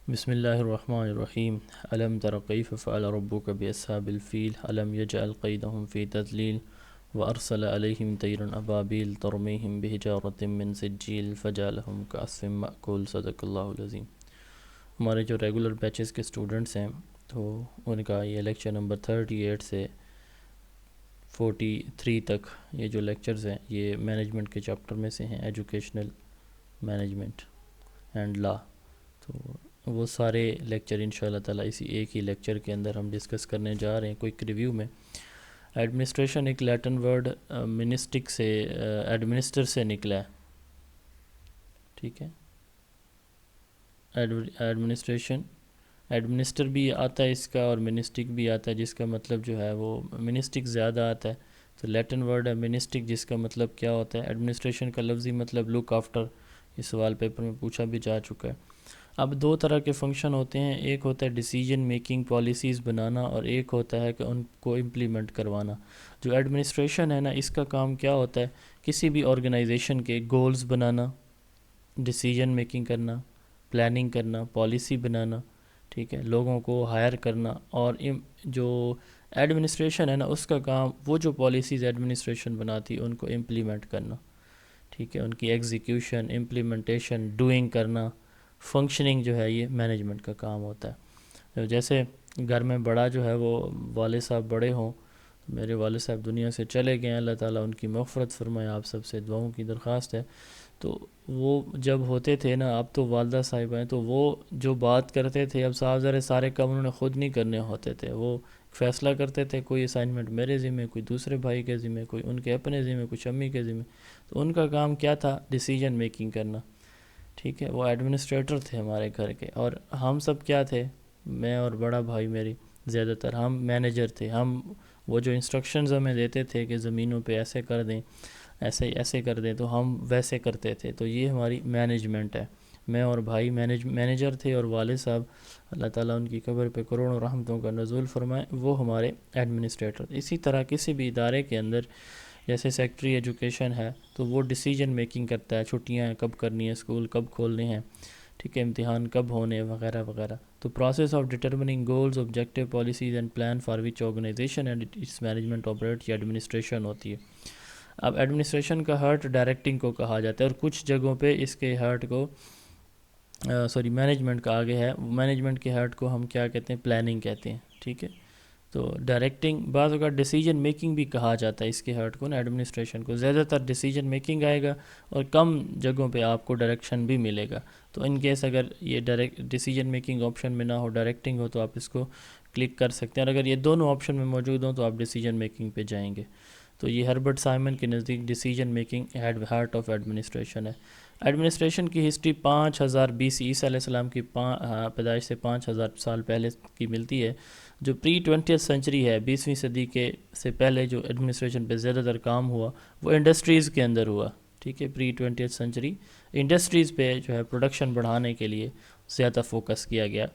بسم اللہ الرحمن الرحیم الم تر کیف فعل ربک باصحاب الفیل الم یجعل قیدہم فی تضلیل وارسل علیہم طیرا ابابیل ترمیہم بحجارۃ من سجیل فجعلہم کعصف مأکول صدق اللہ العظیم۔ ہمارے جو ریگولر بیچز کے اسٹوڈنٹس ہیں تو ان کا یہ لیکچر نمبر 38 سے 43 تک یہ جو لیکچرز ہیں یہ مینجمنٹ کے چیپٹر میں سے ہیں، ایجوکیشنل مینجمنٹ اینڈ لا۔ تو وہ سارے لیکچر انشاءاللہ تعالیٰ اسی ایک ہی لیکچر کے اندر ہم ڈسکس کرنے جا رہے ہیں۔ کوئک ریویو میں ایڈمنسٹریشن ایک لیٹن ورڈ منسٹک سے ایڈمنسٹر سے نکلا ہے، ٹھیک ہے۔ ایڈمنسٹریشن ایڈمنسٹر بھی آتا ہے اس کا اور منسٹک بھی آتا ہے، جس کا مطلب جو ہے وہ منسٹک زیادہ آتا ہے۔ تو لیٹن ورڈ ہے منسٹک، جس کا مطلب کیا ہوتا ہے؟ ایڈمنسٹریشن کا لفظی مطلب لک آفٹر، اس سوال پیپر میں پوچھا بھی جا چکا ہے۔ اب دو طرح کے فنکشن ہوتے ہیں، ایک ہوتا ہے ڈیسیجن میکنگ پالیسیز بنانا، اور ایک ہوتا ہے کہ ان کو امپلیمنٹ کروانا۔ جو ایڈمنسٹریشن ہے نا، اس کا کام کیا ہوتا ہے؟ کسی بھی آرگنائزیشن کے گولز بنانا، ڈیسیجن میکنگ کرنا، پلاننگ کرنا، پالیسی بنانا، ٹھیک ہے، لوگوں کو ہائر کرنا، اور جو ایڈمنسٹریشن ہے نا اس کا کام وہ جو پالیسیز ایڈمنسٹریشن بناتی ان کو امپلیمنٹ کرنا، ٹھیک ہے، ان کی ایگزیکیوشن، امپلیمنٹیشن، ڈوئنگ کرنا، فنکشننگ جو ہے یہ مینجمنٹ کا کام ہوتا ہے۔ جیسے گھر میں بڑا جو ہے وہ والد صاحب بڑے ہوں، میرے والد صاحب دنیا سے چلے گئے ہیں، اللہ تعالیٰ ان کی مغفرت فرمائے، آپ سب سے دعاؤں کی درخواست ہے۔ تو وہ جب ہوتے تھے نا، اب تو والدہ صاحب ہیں، تو وہ جو بات کرتے تھے، اب صاحب سارے کام انہوں نے خود نہیں کرنے ہوتے تھے، وہ فیصلہ کرتے تھے، کوئی اسائنمنٹ میرے ذمہ، کوئی دوسرے بھائی کے ذمہ، کوئی ان کے اپنے ذمہ، کچھ امی کے ذمہ۔ تو ان کا کام کیا تھا؟ ڈیسیجن میکنگ کرنا، ٹھیک ہے، وہ ایڈمنسٹریٹر تھے ہمارے گھر کے، اور ہم سب کیا تھے؟ میں اور بڑا بھائی میری زیادہ تر ہم مینیجر تھے۔ ہم وہ جو انسٹرکشنز ہمیں دیتے تھے کہ زمینوں پہ ایسے کر دیں، ایسے کر دیں، تو ہم ویسے کرتے تھے۔ تو یہ ہماری مینجمنٹ ہے۔ میں اور بھائی مینیجر تھے، اور والد صاحب اللہ تعالیٰ ان کی قبر پہ کروڑوں رحمتوں کا نزول فرمائے، وہ ہمارے ایڈمنسٹریٹر۔ اسی طرح کسی بھی ادارے کے اندر جیسے سیکٹری ایجوکیشن ہے تو وہ ڈیسیجن میکنگ کرتا ہے، چھٹیاں کب کرنی ہیں، اسکول کب کھولنے ہیں، ٹھیک ہے، امتحان کب ہونے وغیرہ وغیرہ۔ تو process of determining goals, objective, policies and plan for which organization and its management operate, یہ ایڈمنسٹریشن ہوتی ہے۔ اب ایڈمنسٹریشن کا ہارٹ ڈائریکٹنگ کو کہا جاتا ہے، اور کچھ جگہوں پہ اس کے ہارٹ کو مینجمنٹ کا آگے ہے، مینجمنٹ کے ہارٹ کو ہم کیا کہتے ہیں؟ پلاننگ کہتے ہیں، ٹھیک ہے۔ تو ڈائریکٹنگ، بعض اوقات ڈیسیجن میکنگ بھی کہا جاتا ہے اس کے ہارٹ کو نا، ایڈمنسٹریشن کو زیادہ تر ڈیسیجن میکنگ آئے گا، اور کم جگہوں پہ آپ کو ڈائریکشن بھی ملے گا۔ تو ان کیس اگر یہ ڈیسیجن میکنگ آپشن میں نہ ہو، ڈائریکٹنگ ہو، تو آپ اس کو کلک کر سکتے ہیں، اور اگر یہ دونوں آپشن میں موجود ہوں تو آپ ڈیسیجن میکنگ پہ جائیں گے۔ تو یہ ہربرٹ سائمن کے نزدیک decision making heart of administration ہے۔ ایڈمنسٹریشن کی ہسٹری 5000 BC، عیسیٰ علیہ السلام کی پیدائش سے 5000 سال پہلے کی ملتی ہے۔ جو پری 20th سینچری ہے، 20ویں صدی کے سے پہلے جو ایڈمنسٹریشن پہ زیادہ تر کام ہوا وہ انڈسٹریز کے اندر ہوا، ٹھیک ہے۔ پری 20th سینچری انڈسٹریز پہ جو ہے پروڈکشن بڑھانے کے لیے زیادہ فوکس کیا گیا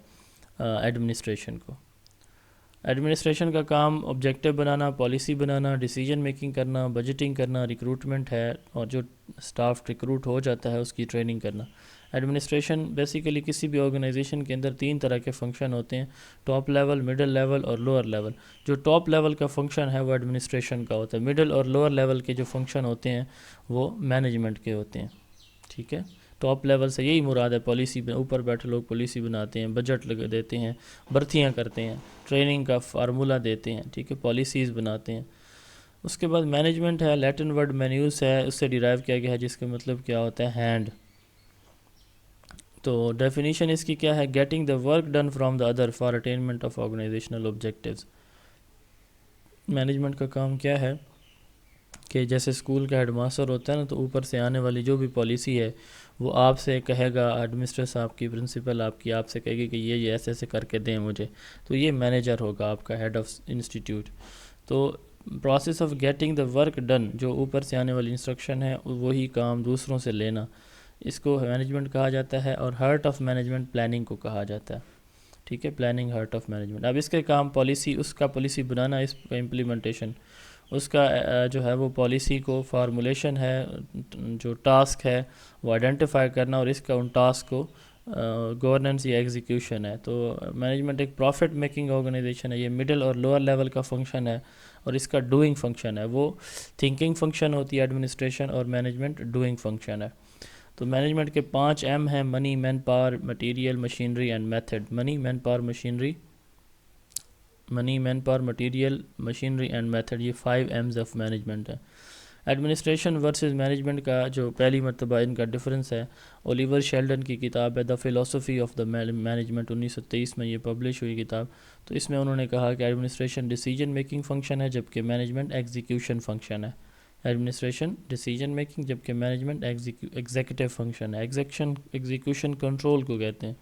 ایڈمنسٹریشن کو۔ ایڈمنسٹریشن کا کام آبجیکٹیو بنانا، پالیسی بنانا، ڈیسیجن میکنگ کرنا، بجٹنگ کرنا، ریکروٹمنٹ ہے، اور جو سٹاف ریکروٹ ہو جاتا ہے اس کی ٹریننگ کرنا۔ ایڈمنسٹریشن بیسیکلی کسی بھی آرگنائزیشن کے اندر 3 طرح کے فنکشن ہوتے ہیں، ٹاپ لیول، مڈل لیول اور لوور لیول۔ جو ٹاپ لیول کا فنکشن ہے وہ ایڈمنسٹریشن کا ہوتا ہے، مڈل اور لوور لیول کے جو فنکشن ہوتے ہیں وہ مینجمنٹ کے ہوتے ہیں، ٹھیک ہے۔ ٹاپ لیول سے یہی مراد ہے، پالیسی، اوپر بیٹھے لوگ پالیسی بناتے ہیں، بجٹ دیتے ہیں، بھرتیاں کرتے ہیں، ٹریننگ کا فارمولہ دیتے ہیں، ٹھیک ہے، پالیسیز بناتے ہیں۔ اس کے بعد مینجمنٹ ہے، لیٹن ورڈ مینیوس ہے، اس سے ڈیرائیو کیا گیا ہے، جس کا مطلب کیا ہوتا ہے؟ ہینڈ۔ تو ڈیفینیشن اس کی کیا ہے؟ Getting the work done from the other for attainment of organisational objectives. Management کا کام کیا ہے کہ جیسے اسکول کا ہیڈ ماسٹر ہوتا ہے نا، تو اوپر سے آنے والی جو بھی پالیسی ہے وہ آپ سے کہے گا، ایڈمنسٹریٹر صاحب کی، پرنسپل آپ کی، آپ سے کہے گی کہ یہ ایسے کر کے دیں مجھے، تو یہ مینیجر ہوگا آپ کا، ہیڈ آف انسٹیٹیوٹ۔ تو process of getting the work done, جو اوپر سے آنے والی انسٹرکشن ہے وہی کام دوسروں سے لینا، اس کو مینجمنٹ کہا جاتا ہے، اور ہارٹ آف مینجمنٹ پلاننگ کو کہا جاتا ہے، ٹھیک ہے، پلاننگ ہارٹ آف مینجمنٹ۔ اب اس کے کام پالیسی، اس کا پالیسی بنانا، اس کا امپلیمنٹیشن، اس کا جو ہے وہ پالیسی کو فارمولیشن ہے، جو ٹاسک ہے وہ آئیڈینٹیفائی کرنا، اور اس کا ان ٹاسک کو گورننس یا ایگزیکیوشن ہے. تو مینجمنٹ ایک پروفٹ میکنگ آرگنائزیشن ہے. یہ مڈل اور لوور لیول کا فنکشن ہے اور اس کا ڈوئنگ فنکشن ہے. وہ تھنکنگ فنکشن ہوتی ہے ایڈمنسٹریشن، اور مینجمنٹ ڈوئنگ فنکشن ہے. تو مینجمنٹ کے 5 ایم ہیں: money, man power, material, machinery and method. Money, man power, material, machinery and method, یہ 5 ایمز آف مینجمنٹ ہے. ایڈمنسٹریشن ورسز مینجمنٹ کا جو پہلی مرتبہ ان کا ڈفرنس ہے، اولیور شیلڈن کی کتاب ہے the philosophy of the management, 1923 میں یہ پبلش ہوئی کتاب. تو اس میں انہوں نے کہا کہ ایڈمنسٹریشن ڈیسیجن میکنگ فنکشن ہے جبکہ مینجمنٹ ایگزیکیوشن فنکشن ہے. ایڈمنسٹریشن ڈیسیجن میکنگ جبکہ مینجمنٹ ایگزیکٹو فنکشن ہے. ایگزیکیوشن کنٹرول کو کہتے ہیں.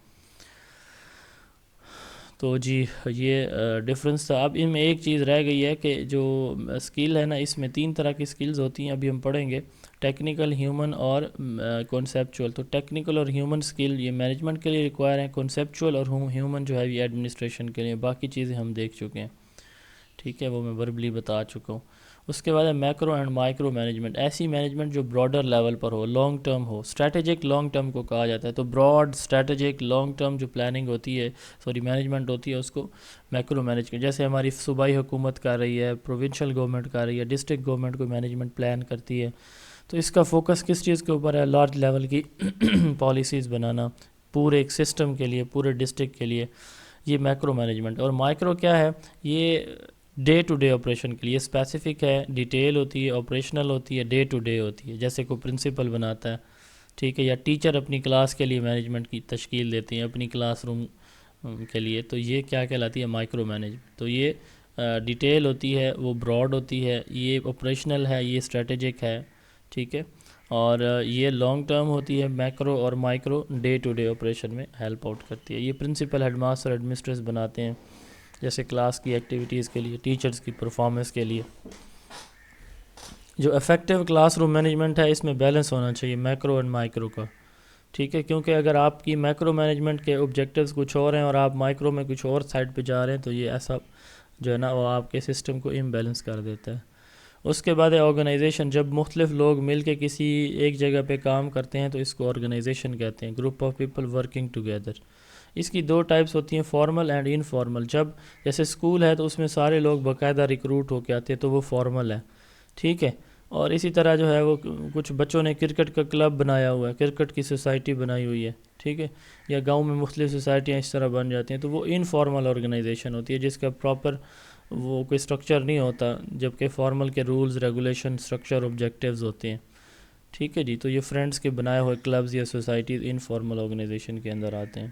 تو جی یہ ڈفرنس تھا. اب ان میں ایک چیز رہ گئی ہے کہ جو اسکل ہے نا، اس میں 3 طرح کی اسکلز ہوتی ہیں، ابھی ہم پڑھیں گے: ٹیکنیکل، ہیومن اور کنسیپچول. تو ٹیکنیکل اور ہیومن اسکل یہ مینجمنٹ کے لیے ریکوائر ہیں، کنسیپچول اور ہیومن جو ہے یہ ایڈمنسٹریشن کے لیے. باقی چیزیں ہم دیکھ چکے ہیں، ٹھیک ہے، وہ میں وربلی بتا چکا ہوں. اس کے بعد ہے میکرو اینڈ مائکرو مینجمنٹ. ایسی مینجمنٹ جو براڈر لیول پر ہو، لانگ ٹرم ہو. اسٹریٹجک لانگ ٹرم کو کہا جاتا ہے. تو براڈ اسٹریٹجک لانگ ٹرم جو پلاننگ ہوتی ہے، مینجمنٹ ہوتی ہے، اس کو میکرو مینج کر. جیسے ہماری صوبائی حکومت کر رہی ہے، پروونشل گورنمنٹ کر رہی ہے، ڈسٹرکٹ گورنمنٹ کو مینجمنٹ پلان کرتی ہے. تو اس کا فوکس کس چیز کے اوپر ہے؟ لارج لیول کی پالیسیز بنانا پورے ایک سسٹم کے لیے، پورے ڈسٹرکٹ کے لیے. یہ میکرو مینجمنٹ. اور مائکرو کیا ہے؟ یہ ڈے ٹو ڈے آپریشن کے لیے اسپیسیفک ہے، ڈیٹیل ہوتی ہے، آپریشنل ہوتی ہے، ڈے ٹو ڈے ہوتی ہے. جیسے کوئی پرنسپل بناتا ہے، ٹھیک ہے، یا ٹیچر اپنی کلاس کے لیے مینجمنٹ کی تشکیل دیتے ہیں اپنی کلاس روم کے لیے. تو یہ کیا کہلاتی ہے؟ Micro management. تو یہ ڈیٹیل ہوتی ہے، وہ براڈ ہوتی ہے. یہ آپریشنل ہے، یہ اسٹریٹجک ہے، ٹھیک ہے. اور یہ لانگ ٹرم ہوتی ہے. میکرو اور micro day to day operation میں ہیلپ آؤٹ کرتی ہے. یہ پرنسپل، ہیڈ ماسٹر، ایڈمنسٹریٹرز بناتے ہیں، جیسے کلاس کی ایکٹیویٹیز کے لیے، ٹیچرز کی پرفارمنس کے لیے. جو افیکٹو کلاس روم مینجمنٹ ہے، اس میں بیلنس ہونا چاہیے میکرو اور مائکرو کا، ٹھیک ہے. کیونکہ اگر آپ کی میکرو مینجمنٹ کے آبجیکٹیوز کچھ اور ہیں اور آپ مائکرو میں کچھ اور سائڈ پہ جا رہے ہیں، تو یہ ایسا جو ہے نا وہ آپ کے سسٹم کو امبیلنس کر دیتا ہے. اس کے بعد ہے آرگنائزیشن. جب مختلف لوگ مل کے کسی ایک جگہ پہ کام کرتے ہیں تو اس کو آرگنائزیشن کہتے ہیں. Group of people working together. اس کی 2 ٹائپس ہوتی ہیں، فارمل اینڈ انفارمل. جب جیسے اسکول ہے تو اس میں سارے لوگ باقاعدہ ریکروٹ ہو کے آتے ہیں تو وہ فارمل ہے، ٹھیک ہے. اور اسی طرح جو ہے وہ کچھ بچوں نے کرکٹ کا کلب بنایا ہوا ہے، کرکٹ کی سوسائٹی بنائی ہوئی ہے، ٹھیک ہے، یا گاؤں میں مختلف سوسائٹیاں اس طرح بن جاتی ہیں. تو وہ انفارمل آرگنائزیشن ہوتی ہے جس کا پراپر وہ کوئی اسٹرکچر نہیں ہوتا، جبکہ فارمل کے رولز، ریگولیشن، اسٹرکچر، آبجیکٹیوز ہوتے ہیں، ٹھیک ہے جی. تو یہ فرینڈس کے بنائے ہوئے کلبز یا سوسائٹیز انفارمل آرگنائزیشن کے اندر آتے ہیں.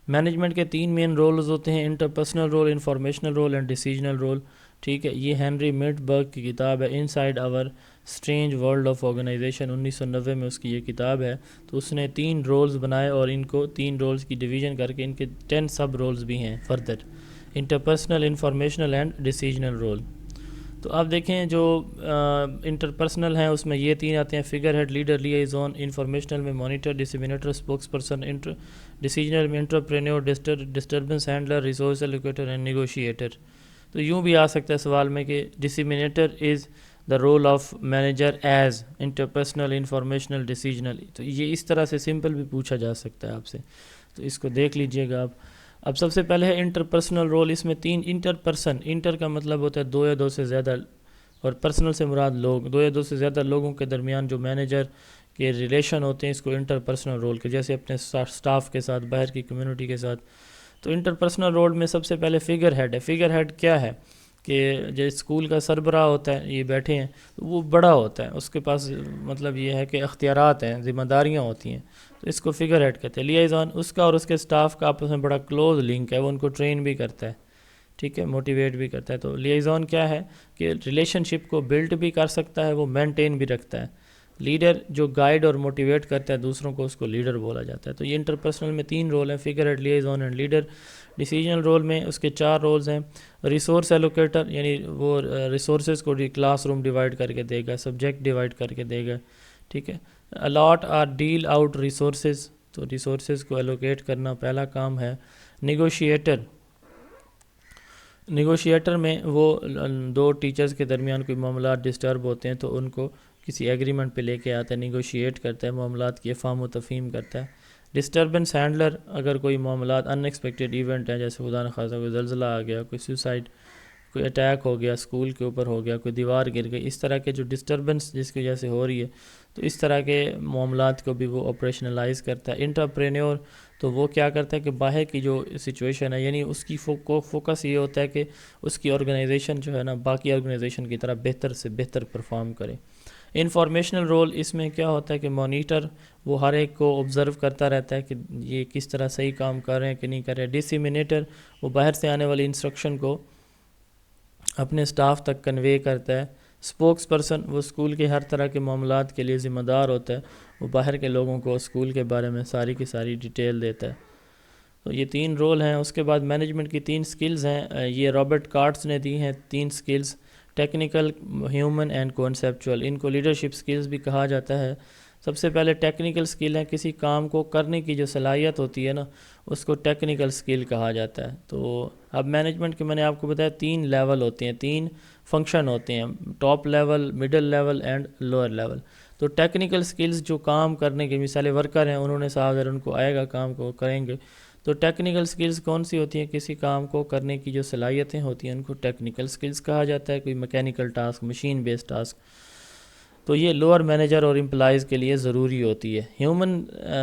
مینجمنٹ کے 3 مین رولز ہوتے ہیں: interpersonal role, informational role and decisional role, ٹھیک ہے. یہ ہینری مڈبرگ کی کتاب ہے، inside our strange world of organization, 1990 میں اس کی یہ کتاب ہے. تو اس نے 3 رولز بنائے اور ان کو 3 رولز کی ڈویژن کر کے ان کے 10 سب رولز بھی ہیں further: interpersonal, informational and decisional role. تو آپ دیکھیں جو انٹرپرسنل ہیں اس میں یہ 3 آتے ہیں: figurehead, leader, liaison. Informational میں monitor, disseminator, spokesperson. Decisional میں entrepreneur, disturbance handler, resource allocator and negotiator. تو یوں بھی آ سکتا ہے سوال میں کہ disseminator is the role of manager as interpersonal, informational, decisional. تو یہ اس طرح سے سمپل بھی پوچھا جا سکتا ہے آپ سے، تو اس کو دیکھ لیجئے گا آپ. اب سب سے پہلے ہے انٹرپرسنل رول. اس میں 3 انٹرپرسن. انٹر کا مطلب ہوتا ہے 2 یا 2 سے زیادہ، اور پرسنل سے مراد لوگ. 2 یا 2 سے زیادہ لوگوں کے درمیان جو مینیجر کے ریلیشن ہوتے ہیں اس کو انٹرپرسنل رول کے، جیسے اپنے سٹاف کے ساتھ، باہر کی کمیونٹی کے ساتھ. تو انٹرپرسنل رول میں سب سے پہلے فگر ہیڈ ہے. فگر ہیڈ کیا ہے کہ جو اسکول کا سربراہ ہوتا ہے، یہ بیٹھے ہیں، وہ بڑا ہوتا ہے، اس کے پاس مطلب یہ ہے کہ اختیارات ہیں، ذمہ داریاں ہوتی ہیں، تو اس کو فگر ہیڈ کہتے ہیں. لیائزون اس کا اور اس کے سٹاف کا آپس میں بڑا کلوز لنک ہے، وہ ان کو ٹرین بھی کرتا ہے، ٹھیک ہے، موٹیویٹ بھی کرتا ہے. تو لیائزون کیا ہے کہ ریلیشن شپ کو بلڈ بھی کر سکتا ہے، وہ مینٹین بھی رکھتا ہے. لیڈر جو گائیڈ اور موٹیویٹ کرتا ہے دوسروں کو، اس کو لیڈر بولا جاتا ہے. تو یہ انٹرپرسنل میں 3 رول ہیں: figurehead, liaison and leader. Decisional role میں اس کے 4 رولز ہیں: ریسورس ایلوکیٹر، یعنی وہ ریسورسز کو کلاس روم ڈیوائڈ کر کے دے گا، سبجیکٹ ڈیوائڈ کر کے دے گا، ٹھیک ہے. الاٹ اور ڈیل آؤٹ ریسورسز، تو ریسورسز کو ایلوکیٹ کرنا پہلا کام ہے. نیگوشیٹر، نیگوشیٹر میں وہ 2 ٹیچرز کے درمیان کوئی معاملات ڈسٹرب ہوتے ہیں تو ان کو کسی ایگریمنٹ پہ لے کے آتا ہے، نیگوشیٹ کرتا ہے، معاملات کی افہام و تفہیم کرتا ہے۔ ڈسٹربنس ہینڈلر، اگر کوئی معاملات ان ایکسپیکٹڈ ایونٹ ہیں، جیسے خدا نخواستہ کوئی زلزلہ آ گیا، کوئی سوسائڈ، کوئی اٹیک ہو گیا، اسکول کے اوپر ہو گیا، کوئی دیوار گر گئی، اس طرح کے جو ڈسٹربنس جس کی وجہ سے ہو رہی ہے، تو اس طرح کے معاملات کو بھی وہ آپریشنلائز کرتا ہے۔ انٹرپرینیور، تو وہ کیا کرتا ہے کہ باہر کی جو سچویشن ہے، یعنی اس کی فوکس یہ ہوتا ہے کہ اس کی آرگنائزیشن جو ہے نا باقی آرگنائزیشن کی طرح بہتر سے بہتر پرفارم کرے۔ انفارمیشنل رول، اس میں کیا ہوتا ہے کہ مانیٹر، وہ ہر ایک کو آبزرو کرتا رہتا ہے کہ یہ کس طرح صحیح کام کر رہے ہیں کہ نہیں کر رہے۔ ڈسیمینیٹر، وہ باہر سے آنے والی انسٹرکشن کو اپنے سٹاف تک کنوے کرتا ہے۔ اسپوکس پرسن، وہ اسکول کے ہر طرح کے معاملات کے لیے ذمہ دار ہوتا ہے، وہ باہر کے لوگوں کو اسکول کے بارے میں ساری کی ساری ڈیٹیل دیتا ہے۔ تو یہ 3 رول ہیں۔ اس کے بعد مینجمنٹ کی 3 سکلز ہیں، یہ رابرٹ کارٹس نے دی ہیں 3 skills, technical, human and conceptual. ان کو لیڈرشپ سکلز بھی کہا جاتا ہے۔ سب سے پہلے ٹیکنیکل سکل ہے، کسی کام کو کرنے کی جو صلاحیت ہوتی ہے نا، اس کو ٹیکنیکل سکل کہا جاتا ہے۔ تو اب مینجمنٹ کے میں نے آپ کو بتایا 3 لیول ہوتے ہیں، 3 فنکشن ہوتے ہیں، top level, middle level and lower level. تو ٹیکنیکل سکلز جو کام کرنے کے، مثال ورکر ہیں، انہوں نے صاحب اگر ان کو آئے گا کام کو کریں گے، تو ٹیکنیکل سکلز کون سی ہوتی ہیں؟ کسی کام کو کرنے کی جو صلاحیتیں ہوتی ہیں ان کو ٹیکنیکل سکلز کہا جاتا ہے۔ کوئی میکینیکل ٹاسک، مشین بیس ٹاسک، تو یہ لوور مینیجر اور امپلائیز کے لیے ضروری ہوتی ہے۔ ہیومن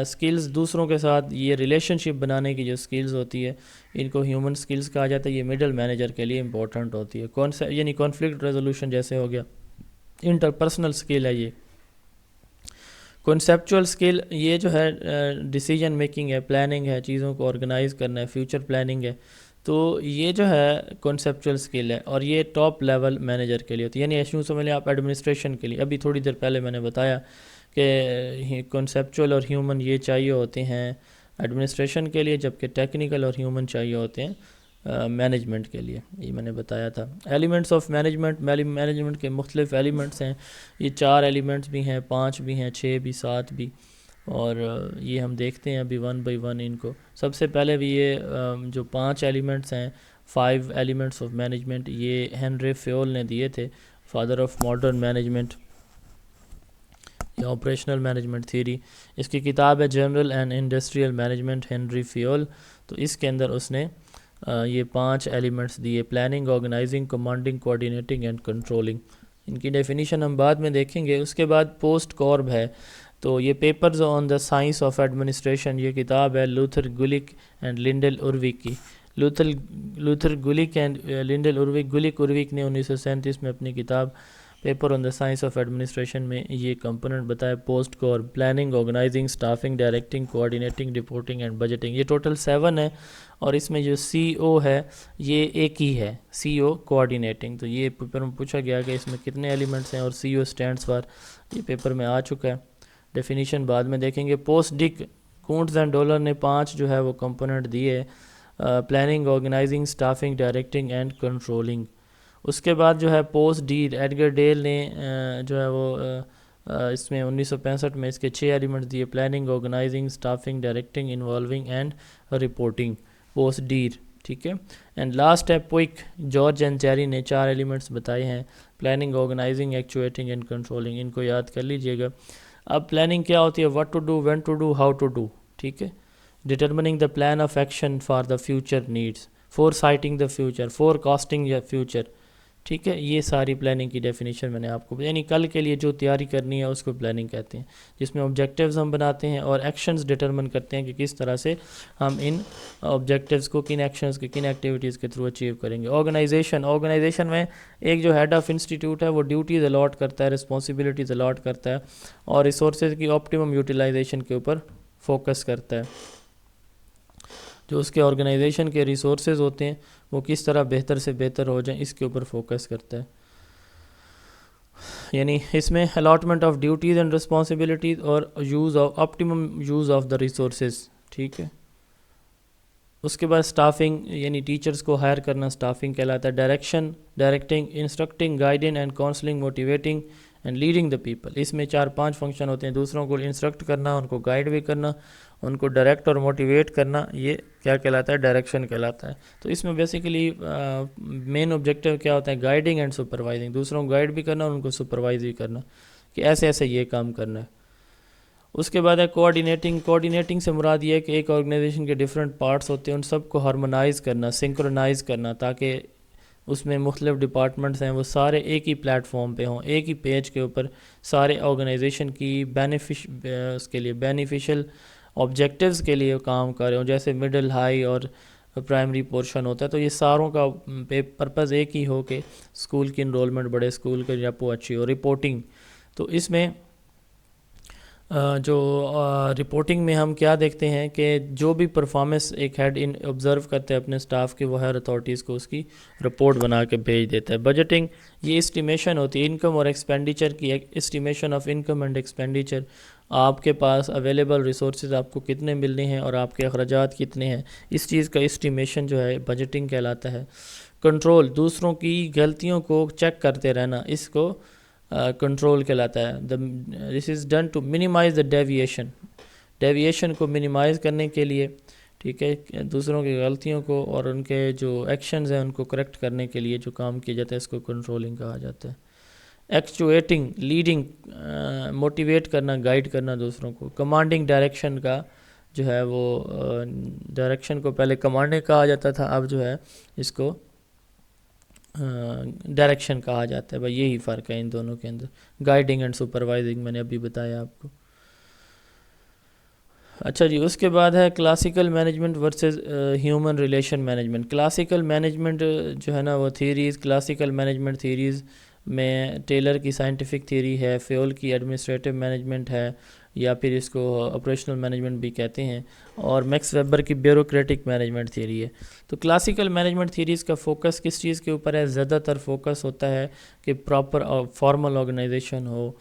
سکلز، دوسروں کے ساتھ یہ ریلیشن شپ بنانے کی جو سکلز ہوتی ہے، ان کو ہیومن سکلز کہا جاتا ہے۔ یہ مڈل مینیجر کے لیے امپورٹنٹ ہوتی ہے۔ یعنی کانفلکٹ ریزولوشن جیسے ہو گیا، انٹرپرسنل سکل ہے یہ۔ کنسیپچول سکل، یہ جو ہے ڈیسیجن میکنگ ہے، پلاننگ ہے، چیزوں کو آرگنائز کرنا ہے، فیوچر پلاننگ ہے، تو یہ جو ہے کنسیپچول سکل ہے، اور یہ ٹاپ لیول مینیجر کے لیے ہوتی ہے۔ یعنی ایسے سمجھ لیں آپ ایڈمنسٹریشن کے لیے، ابھی تھوڑی دیر پہلے میں نے بتایا کہ کنسیپچول اور ہیومن یہ چاہیے ہوتے ہیں ایڈمنسٹریشن کے لیے، جبکہ ٹیکنیکل اور ہیومن چاہیے ہوتے ہیں مینجمنٹ کے لیے، یہ میں نے بتایا تھا۔ ایلیمنٹس آف مینجمنٹ، مینجمنٹ کے مختلف ایلیمنٹس ہیں، یہ 4 ایلیمنٹس بھی ہیں، 5 بھی ہیں، 6 بھی، 7 بھی، اور یہ ہم دیکھتے ہیں ابھی 1 بائی 1 ان کو۔ سب سے پہلے بھی یہ جو 5 ایلیمنٹس ہیں، 5 ایلیمنٹس آف مینجمنٹ، یہ ہنری فیول نے دیے تھے، فادر آف ماڈرن مینجمنٹ یا آپریشنل مینجمنٹ تھیوری۔ اس کی کتاب ہے general and industrial management, Henri Fayol, تو اس کے اندر اس نے یہ 5 ایلیمنٹس دیے، planning, organizing, commanding, coordinating and controlling. ان کی ڈیفینیشن ہم بعد میں دیکھیں گے۔ اس کے بعد پوسٹ کارب ہے، تو یہ papers on the science of administration, یہ کتاب ہے لوتھر گلک اینڈ لنڈل ارویک کی۔ لوتھر گلک اینڈ لنڈل ارویک، گلک ارویک نے 1937 میں اپنی کتاب paper on the science of administration میں یہ کمپوننٹ بتایا، POSDCORB, planning, organizing, staffing, directing, coordinating, reporting and budgeting. یہ ٹوٹل 7 ہے، اور اس میں جو سی او ہے یہ ایک ہی ہے، سی او کوآرڈینیٹنگ۔ تو یہ پیپر میں پوچھا گیا کہ اس میں کتنے ایلیمنٹس ہیں، اور سی او اسٹینڈس فار، یہ پیپر میں آ چکا ہے، ڈیفینیشن بعد میں دیکھیں گے۔ POSDC, Koontz and O'Donnell نے 5 جو ہے وہ کمپوننٹ دیے، planning, organizing, staffing, directing and controlling. اس کے بعد جو ہے پوسٹ ڈیل، ایڈگر ڈیل نے جو ہے وہ اس میں 1965 میں اس کے 6 ایلیمنٹس دیے، planning, organizing, staffing, directing, involving and reporting, POSDIR, ٹھیک ہے۔ اینڈ لاسٹ ہے پوئک، جارج اینڈ چیری نے 4 ایلیمنٹس بتائے ہیں، پلاننگ، آرگنائزنگ، ایکچویٹنگ اینڈ کنٹرولنگ، ان کو یاد کر لیجئے گا۔ اب پلاننگ کیا ہوتی ہے؟ What to do, when to do, how to do, ٹھیک ہے۔ Determining the plan of action for the future needs, foresighting the future, forecasting یا فیوچر، ٹھیک ہے۔ یہ ساری پلاننگ کی ڈیفینیشن میں نے آپ کو، یعنی کل کے لیے جو تیاری کرنی ہے اس کو پلاننگ کہتے ہیں، جس میں آبجیکٹیوز ہم بناتے ہیں اور ایکشنز ڈٹرمن کرتے ہیں کہ کس طرح سے ہم ان آبجیکٹیوز کو کن ایکشنز کے، کن ایکٹیویٹیز کے تھرو اچیو کریں گے۔ آرگنائزیشن میں ایک جو ہیڈ آف انسٹیٹیوٹ ہے وہ ڈیوٹیز الاٹ کرتا ہے، رسپانسبلٹیز الاٹ کرتا ہے، اور ریسورسز کی آپٹیمم یوٹیلائزیشن کے اوپر فوکس کرتا ہے۔ جو اس کے آرگنائزیشن کے ریسورسز ہوتے ہیں وہ کس طرح بہتر سے بہتر ہو جائیں، اس کے اوپر فوکس کرتا ہے۔ یعنی اس میں allotment of duties and responsibilities اور use of optimum use of the resources, ٹھیک ہے۔ اس کے بعد سٹافنگ، یعنی ٹیچرز کو ہائر کرنا سٹافنگ کہلاتا ہے۔ Directing, instructing, guiding and counselling, motivating and leading the people. اس میں 4-5 فنکشن ہوتے ہیں، دوسروں کو انسٹرکٹ کرنا، ان کو گائیڈ بھی کرنا، ان کو ڈائریکٹ اور موٹیویٹ کرنا، یہ کیا کہلاتا ہے؟ ڈائریکشن کہلاتا ہے۔ تو اس میں بیسیکلی مین آبجیکٹیو کیا ہوتا ہے؟ گائیڈنگ اینڈ سپروائزنگ، دوسروں کو گائیڈ بھی کرنا اور ان کو سپروائز بھی کرنا، کہ ایسے ایسے یہ کام کرنا ہے. اس کے بعد ہے کوآرڈینیٹنگ سے مراد یہ ہے کہ ایک آرگنائزیشن کے ڈفرینٹ پارٹس ہوتے ہیں، ان سب کو ہارمونائز کرنا، سنکرونائز کرنا، تاکہ اس میں مختلف ڈپارٹمنٹس ہیں وہ سارے ایک ہی پلیٹ فارم پہ ہوں، ایک ہی پیج کے اوپر سارے آرگنائزیشن کی اس کے لیے بینیفیشل آبجیکٹیوز کے لیے کام کر رہے ہوں. جیسے مڈل، ہائی اور پرائمری پورشن ہوتا ہے، تو یہ ساروں کا پرپز ایک ہی ہو کہ اسکول کی انرولمنٹ بڑے، اسکول کی ریپو اچھی ہو. رپورٹنگ، تو اس میں جو رپورٹنگ میں ہم کیا دیکھتے ہیں کہ جو بھی پرفارمنس ایک ہیڈ آبزرو کرتے ہیں اپنے سٹاف کی، وہ ہائر اتھارٹیز کو اس کی رپورٹ بنا کے بھیج دیتا ہے. بجٹنگ، یہ اسٹیمیشن ہوتی ہے انکم اور ایکسپینڈیچر کی، estimation of income and expenditure. آپ کے پاس اویلیبل ریسورسز آپ کو کتنے ملنے ہیں اور آپ کے اخراجات کتنے ہیں، اس چیز کا اسٹیمیشن جو ہے بجٹنگ کہلاتا ہے. کنٹرول، دوسروں کی غلطیوں کو چیک کرتے رہنا، اس کو کنٹرول کہلاتا ہے. This is done to minimize the deviation کو منیمائز کرنے کے لیے، ٹھیک ہے، دوسروں کی غلطیوں کو اور ان کے جو ایکشنز ہیں ان کو کریکٹ کرنے کے لیے جو کام کیا جاتا ہے، اس کو کنٹرولنگ کہا جاتا ہے. ایکچویٹنگ، لیڈنگ، موٹیویٹ کرنا، گائیڈ کرنا دوسروں کو. کمانڈنگ، ڈائریکشن کا جو ہے وہ ڈائریکشن کو پہلے کمانڈنگ کہا جاتا تھا، اب جو ہے اس کو ڈائریکشن کہا جاتا ہے. بھائی یہی فرق ہے ان دونوں کے اندر. گائیڈنگ اینڈ سپروائزنگ میں نے ابھی بتایا آپ کو. اچھا جی، اس کے بعد ہے classical management versus human relation management. Classical management جو ہے نا وہ تھیریز، کلاسیکل مینجمنٹ تھیریز میں ٹیلر کی سائنٹیفک تھیری ہے، فیول کی ایڈمنسٹریٹو مینجمنٹ ہے، یا پھر اس کو آپریشنل مینجمنٹ بھی کہتے ہیں، اور میکس ویبر کی بیوروکریٹک مینجمنٹ تھیری ہے. تو کلاسیکل مینجمنٹ تھیریز کا فوکس کس چیز کے اوپر ہے؟ زیادہ تر فوکس ہوتا ہے کہ پراپر فارمل آرگنائزیشن ہو،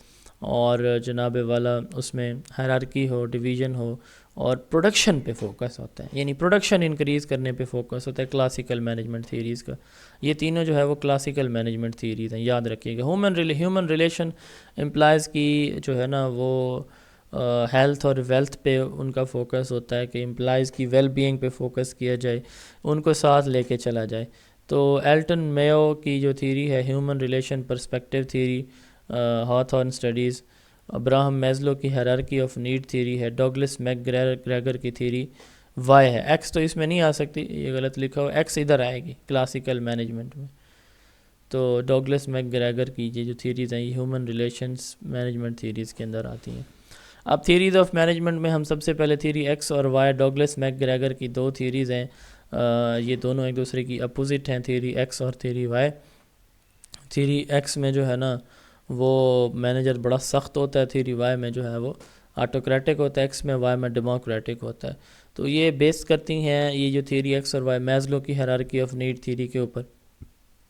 اور جناب والا اس میں ہائرارکی ہو، ڈویژن ہو، اور پروڈکشن پہ فوکس ہوتا ہے، یعنی پروڈکشن انکریز کرنے پہ فوکس ہوتا ہے کلاسیکل مینجمنٹ تھیریز کا. یہ تینوں جو ہے وہ کلاسیکل مینجمنٹ تھیریز ہیں، یاد رکھیے گا. ہیومن ریلیشن امپلائز کی جو ہے نا وہ ہیلتھ اور ویلتھ پہ ان کا فوکس ہوتا ہے کہ امپلائز کی ویل بینگ پہ فوکس کیا جائے، ان کو ساتھ لے کے چلا جائے. تو ایلٹن میو کی جو تھیری ہے human relation perspective theory, Hawthorne studies. Abraham Maslow کی ہیرارکی آف نیڈ تھیری ہے. ڈوگلس میک گریگر کی تھیری وائی ہے. ایکس تو اس میں نہیں آ سکتی، یہ غلط لکھا ہو، ایکس ادھر آئے گی کلاسیکل مینجمنٹ میں. تو ڈوگلس میک گریگر کی یہ جو تھیریز ہیں یہ ہیومن ریلیشنز مینجمنٹ تھیریز کے اندر آتی ہیں. اب تھیریز آف مینجمنٹ میں ہم سب سے پہلے تھیری ایکس اور وائی، ڈوگلس میک گریگر کی دو تھیریز ہیں، یہ دونوں ایک دوسرے کی اپوزٹ ہیں، تھیری ایکس اور تھیری وائی. تھیری ایکس میں جو ہے نا وہ مینیجر بڑا سخت ہوتا ہے، تھیری وائی میں جو ہے وہ آٹوکریٹک ہوتا ہے، ایکس میں، وائی میں ڈیموکریٹک ہوتا ہے. تو یہ بیس کرتی ہیں یہ جو تھیری ایکس اور وائی میزلو کی ہیرارکی آف نیڈ تھیری کے اوپر،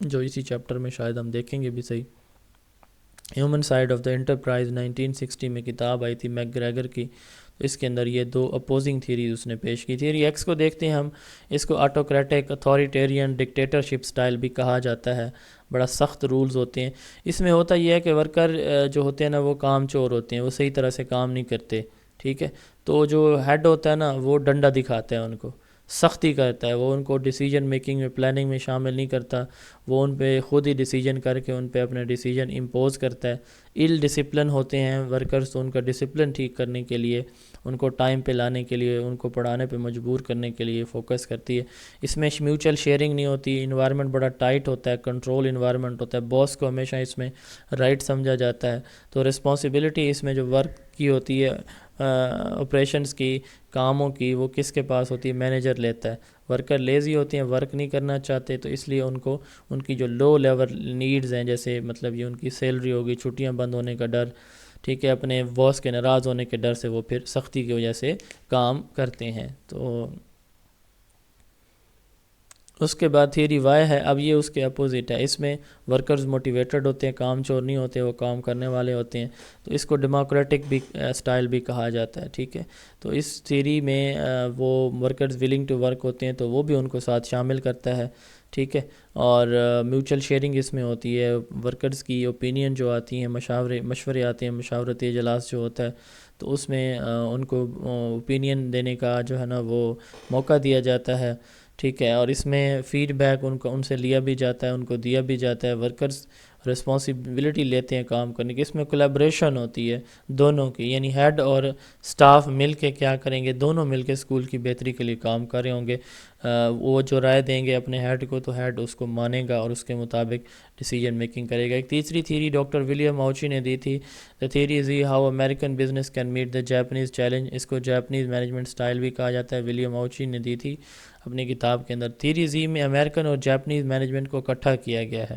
جو اسی چیپٹر میں شاید ہم دیکھیں گے بھی صحیح. Human side of the enterprise 1960 میں کتاب آئی تھی میک گریگر کی، تو اس کے اندر یہ دو اپوزنگ تھیریز اس نے پیش کی. تھیری ایکس کو دیکھتے ہیں ہم، اس کو آٹوکریٹک، اتھارٹیرین، ڈکٹیٹرشپ سٹائل بھی کہا جاتا ہے. بڑا سخت رولز ہوتے ہیں. اس میں ہوتا یہ ہے کہ ورکر جو ہوتے ہیں نا وہ کام چور ہوتے ہیں، وہ صحیح طرح سے کام نہیں کرتے، ٹھیک ہے. تو جو ہیڈ ہوتا ہے نا وہ ڈنڈا دکھاتا ہے، ان کو سختی کرتا ہے، وہ ان کو ڈیسیجن میکنگ میں، پلاننگ میں شامل نہیں کرتا، وہ ان پہ خود ہی ڈیسیجن کر کے ان پہ اپنے ڈیسیجن امپوز کرتا ہے. ڈسپلن ہوتے ہیں ورکرز، تو ان کا ڈسپلن ٹھیک کرنے کے لیے، ان کو ٹائم پہ لانے کے لیے، ان کو پڑھانے پہ مجبور کرنے کے لیے فوکس کرتی ہے. اس میں میوچل شیئرنگ نہیں ہوتی، انوائرمنٹ بڑا ٹائٹ ہوتا ہے، کنٹرول انوائرمنٹ ہوتا ہے، باس کو ہمیشہ اس میں رائٹ سمجھا جاتا ہے. تو رسپانسبلٹی اس میں جو ورک کی ہوتی ہے، آپریشنز کی، کاموں کی، وہ کس کے پاس ہوتی ہے؟ مینیجر لیتا ہے. ورکر لیزی ہوتے ہیں، ورک نہیں کرنا چاہتے، تو اس لیے ان کو ان کی جو لو لیول نیڈز ہیں، جیسے مطلب یہ ان کی سیلری ہوگی، چھٹیاں بند ہونے کا ڈر، ٹھیک ہے، اپنے باس کے ناراض ہونے کے ڈر سے وہ پھر سختی کی وجہ سے کام کرتے ہیں. تو اس کے بعد تھیری وائی ہے. اب یہ اس کے اپوزٹ ہے، اس میں ورکرز موٹیویٹڈ ہوتے ہیں، کام چور نہیں ہوتے، وہ کام کرنے والے ہوتے ہیں. تو اس کو ڈیموکریٹک بھی سٹائل بھی کہا جاتا ہے، ٹھیک ہے. تو اس تھیری میں وہ ورکرز ولنگ ٹو ورک ہوتے ہیں، تو وہ بھی ان کو ساتھ شامل کرتا ہے، ٹھیک ہے. اور میوچل شیئرنگ اس میں ہوتی ہے، ورکرز کی اوپینین جو آتی ہیں، مشورے آتے ہیں، مشاورتی اجلاس جو ہوتا ہے، تو اس میں ان کو اوپینین دینے کا جو ہے نا وہ موقع دیا جاتا ہے، ٹھیک ہے. اور اس میں فیڈ بیک ان سے لیا بھی جاتا ہے، ان کو دیا بھی جاتا ہے. ورکرز رسپانسبلٹی لیتے ہیں کام کرنے کی. اس میں کولیبریشن ہوتی ہے دونوں کی، یعنی ہیڈ اور سٹاف مل کے کیا کریں گے، دونوں مل کے اسکول کی بہتری کے لیے کام کر رہے ہوں گے. وہ جو رائے دیں گے اپنے ہیڈ کو تو ہیڈ اس کو مانے گا اور اس کے مطابق ڈیسیجن میکنگ کرے گا. ایک تیسری تھیری ڈاکٹر ولیم آؤچی نے دی تھی، the theory is how American business can meet the Japanese challenge. اس کو جاپنیز مینجمنٹ سٹائل بھی کہا جاتا ہے. ولیم آؤچی نے دی تھی اپنی کتاب کے اندر. تھیری زی میں امریکن اور جاپنیز مینجمنٹ کو اکٹھا کیا گیا ہے.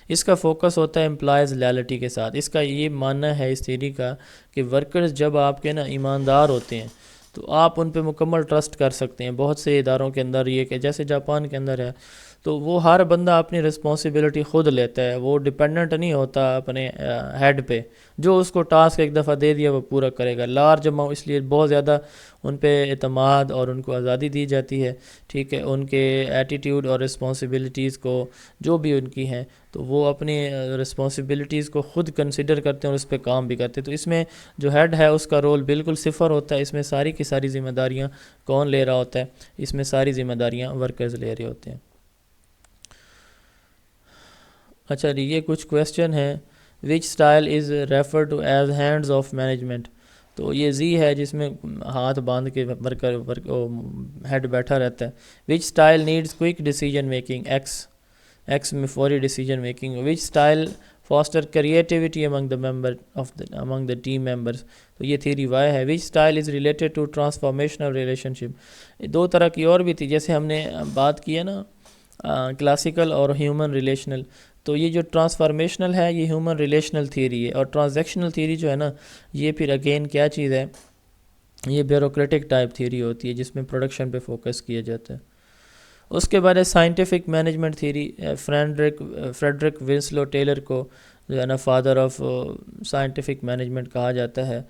اس کا فوکس ہوتا ہے امپلائز لائلٹی کے ساتھ. اس کا یہ ماننا ہے اس تھیری کا کہ ورکرز جب آپ کے نا ایماندار ہوتے ہیں تو آپ ان پہ مکمل ٹرسٹ کر سکتے ہیں. بہت سے اداروں کے اندر یہ کہ جیسے جاپان کے اندر ہے تو وہ ہر بندہ اپنی رسپانسبلٹی خود لیتا ہے، وہ ڈپینڈنٹ نہیں ہوتا اپنے ہیڈ پہ. جو اس کو ٹاسک ایک دفعہ دے دیا وہ پورا کرے گا. لارج اماؤنٹ اس لیے بہت زیادہ ان پہ اعتماد اور ان کو آزادی دی جاتی ہے. ٹھیک ہے، ان کے ایٹیٹیوڈ اور رسپانسبلٹیز کو جو بھی ان کی ہیں تو وہ اپنی رسپانسبلٹیز کو خود کنسیڈر کرتے ہیں اور اس پہ کام بھی کرتے ہیں. تو اس میں جو ہیڈ ہے اس کا رول بالکل صفر ہوتا ہے. اس میں ساری کی ساری ذمہ داریاں کون لے رہا ہوتا ہے؟ اس میں ساری ذمہ داریاں ورکرز لے رہے ہوتے ہیں. اچھا جی، یہ کچھ کویسچن ہیں. Which style is refer to as hands off management. تو یہ زی ہے جس میں ہاتھ باندھ کے ورکر ہیڈ بیٹھا رہتا ہے. Which style needs quick decision making. X میں فوری decision making. Which style foster creativity among the team members. تو یہ تھیری وائی ہے. Which style is related to transformational relationship. دو طرح کی اور بھی تھی، جیسے ہم نے بات کی ہے نا کلاسیکل اور ہیومن ریلیشنل. تو یہ جو ٹرانسفارمیشنل ہے یہ ہیومن ریلیشنل تھیری ہے، اور ٹرانزیکشنل تھیری جو ہے نا یہ پھر اگین کیا چیز ہے، یہ بیوروکریٹک ٹائپ تھیری ہوتی ہے جس میں پروڈکشن پہ فوکس کیا جاتا ہے. اس کے بعد ہے scientific management theory. Frederick Winslow Taylor کو جو ہے نا فادر آف سائنٹیفک مینجمنٹ کہا جاتا ہے.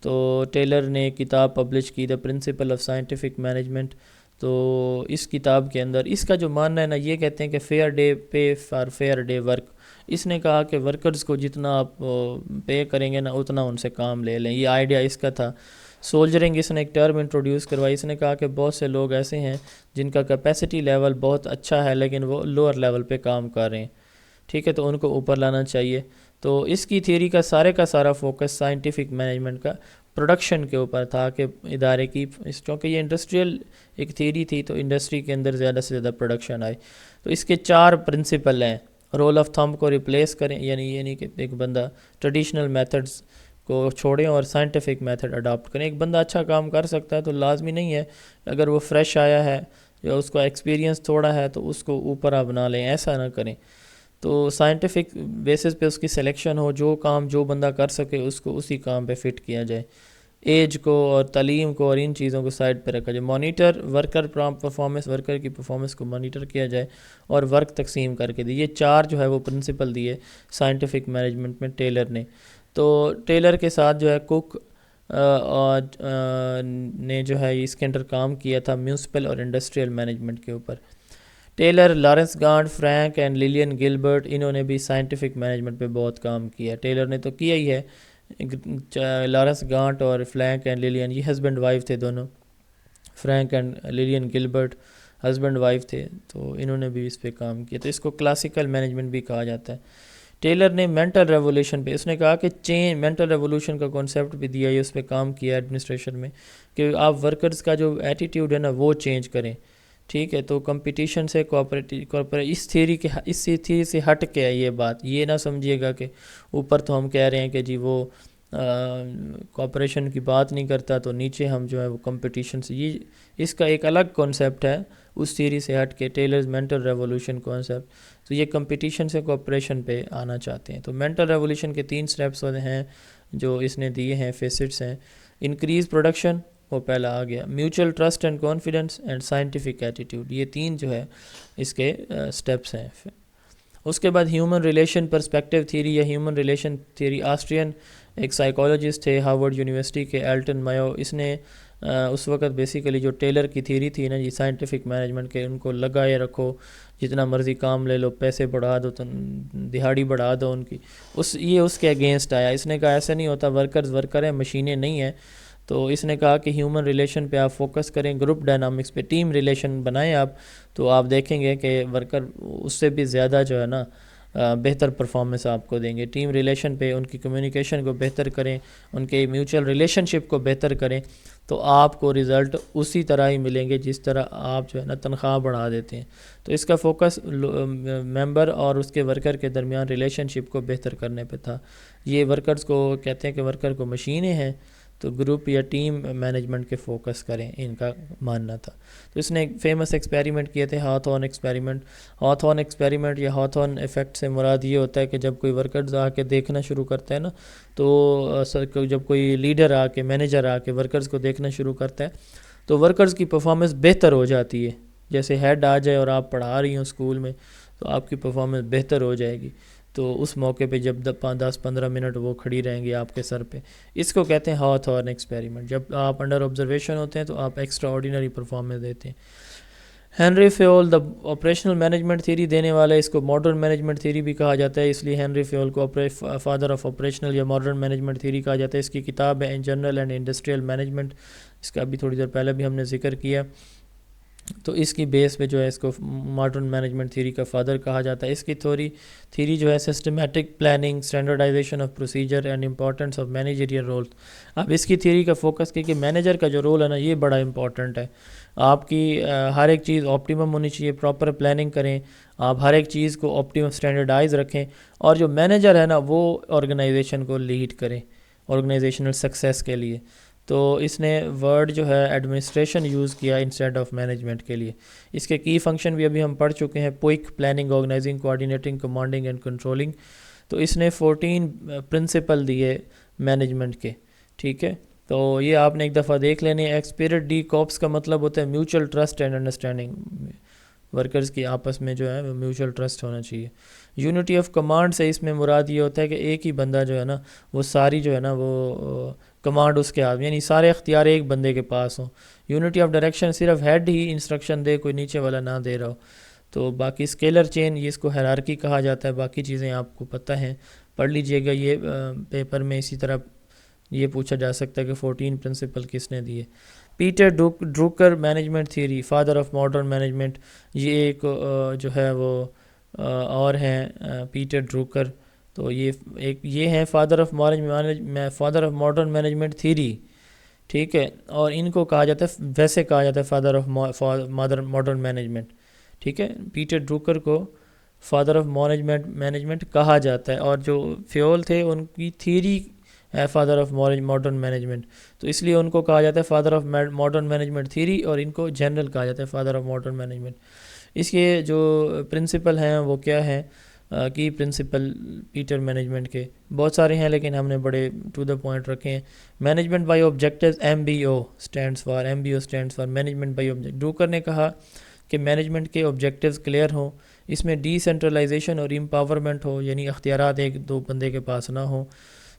تو ٹیلر نے کتاب پبلش کی دا پرنسپل آف سائنٹیفک مینجمنٹ. تو اس کتاب کے اندر اس کا جو ماننا ہے نا، یہ کہتے ہیں کہ fair day pay for fair day work. اس نے کہا کہ ورکرز کو جتنا آپ پے کریں گے نا اتنا ان سے کام لے لیں. یہ آئیڈیا اس کا تھا. سولجرنگ اس نے ایک ٹرم انٹروڈیوس کروائی. اس نے کہا کہ بہت سے لوگ ایسے ہیں جن کا کیپیسٹی لیول بہت اچھا ہے لیکن وہ لوور لیول پہ کام کر رہے ہیں. ٹھیک ہے، تو ان کو اوپر لانا چاہیے. تو اس کی تھیری کا سارا فوکس سائنٹیفک مینجمنٹ کا پروڈکشن کے اوپر تھا کہ ادارے کی، چونکہ یہ انڈسٹریل ایک تھیری تھی تو انڈسٹری کے اندر زیادہ سے زیادہ پروڈکشن آئے. تو اس کے 4 پرنسپل ہیں. رول آف تھمب کو ریپلیس کریں، یعنی یہ نہیں کہ ایک بندہ ٹریڈیشنل میتھڈز کو چھوڑیں اور سائنٹیفک میتھڈ اڈاپٹ کریں. ایک بندہ اچھا کام کر سکتا ہے تو لازمی نہیں ہے اگر وہ فریش آیا ہے یا اس کا ایکسپیرینس تھوڑا ہے تو اس کو اوپر آپ بنا لیں، ایسا نہ کریں. تو سائنٹیفک بیسس پہ اس کی سلیکشن ہو، جو کام جو بندہ کر سکے اس کو اسی کام پہ فٹ کیا جائے. ایج کو اور تعلیم کو اور ان چیزوں کو سائڈ پہ رکھا جائے. مانیٹر ورکر پرفارمنس، ورکر کی پرفارمنس کو مانیٹر کیا جائے اور ورک تقسیم کر کے دی. یہ 4 جو ہے وہ پرنسپل دیے سائنٹیفک مینجمنٹ میں ٹیلر نے. تو ٹیلر کے ساتھ جو ہے کوک نے جو ہے اس کے اندر کام کیا تھا میونسپل اور انڈسٹریل مینجمنٹ کے اوپر. Taylor, Lawrence Gantt, Frank and Lillian Gilbreth, انہوں نے بھی سائنٹیفک مینجمنٹ پہ بہت کام کیا. ٹیلر نے تو کیا ہی ہے. لارنس گانٹ اور فرینک اینڈ لیلین یہ ہسبینڈ وائف تھے دونوں. Frank and Lillian Gilbert husband wife تھے، تو انہوں نے بھی اس پہ کام کیا. تو اس کو کلاسیکل مینجمنٹ بھی کہا جاتا ہے. ٹیلر نے مینٹل ریولیوشن پہ، اس نے کہا کہ مینٹل ریولیوشن کا کانسیپٹ بھی دیا ہے، اس پہ کام کیا ایڈمنسٹریشن میں کہ آپ ورکرز کا جو ایٹیٹیوڈ ہے نا وہ چینج کریں. ٹھیک ہے، تو کمپٹیشن سے اس تھیری سے ہٹ کے ہے یہ بات. یہ نہ سمجھیے گا کہ اوپر تو ہم کہہ رہے ہیں کہ جی وہ کوآپریشن کی بات نہیں کرتا تو نیچے ہم جو ہے وہ کمپٹیشن سے، یہ اس کا ایک الگ کانسیپٹ ہے اس تھیری سے ہٹ کے. ٹیلرز مینٹل ریولیوشن کانسیپٹ، تو یہ کمپٹیشن سے کوآپریشن پہ آنا چاہتے ہیں. تو مینٹل ریولیوشن کے 3 سٹیپس ہیں جو اس نے دیے ہیں، فیسٹس ہیں. انکریز پروڈکشن، وہ پہلا آ گیا. Mutual trust and confidence and scientific attitude, یہ 3 جو ہے اس کے سٹیپس ہیں. اس کے بعد ہیومن ریلیشن پرسپیکٹیو تھیری یا ہیومن ریلیشن تھیری. آسٹرین ایک سائیکالوجسٹ تھے ہارورڈ یونیورسٹی کے، ایلٹن مایو. اس نے اس وقت بیسیکلی جو ٹیلر کی تھیری تھی نا جی سائنٹیفک مینجمنٹ کے، ان کو لگائے رکھو، جتنا مرضی کام لے لو، پیسے بڑھا دو، دہاڑی بڑھا دو ان کی، یہ اس کے اگینسٹ آیا. اس نے کہا ایسا نہیں ہوتا، ورکر ہیں، مشینیں نہیں ہیں. تو اس نے کہا کہ ہیومن ریلیشن پہ آپ فوکس کریں، گروپ ڈائنامکس پہ، ٹیم ریلیشن بنائیں آپ، تو آپ دیکھیں گے کہ ورکر اس سے بھی زیادہ جو ہے نا بہتر پرفارمنس آپ کو دیں گے. ٹیم ریلیشن پہ ان کی کمیونیکیشن کو بہتر کریں, ان کے میوچل ریلیشن شپ کو بہتر کریں, تو آپ کو رزلٹ اسی طرح ہی ملیں گے جس طرح آپ جو ہے نا تنخواہ بڑھا دیتے ہیں. تو اس کا فوکس ممبر اور اس کے ورکر کے درمیان ریلیشن شپ کو بہتر کرنے پہ تھا. یہ ورکرز کو کہتے ہیں کہ ورکر کو مشینیں ہیں, تو گروپ یا ٹیم مینجمنٹ کے فوکس کریں, ان کا ماننا تھا. تو اس نے ایک فیمس ایکسپیریمنٹ کیے تھے, ہاتھون ایکسپیریمنٹ. ہاتھون ایکسپیریمنٹ یا ہاتھون ایفیکٹ سے مراد یہ ہوتا ہے کہ جب کوئی ورکرز آ کے دیکھنا شروع کرتا ہے نا, تو جب کوئی لیڈر آ کے, مینیجر آ کے ورکرز کو دیکھنا شروع کرتا ہے, تو ورکرز کی پرفارمنس بہتر ہو جاتی ہے. جیسے ہیڈ آ جائے اور آپ پڑھا رہی ہوں اسکول میں, تو آپ کی پرفارمنس بہتر ہو جائے گی. تو اس موقع پہ جب 10-15 منٹ وہ کھڑی رہیں گی آپ کے سر پہ, اس کو کہتے ہیں ہاتھورن ایکسپیریمنٹ. جب آپ انڈر آبزرویشن ہوتے ہیں تو آپ ایکسٹرا آرڈینری پرفارمنس دیتے ہیں. Henri Fayol the operational management theory دینے والا ہے, اس کو ماڈرن مینجمنٹ تھیوری بھی کہا جاتا ہے, اس لیے ہنری فیول کو فادر آف آپریشنل یا ماڈرن مینجمنٹ تھیوری کہا جاتا ہے. اس کی کتاب ہے in general and industrial management, اس کا ابھی تھوڑی دیر پہلے بھی ہم نے ذکر کیا. تو اس کی بیس پہ جو ہے اس کو ماڈرن مینجمنٹ تھیوری کا فادر کہا جاتا ہے. اس کی تھیوری جو ہے systematic planning, standardisation of procedure and importance of managerial role. اب اس کی تھیوری کا فوکس کہ مینیجر کا جو رول ہے نا, یہ بڑا امپورٹنٹ ہے. آپ کی ہر ایک چیز آپٹیمم ہونی چاہیے, پراپر پلاننگ کریں, آپ ہر ایک چیز کو آپٹیمم اسٹینڈرڈائز رکھیں, اور جو مینیجر ہے نا وہ آرگنائزیشن کو لیڈ کریں آرگنائزیشنل سکسیس کے لیے. تو اس نے ورڈ جو ہے ایڈمنسٹریشن یوز کیا انسٹیڈ آف مینجمنٹ کے لیے. اس کے کی فنکشن بھی ابھی ہم پڑھ چکے ہیں, quick planning, organising, coordinating, commanding and controlling. تو اس نے 14 پرنسپل دیے مینجمنٹ کے, ٹھیک ہے. تو یہ آپ نے ایک دفعہ دیکھ لینے. ایکسپیرٹ ڈی کوپس کا مطلب ہوتا ہے mutual trust and understanding. Workers کی آپس میں جو ہے وہ میوچل ٹرسٹ ہونا چاہیے. یونٹی آف کمانڈ سے اس میں مراد یہ ہوتا ہے کہ ایک ہی بندہ جو ہے نا وہ ساری جو ہے نا وہ کمانڈ اس کے ہاتھ میں, یعنی سارے اختیار ایک بندے کے پاس ہوں. یونٹی آف ڈائریکشن, صرف ہیڈ ہی انسٹرکشن دے, کوئی نیچے والا نہ دے رہا ہو. تو باقی اسکیلر چین, یہ اس کو ہیرارکی کہا جاتا ہے. باقی چیزیں آپ کو پتہ ہیں, پڑھ لیجئے گا. یہ پیپر میں اسی طرح یہ پوچھا جا سکتا ہے کہ 14 پرنسپل کس نے دیے. Peter Drucker management theory, father of modern management. یہ ایک جو ہے وہ اور ہیں پیٹر ڈروکر. تو یہ ہیں father of modern management theory, ٹھیک ہے. اور ان کو کہا جاتا ہے, ویسے کہا جاتا ہے فادر آف ماڈرن مینجمنٹ, ٹھیک ہے. پیٹر ڈروکر کو فادر آف مینجمنٹ کہا جاتا ہے, اور جو فیول تھے ان کی تھیوری ہے فادر آف ماڈرن مینجمنٹ. تو اس لیے ان کو کہا جاتا ہے father of modern management theory, اور ان کو جنرل کہا جاتا ہے فادر آف ماڈرن مینجمنٹ. اس کے جو پرنسپل ہیں وہ کیا ہیں, کی پرنسپل پیٹر مینجمنٹ کے بہت سارے ہیں, لیکن ہم نے بڑے ٹو دا پوائنٹ رکھے ہیں. Management by objectives, MBO stands for management by object. Drucker نے کہا کہ مینجمنٹ کے آبجیکٹیوز کلیئر ہوں, اس میں ڈی سینٹرلائزیشن اور امپاورمنٹ ہو, یعنی اختیارات ایک دو بندے کے پاس نہ ہوں,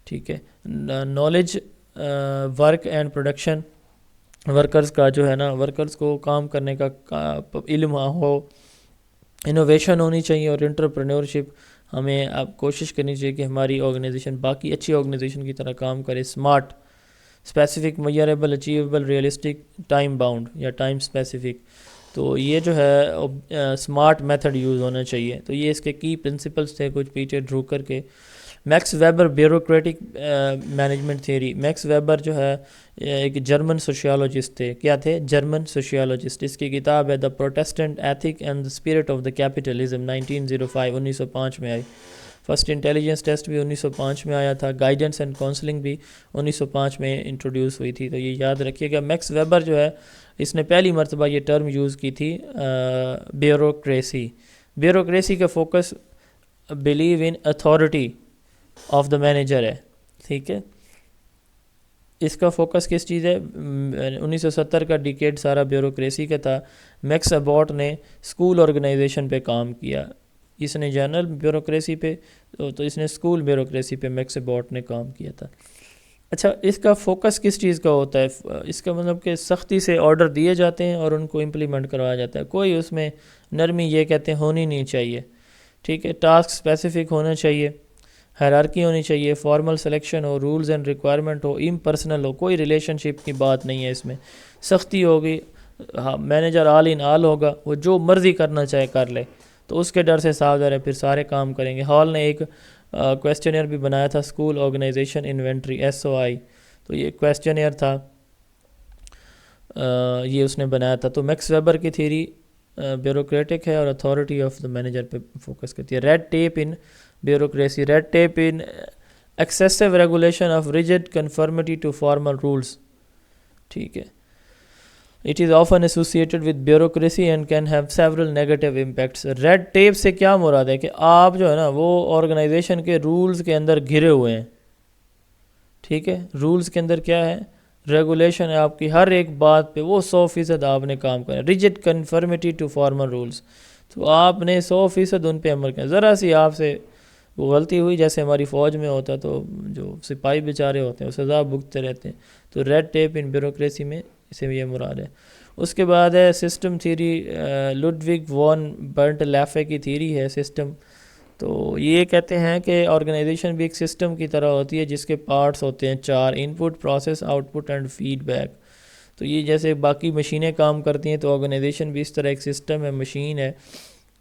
ٹھیک ہے. Knowledge, work and production, workers کا جو ہے نا ورکرز کو کام کرنے کا علم ہو, انوویشن ہونی چاہیے, اور انٹرپرینورشپ. ہمیں اب کوشش کرنی چاہیے کہ ہماری آرگنائزیشن باقی اچھی آرگنائزیشن کی طرح کام کرے. Smart, specific, measurable, achievable, realistic, time bound یا ٹائم اسپیسیفک. تو یہ جو ہے اسمارٹ میتھڈ یوز ہونا چاہیے. تو یہ اس کے کی پرنسپلس تھے کچھ پیٹر ڈروکر کے. Max Weber bureaucratic management theory. Max Weber جو ہے ایک جرمن سوشیالوجسٹ تھے. کیا تھے؟ جرمن سوشیالوجسٹ. اس کی کتاب ہے the Protestant ethic and the spirit of the capitalism, 1905 1905 میں آئی. فرسٹ انٹیلیجنس ٹیسٹ بھی 1905 میں آیا تھا. گائیڈنس اینڈ کاؤنسلنگ بھی 1905 میں انٹروڈیوس ہوئی تھی. تو یہ یاد رکھیے گا. میکس ویبر جو ہے اس نے پہلی مرتبہ یہ ٹرم یوز کی تھی بیوروکریسی. بیوروکریسی کا focus believe in authority of the manager ہے, ٹھیک ہے. اس کا فوکس کس چیز ہے؟ 1970 کا ڈیکیڈ سارا بیوروکریسی کا تھا. میکس اباٹ نے اسکول آرگنائزیشن پہ کام کیا. اس نے جنرل بیوروکریسی پہ, تو اس نے اسکول بیوروکریسی پہ میکس اباٹ نے کام کیا تھا. اچھا, اس کا فوکس کس چیز کا ہوتا ہے؟ اس کا مطلب کہ سختی سے آرڈر دیے جاتے ہیں اور ان کو امپلیمنٹ کروایا جاتا ہے. کوئی اس میں نرمی یہ کہتے ہیں ہونی نہیں چاہیے, ٹھیک ہے. ٹاسک اسپیسیفک ہونا چاہیے, ہیرارکی ہونی چاہیے, فارمل سلیکشن ہو, رولز اینڈ ریکوائرمنٹ ہو, امپرسنل ہو, کوئی ریلیشن شپ کی بات نہیں ہے اس میں. سختی ہوگی, مینیجر آل ان آل ہوگا, وہ جو مرضی کرنا چاہے کر لے. تو اس کے ڈر سے صاف ظاہر ہے پھر سارے کام کریں گے. ہال نے ایک کویسچنئر بھی بنایا تھا اسکول آرگنائزیشن انوینٹری SOI, تو یہ کویسچنئر تھا یہ اس نے بنایا تھا. تو میکس ویبر کی تھیری بیوروکریٹک ہے اور اتھارٹی آف دا مینیجر پہ فوکس کرتی ہے. Red tape in bureaucracy, red tape in excessive regulation of rigid conformity to formal rules. ٹھیک ہے, it is often associated with bureaucracy and can have several negative impacts. Red tape سے کیا مراد ہے کہ آپ جو ہے نا وہ آرگنائزیشن کے رولز کے اندر گھرے ہوئے ہیں. ٹھیک ہے, رولز کے اندر کیا ہے, ریگولیشن ہے آپ کی, ہر ایک بات پہ وہ 100% آپ نے کام کرنا. Rigid conformity to formal rules, تو آپ نے 100% ان پہ عمل کرنا. ذرا سی آپ سے وہ غلطی ہوئی, جیسے ہماری فوج میں ہوتا تو جو سپاہی بیچارے ہوتے ہیں وہ سزا بھگتتے رہتے ہیں. تو ریڈ ٹیپ ان بیوروکریسی میں اسے یہ مراد ہے. اس کے بعد ہے سسٹم تھیری, لوڈوگ وان برنٹ لیفے کی تھیری ہے سسٹم. تو یہ کہتے ہیں کہ آرگنائزیشن بھی ایک سسٹم کی طرح ہوتی ہے جس کے پارٹس ہوتے ہیں 4, input, process, output and feedback. تو یہ جیسے باقی مشینیں کام کرتی ہیں تو آرگنائزیشن بھی اس طرح ایک سسٹم ہے, مشین ہے.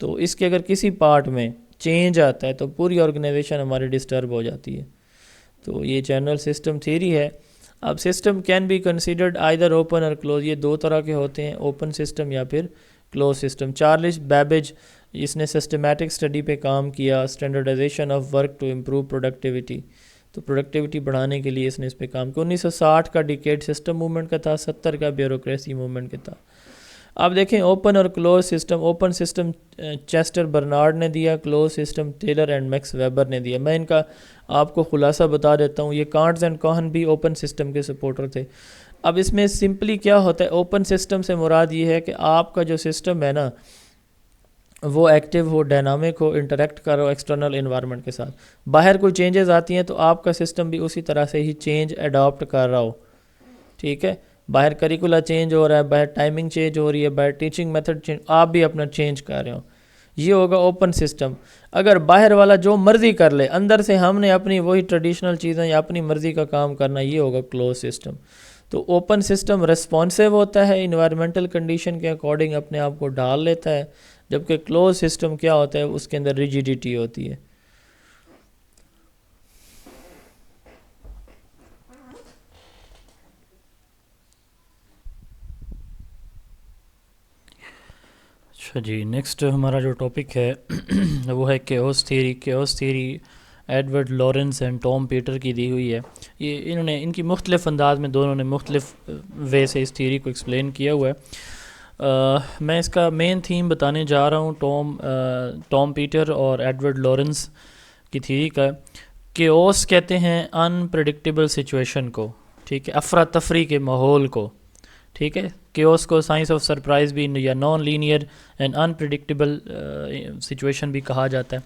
تو اس کے اگر کسی پارٹ میں چینج آتا ہے تو پوری آرگنائزیشن ہماری ڈسٹرب ہو جاتی ہے. تو یہ جنرل سسٹم تھیری ہے. اب system can be considered either open اور کلوز, یہ دو طرح کے ہوتے ہیں, اوپن سسٹم یا پھر کلوز سسٹم. چارلس بیبیج اس نے سسٹمیٹک اسٹڈی پہ کام کیا, standardisation of work to improve productivity. تو پروڈکٹیوٹی بڑھانے کے لیے اس نے اس پہ کام کیا. 1960 کا ڈیکیڈ سسٹم موومنٹ کا تھا, 70 کا بیوروکریسی موومنٹ کا تھا. اب دیکھیں اوپن اور close system. Open system Chester Barnard نے دیا, close system Taylor and Max Weber نے دیا. میں ان کا آپ کو خلاصہ بتا دیتا ہوں. یہ کانٹز اینڈ کوہن بھی اوپن سسٹم کے سپورٹر تھے. اب اس میں سمپلی کیا ہوتا ہے, اوپن سسٹم سے مراد یہ ہے کہ آپ کا جو سسٹم ہے نا وہ ایکٹیو ہو, ڈائنامک ہو, انٹریکٹ کرو ایکسٹرنل انوائرمنٹ کے ساتھ. باہر کوئی چینجز آتی ہیں تو آپ کا سسٹم بھی اسی طرح سے ہی چینج اڈاپٹ کر رہا ہو. ٹھیک ہے, باہر کریکولا چینج ہو رہا ہے, باہر ٹائمنگ چینج ہو رہی ہے, باہر ٹیچنگ میتھڈ چینج, آپ بھی اپنا چینج کر رہے ہو. یہ ہوگا اوپن سسٹم. اگر باہر والا جو مرضی کر لے, اندر سے ہم نے اپنی وہی ٹریڈیشنل چیزیں یا اپنی مرضی کا کام کرنا, یہ ہوگا کلوز سسٹم. تو اوپن سسٹم ریسپانسو ہوتا ہے, انوائرمنٹل کنڈیشن کے اکارڈنگ اپنے آپ کو ڈال لیتا ہے, جبکہ کلوز سسٹم کیا ہوتا ہے, اس کے اندر ریجیڈیٹی ہوتی ہے. اچھا جی, نیکسٹ ہمارا جو ٹاپک ہے وہ ہے chaos theory. Chaos theory Edward Lorenz and Tom Peter کی دی ہوئی ہے. یہ انہوں نے ان کی مختلف انداز میں دونوں نے مختلف وے سے اس تھیوری کو ایکسپلین کیا ہوا ہے. میں اس کا مین تھیم بتانے جا رہا ہوں ٹام پیٹر اور ایڈورڈ لارنس کی تھیوری کا. کیوس کہتے ہیں ان پریڈکٹیبل سچویشن کو, ٹھیک ہے, افراتفری کے ماحول کو. ٹھیک ہے, کیوس کو سائنس آف سرپرائز بھی یا non linear and in predictable situation بھی کہا جاتا ہے.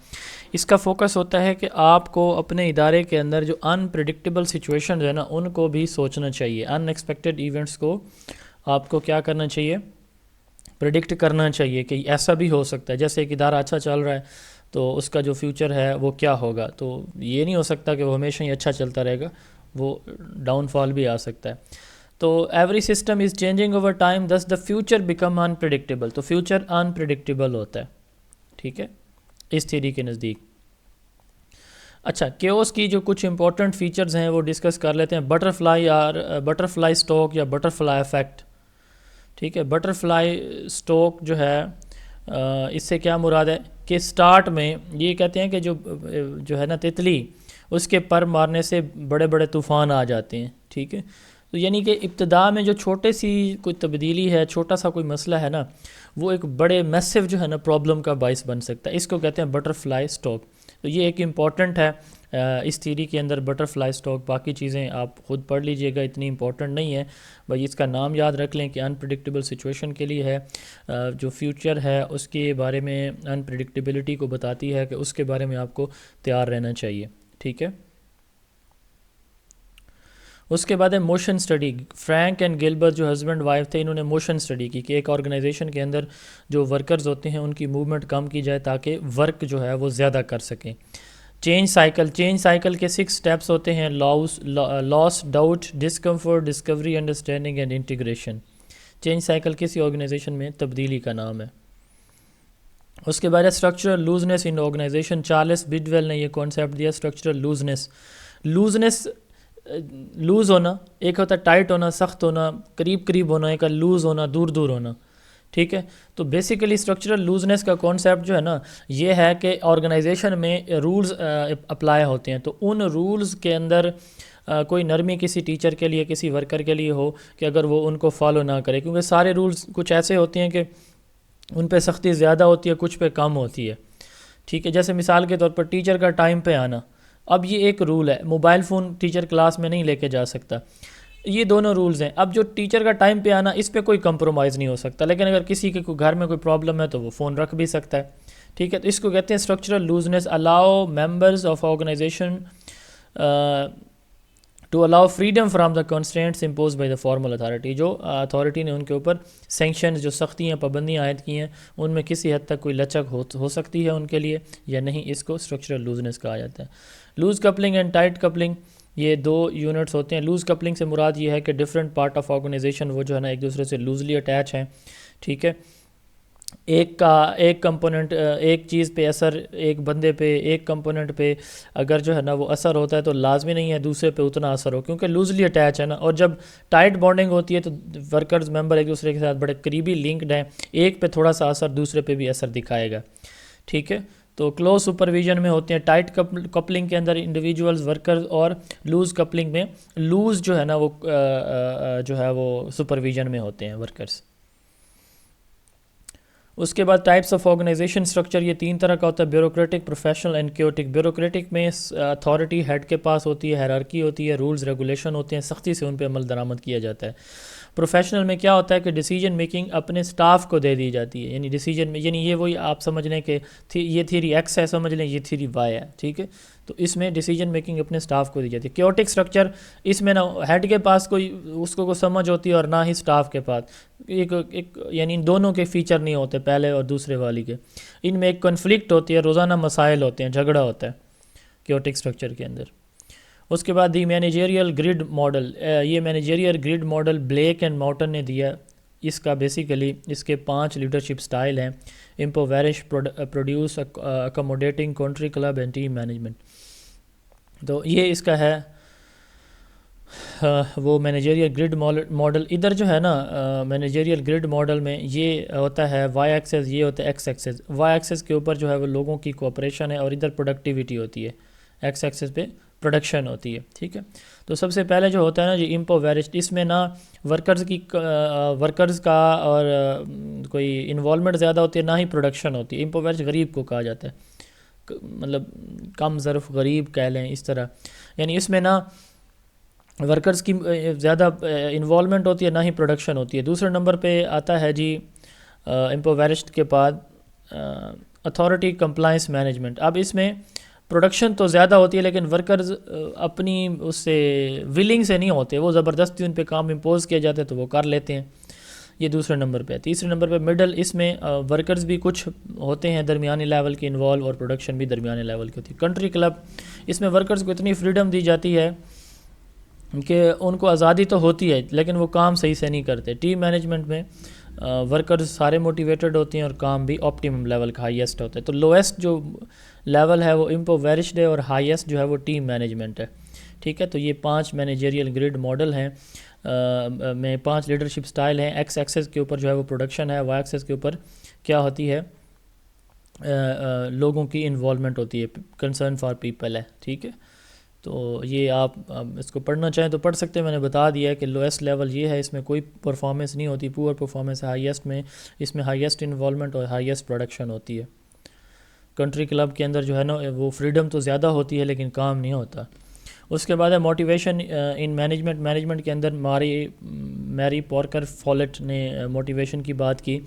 اس کا فوکس ہوتا ہے کہ آپ کو اپنے ادارے کے اندر جو ان پریڈکٹیبل سچویشن ہے نا ان کو بھی سوچنا چاہیے. ان ایکسپیکٹڈ ایونٹس کو آپ کو کیا کرنا چاہیے, پریڈکٹ کرنا چاہیے کہ ایسا بھی ہو سکتا ہے. جیسے ایک ادارہ اچھا چل رہا ہے تو اس کا جو فیوچر ہے وہ کیا ہوگا, تو یہ نہیں ہو سکتا کہ وہ ہمیشہ ہی اچھا چلتا رہے گا, وہ ڈاؤن فال بھی آ سکتا ہے. تو every system is changing over time, this the future become unpredictable. تو فیوچر انپریڈکٹیبل ہوتا ہے. ٹھیک ہے, اس تھیوری کے نزدیک. اچھا, کیوس کی جو کچھ امپورٹنٹ فیچرز ہیں وہ ڈسکس کر لیتے ہیں. بٹرفلائی اسٹاک یا بٹرفلائی افیکٹ. ٹھیک ہے, بٹرفلائی اسٹاک جو ہے اس سے کیا مراد ہے کہ سٹارٹ میں یہ کہتے ہیں کہ جو ہے نا تتلی, اس کے پر مارنے سے بڑے بڑے طوفان آ جاتے ہیں. ٹھیک ہے, تو یعنی کہ ابتدا میں جو چھوٹے سی کوئی تبدیلی ہے, چھوٹا سا کوئی مسئلہ ہے نا, وہ ایک بڑے میسو جو ہے نا پرابلم کا باعث بن سکتا ہے. اس کو کہتے ہیں بٹرفلائی اسٹاک. تو یہ ایک امپورٹنٹ ہے اس تھیوری کے اندر بٹرفلائی اسٹاک. باقی چیزیں آپ خود پڑھ لیجئے گا, اتنی امپورٹنٹ نہیں ہے. بھائی اس کا نام یاد رکھ لیں کہ انپریڈکٹیبل سچویشن کے لیے ہے, جو فیوچر ہے اس کے بارے میں انپریڈکٹیبلٹی کو بتاتی ہے کہ اس کے بارے میں آپ کو تیار رہنا چاہیے. ٹھیک ہے, اس کے بعد ہے motion study. Frank and Gilbert جو ہسبینڈ وائف تھے, انہوں نے موشن سٹڈی کی کہ ایک آرگنائزیشن کے اندر جو ورکرز ہوتے ہیں ان کی موومنٹ کم کی جائے تاکہ ورک جو ہے وہ زیادہ کر سکیں. چینج سائیکل کے 6 سٹیپس ہوتے ہیں. Loss, doubt, discomfort, discovery, understanding and integration. Change cycle کسی آرگنائزیشن میں تبدیلی کا نام ہے. اس کے بعد ہے structural looseness in organisation. Charles Bidwell نے یہ کانسیپٹ دیا اسٹرکچرل لوزنس لوز ہونا، ایک ہوتا ہے ٹائٹ ہونا، سخت ہونا، قریب قریب ہونا، ایک ہے لوز ہونا، دور دور ہونا. ٹھیک ہے، تو بیسیکلی اسٹرکچرل لوزنس کا کانسیپٹ جو ہے نا یہ ہے کہ آرگنائزیشن میں رولز اپلائی ہوتے ہیں، تو ان رولز کے اندر کوئی نرمی کسی ٹیچر کے لیے، کسی ورکر کے لیے ہو کہ اگر وہ ان کو فالو نہ کرے، کیونکہ سارے رولز کچھ ایسے ہوتے ہیں کہ ان پہ سختی زیادہ ہوتی ہے، کچھ پہ کم ہوتی ہے. ٹھیک ہے، جیسے مثال کے طور پر ٹیچر کا ٹائم پہ آنا، اب یہ ایک رول ہے، موبائل فون ٹیچر کلاس میں نہیں لے کے جا سکتا، یہ دونوں رولز ہیں. اب جو ٹیچر کا ٹائم پہ آنا اس پہ کوئی کمپرومائز نہیں ہو سکتا، لیکن اگر کسی کے گھر میں کوئی پرابلم ہے تو وہ فون رکھ بھی سکتا ہے. ٹھیک ہے، تو اس کو کہتے ہیں structural looseness. Allow members of organisation to allow freedom from the constraints impose by the formal authority. جو اتھارٹی نے ان کے اوپر سینکشنز، جو سختیاں، پابندیاں عائد کی ہیں، ان میں کسی حد تک کوئی لچک ہو سکتی ہے ان کے لیے یا نہیں، اس کو اسٹرکچرل لوزنس کہا جاتا ہے. Loose coupling and tight coupling, یہ دو یونٹس ہوتے ہیں. لوز کپلنگ سے مراد یہ ہے کہ ڈفرینٹ پارٹ آف آرگنائزیشن وہ جو ہے نا ایک دوسرے سے لوزلی اٹیچ ہیں. ٹھیک ہے، ایک کمپوننٹ، ایک چیز پہ اثر، ایک بندے پہ، ایک کمپوننٹ پہ اگر جو ہے نا وہ اثر ہوتا ہے تو لازمی نہیں ہے دوسرے پہ اتنا اثر ہو، کیونکہ لوزلی اٹیچ ہے نا. اور جب ٹائٹ بانڈنگ ہوتی ہے تو ورکرز ممبر ایک دوسرے کے ساتھ بڑے قریبی لنکڈ ہیں، ایک پہ تھوڑا سا اثر دوسرے پہ بھی اثر دکھائے گا. ٹھیک ہے، تو کلوز سپرویژن میں ہوتے ہیں. ٹائٹ کپلنگ کے اندر انڈیویجولز ورکرز، اور لوز کپلنگ میں لوز جو ہے نا وہ جو ہے وہ سپرویژن میں ہوتے ہیں ورکرز. اس کے بعد ٹائپس آف آرگنائزیشن اسٹرکچر، یہ تین طرح کا ہوتا ہے: bureaucratic, professional and chaotic. Bureaucratic میں اتھارٹی ہیڈ کے پاس ہوتی ہے، ہیرارکی ہوتی ہے، رولز ریگولیشن ہوتے ہیں، سختی سے ان پہ عمل درآمد کیا جاتا ہے. پروفیشنل میں کیا ہوتا ہے کہ ڈیسیجن میکنگ اپنے سٹاف کو دے دی جاتی ہے، یعنی ڈیسیجن میں، یعنی یہ وہی آپ سمجھ لیں کہ یہ تھیری ایکس ہے، سمجھ لیں یہ تھیری وائی ہے. ٹھیک ہے، تو اس میں ڈیسیجن میکنگ اپنے سٹاف کو دی جاتی ہے. کیوٹک اسٹرکچر، اس میں نہ ہیڈ کے پاس کوئی اس کو سمجھ ہوتی ہے اور نہ ہی سٹاف کے پاس، ایک یعنی ان دونوں کے فیچر نہیں ہوتے، پہلے اور دوسرے والی کے. ان میں ایک کنفلکٹ ہوتی ہے، روزانہ مسائل ہوتے ہیں، جھگڑا ہوتا ہے کیوٹک اسٹرکچر کے اندر. اس کے بعد دی مینیجریل گریڈ ماڈل، یہ managerial grid model Blake and Mouton نے دیا. اس کا بیسیکلی اس کے 5 لیڈرشپ سٹائل ہیں: impoverish, produce, accommodating, country club and team management. تو یہ اس کا ہے وہ مینیجریل گریڈ ماڈل. ادھر جو ہے نا مینیجریل گریڈ ماڈل میں یہ ہوتا ہے وائی ایکسس، یہ ہوتا ہے ایکس ایکسس. وائی ایکسس کے اوپر جو ہے وہ لوگوں کی کوآپریشن ہے، اور ادھر پروڈکٹیوٹی ہوتی ہے. ایکس ایکسس پہ پروڈکشن ہوتی ہے. ٹھیک ہے، تو سب سے پہلے جو ہوتا ہے نا جی امپوویرش، اس میں نہ ورکرز کا اور کوئی انوالومنٹ زیادہ ہوتی ہے، نہ ہی پروڈکشن ہوتی ہے. امپوویرش غریب کو کہا جاتا ہے، مطلب کم ظرف غریب کہہ لیں اس طرح. یعنی اس میں نہ ورکرز کی زیادہ انوالومنٹ ہوتی ہے، نہ ہی پروڈکشن ہوتی ہے. دوسرے نمبر پہ آتا ہے جی امپوویرشڈ کے بعد اتھارٹی کمپلائنس مینجمنٹ. اب اس میں پروڈکشن تو زیادہ ہوتی ہے لیکن ورکرز اپنی اس سے ولنگ سے نہیں ہوتے، وہ زبردستی ان پہ کام امپوز کیا جاتا ہے تو وہ کر لیتے ہیں. یہ دوسرے نمبر پہ. تیسرے نمبر پہ مڈل، اس میں ورکرز بھی کچھ ہوتے ہیں درمیانی لیول کے انوالو، اور پروڈکشن بھی درمیانی لیول کی ہوتی ہے. کنٹری کلب، اس میں ورکرز کو اتنی فریڈم دی جاتی ہے کہ ان کو آزادی تو ہوتی ہے لیکن وہ کام صحیح سے نہیں کرتے. ٹیم مینجمنٹ میں ورکرز سارے موٹیویٹڈ ہوتے ہیں اور کام بھی آپٹیمم لیول کا ہائیسٹ ہوتا ہے. تو لویسٹ جو لیول ہے وہ امپوویرشڈ ہے، اور ہائیسٹ جو ہے وہ ٹیم مینجمنٹ ہے. ٹھیک ہے، تو یہ 5 مینیجریل گریڈ ماڈل ہیں، میں 5 لیڈرشپ سٹائل ہیں. ایکس ایکسس کے اوپر جو ہے وہ پروڈکشن ہے، وائی ایکسس کے اوپر کیا ہوتی ہے، لوگوں کی انوالومنٹ ہوتی ہے، کنسرن فار پیپل ہے. ٹھیک ہے، تو یہ آپ اس کو پڑھنا چاہیں تو پڑھ سکتے ہیں. میں نے بتا دیا ہے کہ لویسٹ لیول یہ ہے، اس میں کوئی پرفارمنس نہیں ہوتی، پور پرفارمنس. ہائیسٹ میں اس میں ہائیسٹ انوالومنٹ اور ہائیسٹ پروڈکشن ہوتی ہے. کنٹری کلب کے اندر جو ہے نا وہ فریڈم تو زیادہ ہوتی ہے لیکن کام نہیں ہوتا. اس کے بعد ہے موٹیویشن ان مینجمنٹ. مینجمنٹ کے اندر میری پارکر فالٹ نے موٹیویشن کی بات کی.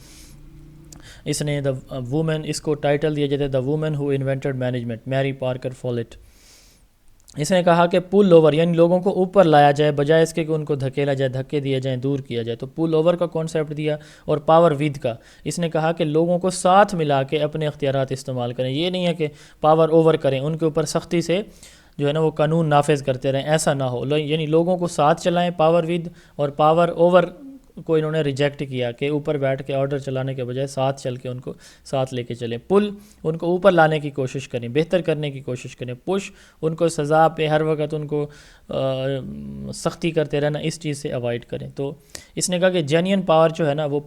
اس نے دا وومن، اس کو ٹائٹل دیا جاتا ہے the woman who invented management, میری پارکر فالٹ. اس نے کہا کہ پل اوور، یعنی لوگوں کو اوپر لایا جائے بجائے اس کے کہ ان کو دھکیلا جائے، دھکے دیے جائیں، دور کیا جائے. تو پل اوور کا کانسیپٹ دیا. اور پاور ود کا، اس نے کہا کہ لوگوں کو ساتھ ملا کے اپنے اختیارات استعمال کریں. یہ نہیں ہے کہ پاور اوور کریں، ان کے اوپر سختی سے جو ہے نا وہ قانون نافذ کرتے رہیں، ایسا نہ ہو. یعنی لوگوں کو ساتھ چلائیں، پاور ود، اور پاور اوور کو انہوں نے ریجیکٹ کیا کہ اوپر بیٹھ کے آرڈر چلانے کے بجائے ساتھ چل کے ان کو ساتھ لے کے چلیں. پل ان کو اوپر لانے کی کوشش کریں, بہتر کرنے کی کوشش کریں. پش ان کو سزا پہ ہر وقت ان کو سختی کرتے رہنا, اس چیز سے اوائڈ کریں. تو اس نے کہا کہ جینین پاور جو ہے نا وہ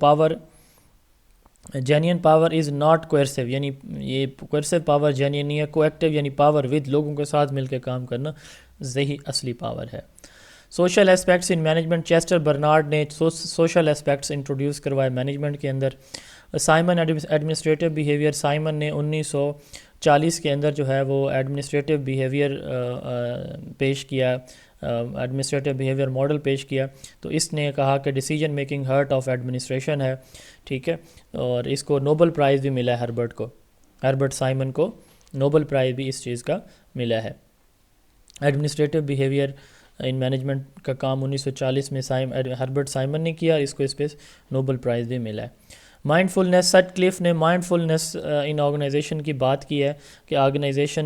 جینین پاور از ناٹ کوئرسو, یعنی یہ کوئرسو پاور جینین نہیں ہے. کوایکٹیو یعنی پاور ود, لوگوں کے ساتھ مل کے کام کرنا یہی اصلی پاور ہے. سوشل اسپیکٹس ان مینجمنٹ, چیسٹر برنارڈ نے سوشل اسپیکٹس انٹروڈیوس کروائے مینجمنٹ کے اندر. سائمن ایڈمنسٹریٹو بیہیویئر, سائمن نے 1940 کے اندر جو ہے وہ ایڈمنسٹریٹو بیہیویئر پیش کیا, ایڈمنسٹریٹو بیہیویئر ماڈل پیش کیا. تو اس نے کہا کہ decision making heart of administration ہے, ٹھیک ہے, اور اس کو نوبل پرائز بھی ملا ہے ہربرٹ سائمن کو نوبل پرائز بھی اس چیز کا ملا ہے. ایڈمنسٹریٹو بیہیویئر ان مینجمنٹ کا کام 1940 میں ہربرٹ سائمن نے کیا, اس کو اس پہ نوبل پرائز بھی ملا ہے. مائنڈ فلنس, سٹ کلف نے مائنڈ فلنس ان آرگنائزیشن کی بات کی ہے کہ آرگنائزیشن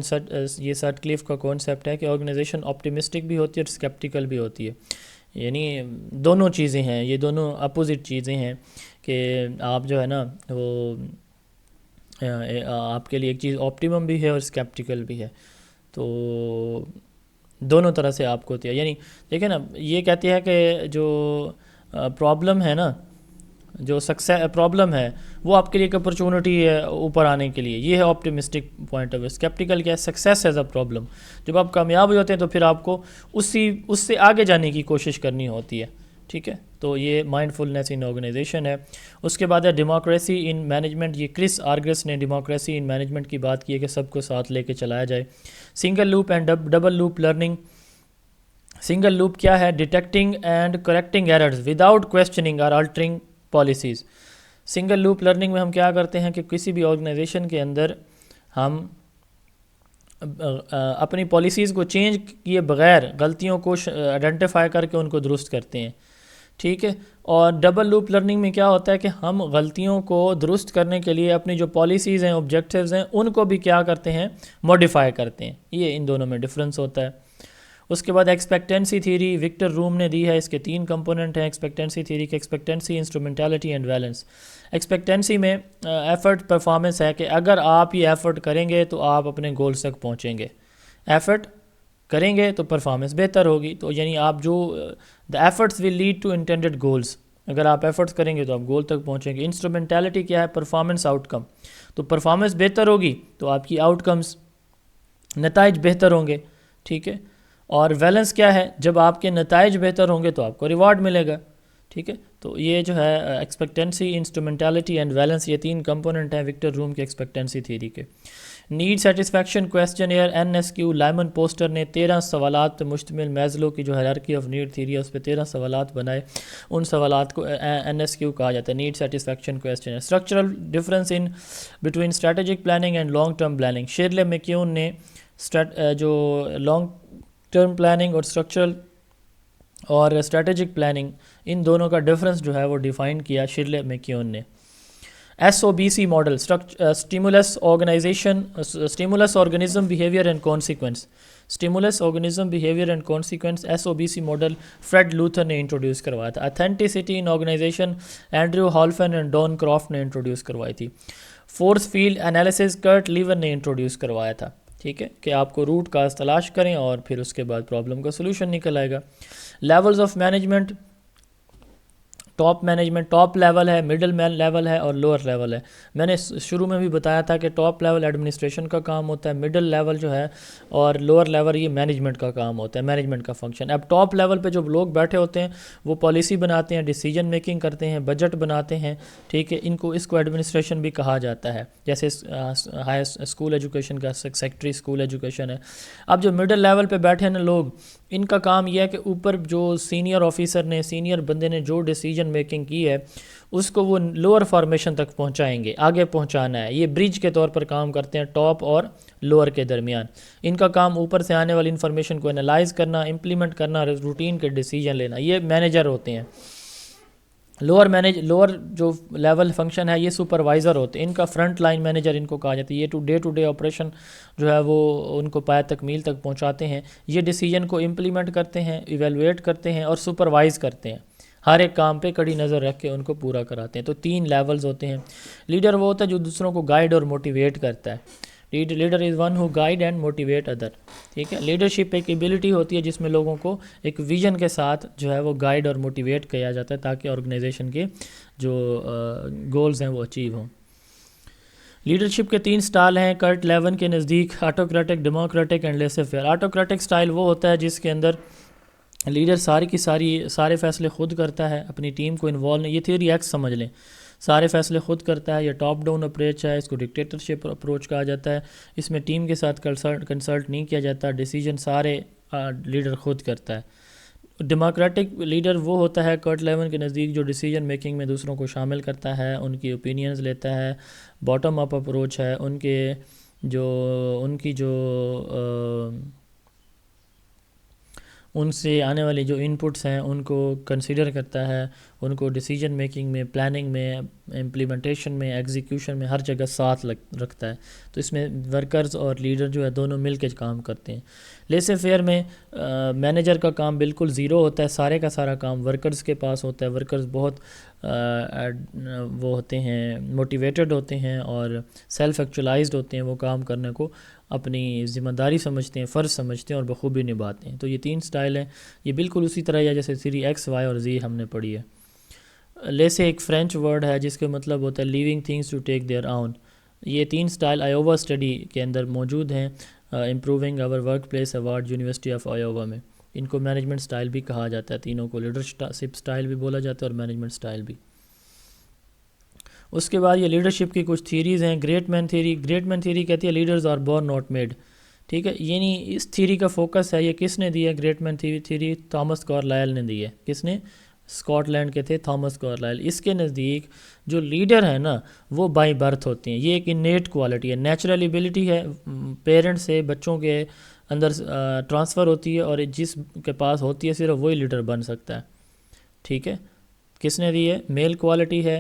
یہ سٹ کلف کا کانسیپٹ ہے کہ آرگنائزیشن آپٹیمسٹک بھی ہوتی ہے اور اسکیپٹیکل بھی ہوتی ہے. یعنی دونوں چیزیں ہیں, یہ دونوں اپوزٹ چیزیں ہیں کہ آپ جو ہے نا وہ آپ کے لیے ایک چیز آپٹیمم بھی ہے اور اسکیپٹیکل بھی ہے. تو دونوں طرح سے آپ کو ہوتی ہے. یعنی دیکھیں نا, یہ کہتی ہے کہ جو پرابلم ہے نا, جو پرابلم ہے وہ آپ کے لیے ایک اپرچونٹی ہے اوپر آنے کے لیے, یہ ہے optimistic point of view. Sceptical کیا ہے, سکسیس ایز اے پرابلم. جب آپ کامیاب ہو جاتے ہیں تو پھر آپ کو اس سے آگے جانے کی کوشش کرنی ہوتی ہے, ٹھیک ہے. تو یہ مائنڈ فلنس ان آرگنائزیشن ہے. اس کے بعد ہے ڈیموکریسی ان مینجمنٹ. یہ کرس آرگس نے ڈیموکریسی ان مینجمنٹ کی بات کی ہے کہ سب کو ساتھ لے کے چلایا جائے. Single loop and double loop learning. Single loop کیا ہے, detecting and correcting errors without questioning اور altering policies. Single loop learning میں ہم کیا کرتے ہیں کہ کسی بھی آرگنائزیشن کے اندر ہم اپنی پالیسیز کو چینج کیے بغیر غلطیوں کو آئیڈینٹیفائی کر کے ان کو درست کرتے ہیں, ٹھیک ہے. اور ڈبل لوپ لرننگ میں کیا ہوتا ہے کہ ہم غلطیوں کو درست کرنے کے لیے اپنی جو پالیسیز ہیں, آبجیکٹیوز ہیں, ان کو بھی کیا کرتے ہیں, موڈیفائی کرتے ہیں. یہ ان دونوں میں ڈفرینس ہوتا ہے. اس کے بعد ایکسپیکٹنسی تھیوری وکٹر روم نے دی ہے. اس کے 3 کمپوننٹ ہیں ایکسپیکٹنسی تھیوری کے, ایکسپیکٹنسی, انسٹرومنٹیلٹی اینڈ بیلنس. ایکسپیکٹنسی میں ایفرٹ پرفارمنس ہے کہ اگر آپ یہ ایفرٹ کریں گے تو آپ اپنے گولز تک پہنچیں گے. ایفرٹ کریں گے تو پرفارمنس بہتر ہوگی. تو یعنی آپ جو the efforts will lead to intended goals, اگر آپ ایفرٹس کریں گے تو آپ گول تک پہنچیں گے. انسٹرومنٹیلٹی کیا ہے, پرفارمنس آؤٹ کم. تو پرفارمنس بہتر ہوگی تو آپ کی آؤٹ کمز نتائج بہتر ہوں گے, ٹھیک ہے. اور بیلنس کیا ہے, جب آپ کے نتائج بہتر ہوں گے تو آپ کو ریوارڈ ملے گا, ٹھیک ہے. تو یہ جو ہے ایکسپیکٹنسی, انسٹرومنٹیلٹی اینڈ بیلنس, یہ 3 کمپوننٹ ہیں وکٹر روم کے ایکسپیکٹنسی تھیوری کے. Need satisfaction questionnaire NSQ, Lyman Porter نے 13 سوالات پہ مشتمل میزلو کی جو ہائرارکی آف نیڈ تھیوری ہے اس پہ 13 سوالات بنائے. ان سوالات کو NSQ کہا جاتا ہے, need satisfaction question. Structural difference in between strategic planning and long term planning. Shirley McCune نے جو لانگ ٹرم پلاننگ اور اسٹرکچرل اور اسٹریٹجک پلاننگ, ان دونوں کا ڈفرینس جو ہے وہ ڈیفائن کیا شیرلے میکیون نے. SOBC model, stimulus organism behaviour and consequence. Stimulus organism behaviour and consequence SOBC model Fred Luthans نے انٹروڈیوس کروایا تھا. Authenticity in organisation Andrew Halpin and Don Croft نے انٹروڈیوس کروائی تھی. Force field analysis Kurt Lewin نے introduce کروایا تھا, ٹھیک ہے, کہ آپ کو روٹ کاز تلاش کریں اور پھر اس کے بعد پرابلم کا سلوشن نکل آئے گا. Levels of management, top management, top level ہے, مڈل لیول ہے اور لوور لیول ہے. میں نے شروع میں بھی بتایا تھا کہ ٹاپ لیول ایڈمنسٹریشن کا کام ہوتا ہے, مڈل لیول جو ہے اور لوور لیول یہ مینجمنٹ کا کام ہوتا ہے, مینجمنٹ کا فنکشن. اب ٹاپ لیول پہ جو لوگ بیٹھے ہوتے ہیں وہ پالیسی بناتے ہیں, ڈیسیجن میکنگ کرتے ہیں, بجٹ بناتے ہیں, ٹھیک ہے. اس کو ایڈمنسٹریشن بھی کہا جاتا ہے, جیسے ہائی اسکول ایجوکیشن کا سیکٹری اسکول ایجوکیشن ہے. اب جو مڈل لیول پہ بیٹھے ہیں نا لوگ, ان کا کام یہ ہے کہ اوپر جو سینئر آفیسر نے, سینئر بندے نے جو ڈیسیجن میکنگ کی ہے اس کو وہ لوور فارمیشن تک پہنچائیں گے, آگے پہنچانا ہے. یہ برج کے طور پر کام کرتے ہیں ٹاپ اور لوور کے درمیان. ان کا کام اوپر سے آنے والی انفارمیشن کو انالائز کرنا, امپلیمنٹ کرنا, روٹین کے ڈیسیجن لینا. یہ مینیجر ہوتے ہیں. لوور جو لیول فنکشن ہے یہ سپروائزر ہوتے ہیں. ان کا فرنٹ لائن مینیجر ان کو کہا جاتا ہے. یہ ٹو ڈے آپریشن جو ہے وہ ان کو پایہ تکمیل تک پہنچاتے ہیں. یہ ڈیسیجن کو امپلیمنٹ کرتے ہیں, ایویلویٹ کرتے ہیں اور سپروائز کرتے ہیں. ہر ایک کام پہ کڑی نظر رکھ کے ان کو پورا کراتے ہیں. تو 3 لیولز ہوتے ہیں. لیڈر وہ ہوتا ہے جو دوسروں کو گائیڈ اور موٹیویٹ کرتا ہے. Leader is one who guide and motivate other. ٹھیک ہے. لیڈرشپ ایک ایبلٹی ہوتی ہے جس میں لوگوں کو ایک ویژن کے ساتھ جو ہے وہ گائیڈ اور موٹیویٹ کیا جاتا ہے تاکہ آرگنائزیشن کے جو گولز ہیں وہ اچیو ہوں. لیڈرشپ کے 3 سٹائل ہیں کرٹ لیون کے نزدیک: autocratic, democratic and laissez faire. Autocratic style وہ ہوتا ہے جس کے اندر لیڈر سارے فیصلے خود کرتا ہے، اپنی ٹیم کو انوالو نہیں. یہ تھیوری ایکس سمجھ لیں. سارے فیصلے خود کرتا ہے. یہ ٹاپ ڈاؤن اپروچ ہے، اس کو ڈکٹیٹرشپ اپروچ کہا جاتا ہے. اس میں ٹیم کے ساتھ کنسلٹ نہیں کیا جاتا، ڈیسیجن سارے لیڈر خود کرتا ہے. ڈیموکریٹک لیڈر وہ ہوتا ہے کرٹ لیون کے نزدیک جو ڈیسیجن میکنگ میں دوسروں کو شامل کرتا ہے، ان کی اوپینینز لیتا ہے. باٹم اپ اپروچ ہے، ان سے آنے والی جو انپٹس ہیں ان کو کنسیڈر کرتا ہے، ان کو ڈیسیجن میکنگ میں، پلاننگ میں، امپلیمنٹیشن میں، ایگزیکیوشن میں ہر جگہ ساتھ رکھتا ہے. تو اس میں ورکرز اور لیڈر جو ہے دونوں مل کے کام کرتے ہیں. لیسے فیئر میں مینیجر کا کام بالکل زیرو ہوتا ہے، سارے کا سارا کام ورکرز کے پاس ہوتا ہے. ورکرز بہت وہ ہوتے ہیں، موٹیویٹڈ ہوتے ہیں اور سیلف ایکچولائزڈ ہوتے ہیں. وہ کام کرنے کو اپنی ذمہ داری سمجھتے ہیں، فرض سمجھتے ہیں اور بخوبی نبھاتے ہیں. تو یہ 3 سٹائل ہیں. یہ بالکل اسی طرح ہے جیسے 3 ایکس، وائی اور زی ہم نے پڑھی ہے. لیسے ایک فرینچ ورڈ ہے جس کا مطلب ہوتا ہے leaving things to take their own. یہ 3 سٹائل آئیووا اسٹڈی کے اندر موجود ہیں. Improving our workplace award University of Iowa میں. ان کو مینجمنٹ سٹائل بھی کہا جاتا ہے. تینوں کو لیڈرشپ سٹائل بھی بولا جاتا ہے اور مینجمنٹ سٹائل بھی. اس کے بعد یہ لیڈرشپ کی کچھ تھیریز ہیں. گریٹ مین تھیری کہتی ہے leaders are born not made. ٹھیک ہے. یعنی اس تھیری کا فوکس ہے، یہ کس نے دی ہے؟ Great man theory Thomas Carlyle نے دی ہے. کس نے؟ اسکاٹ لینڈ کے تھے تھامس کارلائل. اس کے نزدیک جو لیڈر ہیں نا وہ بائی برتھ ہوتے ہیں. یہ ایک انیٹ کوالٹی ہے، نیچرل ایبلٹی ہے، پیرنٹ سے بچوں کے اندر ٹرانسفر ہوتی ہے اور جس کے پاس ہوتی ہے صرف وہی لیڈر بن سکتا ہے. ٹھیک ہے. کس نے دی ہے؟ میل کوالٹی ہے.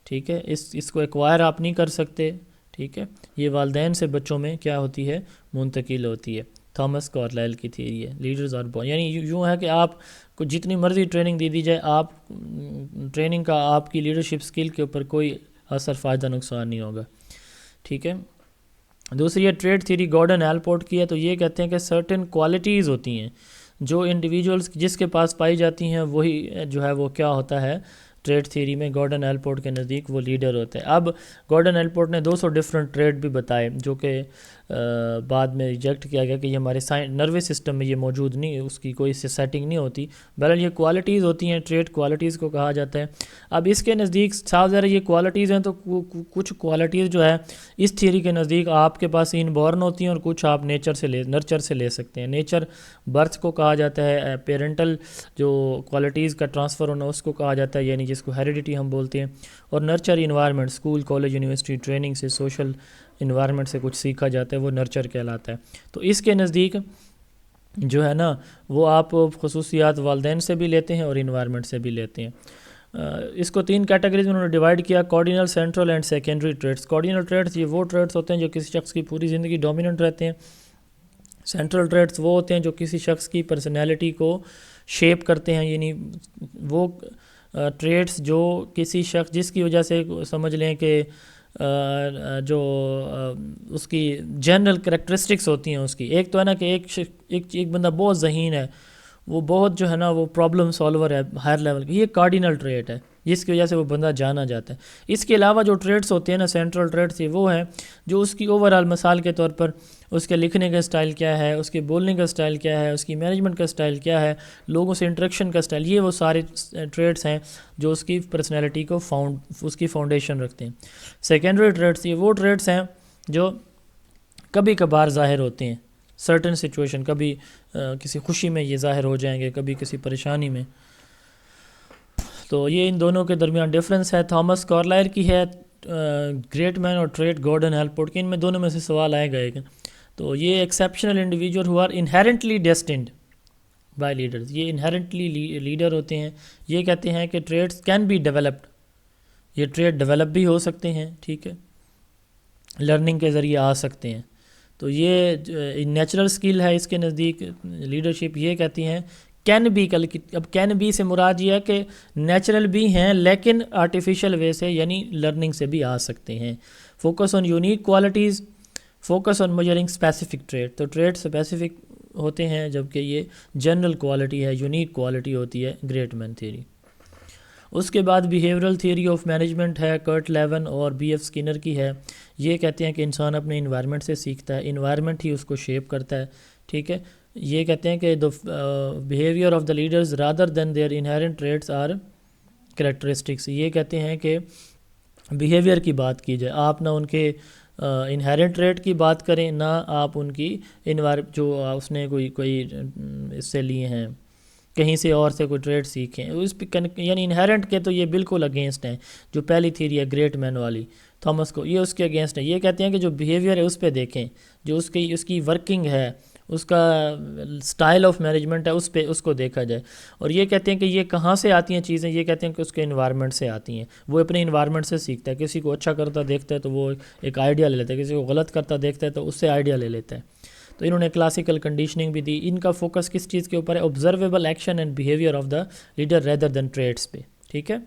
ٹھیک ہے. اس کو ایکوائر آپ نہیں کر سکتے. ٹھیک ہے. یہ والدین سے بچوں میں کیا ہوتی ہے؟ منتقل ہوتی ہے. تھامس کارلائل کی تھیری ہے. لیڈرز آر بورن، یعنی یوں ہے کہ آپ کو جتنی مرضی ٹریننگ دی جائے، آپ ٹریننگ کا آپ کی لیڈرشپ سکل کے اوپر کوئی اثر، فائدہ، نقصان نہیں ہوگا. ٹھیک ہے. دوسری ہے ٹریڈ تھیری گارڈن ایلپورٹ کی ہے. تو یہ کہتے ہیں کہ سرٹن کوالٹیز ہوتی ہیں جو انڈیویجولز جس کے پاس پائی جاتی ہیں وہی جو ہے وہ کیا ہوتا ہے ٹریڈ تھیری میں گارڈن ایلپورٹ کے نزدیک وہ لیڈر ہوتے ہیں. اب گارڈن ایلپورٹ نے 200 ڈفرنٹ ٹریڈ بھی بتائے جو کہ بعد میں ریجیکٹ کیا گیا کہ یہ ہمارے نروس سسٹم میں یہ موجود نہیں، اس کی کوئی سیٹنگ نہیں ہوتی. بہرحال یہ کوالٹیز ہوتی ہیں، ٹریڈ کوالٹیز کو کہا جاتا ہے. اب اس کے نزدیک صاف ظاہر یہ کوالٹیز ہیں تو کچھ کوالٹیز جو ہے اس تھیری کے نزدیک آپ کے پاس ان بورن ہوتی ہیں اور کچھ آپ نرچر سے لے سکتے ہیں. نیچر برتھ کو کہا جاتا ہے، پیرنٹل جو کوالٹیز کا ٹرانسفر ہونا اس کو کہا جاتا ہے، یعنی جس کو ہیریڈیٹی ہم بولتے ہیں. اور nurture environment, school, college, university, training سے، سوشل انوائرمنٹ سے کچھ سیکھا جاتا ہے، وہ نرچر کہلاتا ہے. تو اس کے نزدیک جو ہے نا وہ آپ خصوصیات والدین سے بھی لیتے ہیں اور انوائرمنٹ سے بھی لیتے ہیں. اس کو 3 کیٹیگریز میں انہوں نے ڈیوائڈ کیا: cardinal, central and secondary traits. Cardinal traits یہ وہ ٹریٹس ہوتے ہیں جو کسی شخص کی پوری زندگی ڈومیننٹ رہتے ہیں. سینٹرل ٹریٹس وہ ہوتے ہیں جو کسی شخص کی پرسنالٹی کو شیپ کرتے ہیں، یعنی وہ ٹریٹس جو کسی شخص جس کی وجہ سے سمجھ لیں کہ جو اس کی جنرل کریکٹرسٹکس ہوتی ہیں اس کی. ایک تو ہے نا کہ ایک بندہ بہت ذہین ہے، وہ بہت جو ہے نا وہ پرابلم سالور ہے ہائر لیول کی، یہ کارڈینل ٹریٹ ہے جس کی وجہ سے وہ بندہ جانا جاتا ہے. اس کے علاوہ جو ٹریٹس ہوتے ہیں نا سینٹرل ٹریٹس، یہ وہ ہیں جو اس کی اوورآل مثال کے طور پر اس کے لکھنے کا سٹائل کیا ہے، اس کے بولنے کا سٹائل کیا ہے، اس کی مینجمنٹ کا سٹائل کیا ہے، لوگوں سے انٹریکشن کا سٹائل، یہ وہ سارے ٹریٹس ہیں جو اس کی پرسنالٹی کو اس کی فاؤنڈیشن رکھتے ہیں. سیکنڈری ٹریٹس یہ وہ ٹریٹس ہیں جو کبھی کبھار ظاہر ہوتے ہیں، سرٹن سچویشن، کبھی کسی خوشی میں یہ ظاہر ہو جائیں گے، کبھی کسی پریشانی میں. تو یہ ان دونوں کے درمیان ڈفرینس ہے. تھامس کارلائل کی ہے گریٹ مین اور ٹریڈ گارڈن ایلپورٹ کی. ان میں دونوں میں سے سوال آئے گا. تو یہ exceptional individual who are inherently destined by leaders, یہ انہیرنٹلی لیڈر ہوتے ہیں. یہ کہتے ہیں کہ ٹریڈس کین بی ڈیولپڈ، یہ ٹریڈ ڈیولپ بھی ہو سکتے ہیں. ٹھیک ہے. لرننگ کے ذریعے آ سکتے ہیں. تو یہ نیچرل سکل ہے اس کے نزدیک. لیڈرشپ یہ کہتی ہیں کین بی اب کین بی سے مراد یہ ہے کہ نیچرل بھی ہیں لیکن آرٹیفیشیل وے سے یعنی لرننگ سے بھی آ سکتے ہیں. Focus on unique qualities, focus on measuring specific trait. تو ٹریٹ اسپیسیفک ہوتے ہیں جبکہ یہ جنرل کوالٹی ہے، یونیک کوالٹی ہوتی ہے گریٹ مین تھیوری. اس کے بعد بیہیورل تھیوری آف مینجمنٹ ہے، کرٹ لیون اور بی ایف اسکینر کی ہے. یہ کہتے ہیں کہ انسان اپنے انوائرمنٹ سے سیکھتا ہے، انوائرمنٹ ہی اس کو شیپ کرتا ہے. ٹھیک ہے، یہ کہتے ہیں کہ behaviour of the leaders rather than their inherent traits or characteristics. یہ کہتے ہیں کہ بیہیویئر کی بات کی جائے، آپ نہ ان کے انہیرنٹ ٹریٹ کی بات کریں، نہ آپ ان کی جو اس نے کوئی اس سے لیے ہیں کہیں سے اور سے کوئی ٹریڈ سیکھیں اس پہ یعنی انہیرنٹ کے. تو یہ بالکل اگینسٹ ہیں. جو پہلی تھیوری ہے گریٹ مین والی تھامس کو، یہ اس کے اگینسٹ ہے. یہ کہتے ہیں کہ جو بیہیویئر ہے اس پہ دیکھیں، جو اس کی ورکنگ ہے، اس کا سٹائل آف مینجمنٹ ہے، اس کو دیکھا جائے. اور یہ کہتے ہیں کہ یہ کہاں سے آتی ہیں چیزیں، یہ کہتے ہیں کہ اس کے انوائرمنٹ سے آتی ہیں. وہ اپنے انوائرمنٹ سے سیکھتا ہے. کسی کو اچھا کرتا دیکھتا ہے تو وہ ایک آئیڈیا لے لیتا ہے، کسی کو غلط کرتا دیکھتا ہے تو اس سے آئیڈیا لے لیتا ہے. تو انہوں نے کلاسیکل کنڈیشننگ بھی دی. ان کا فوکس کس چیز کے اوپر ہے؟ Observable action and behaviour of the leader rather than traits پہ. ٹھیک ہے،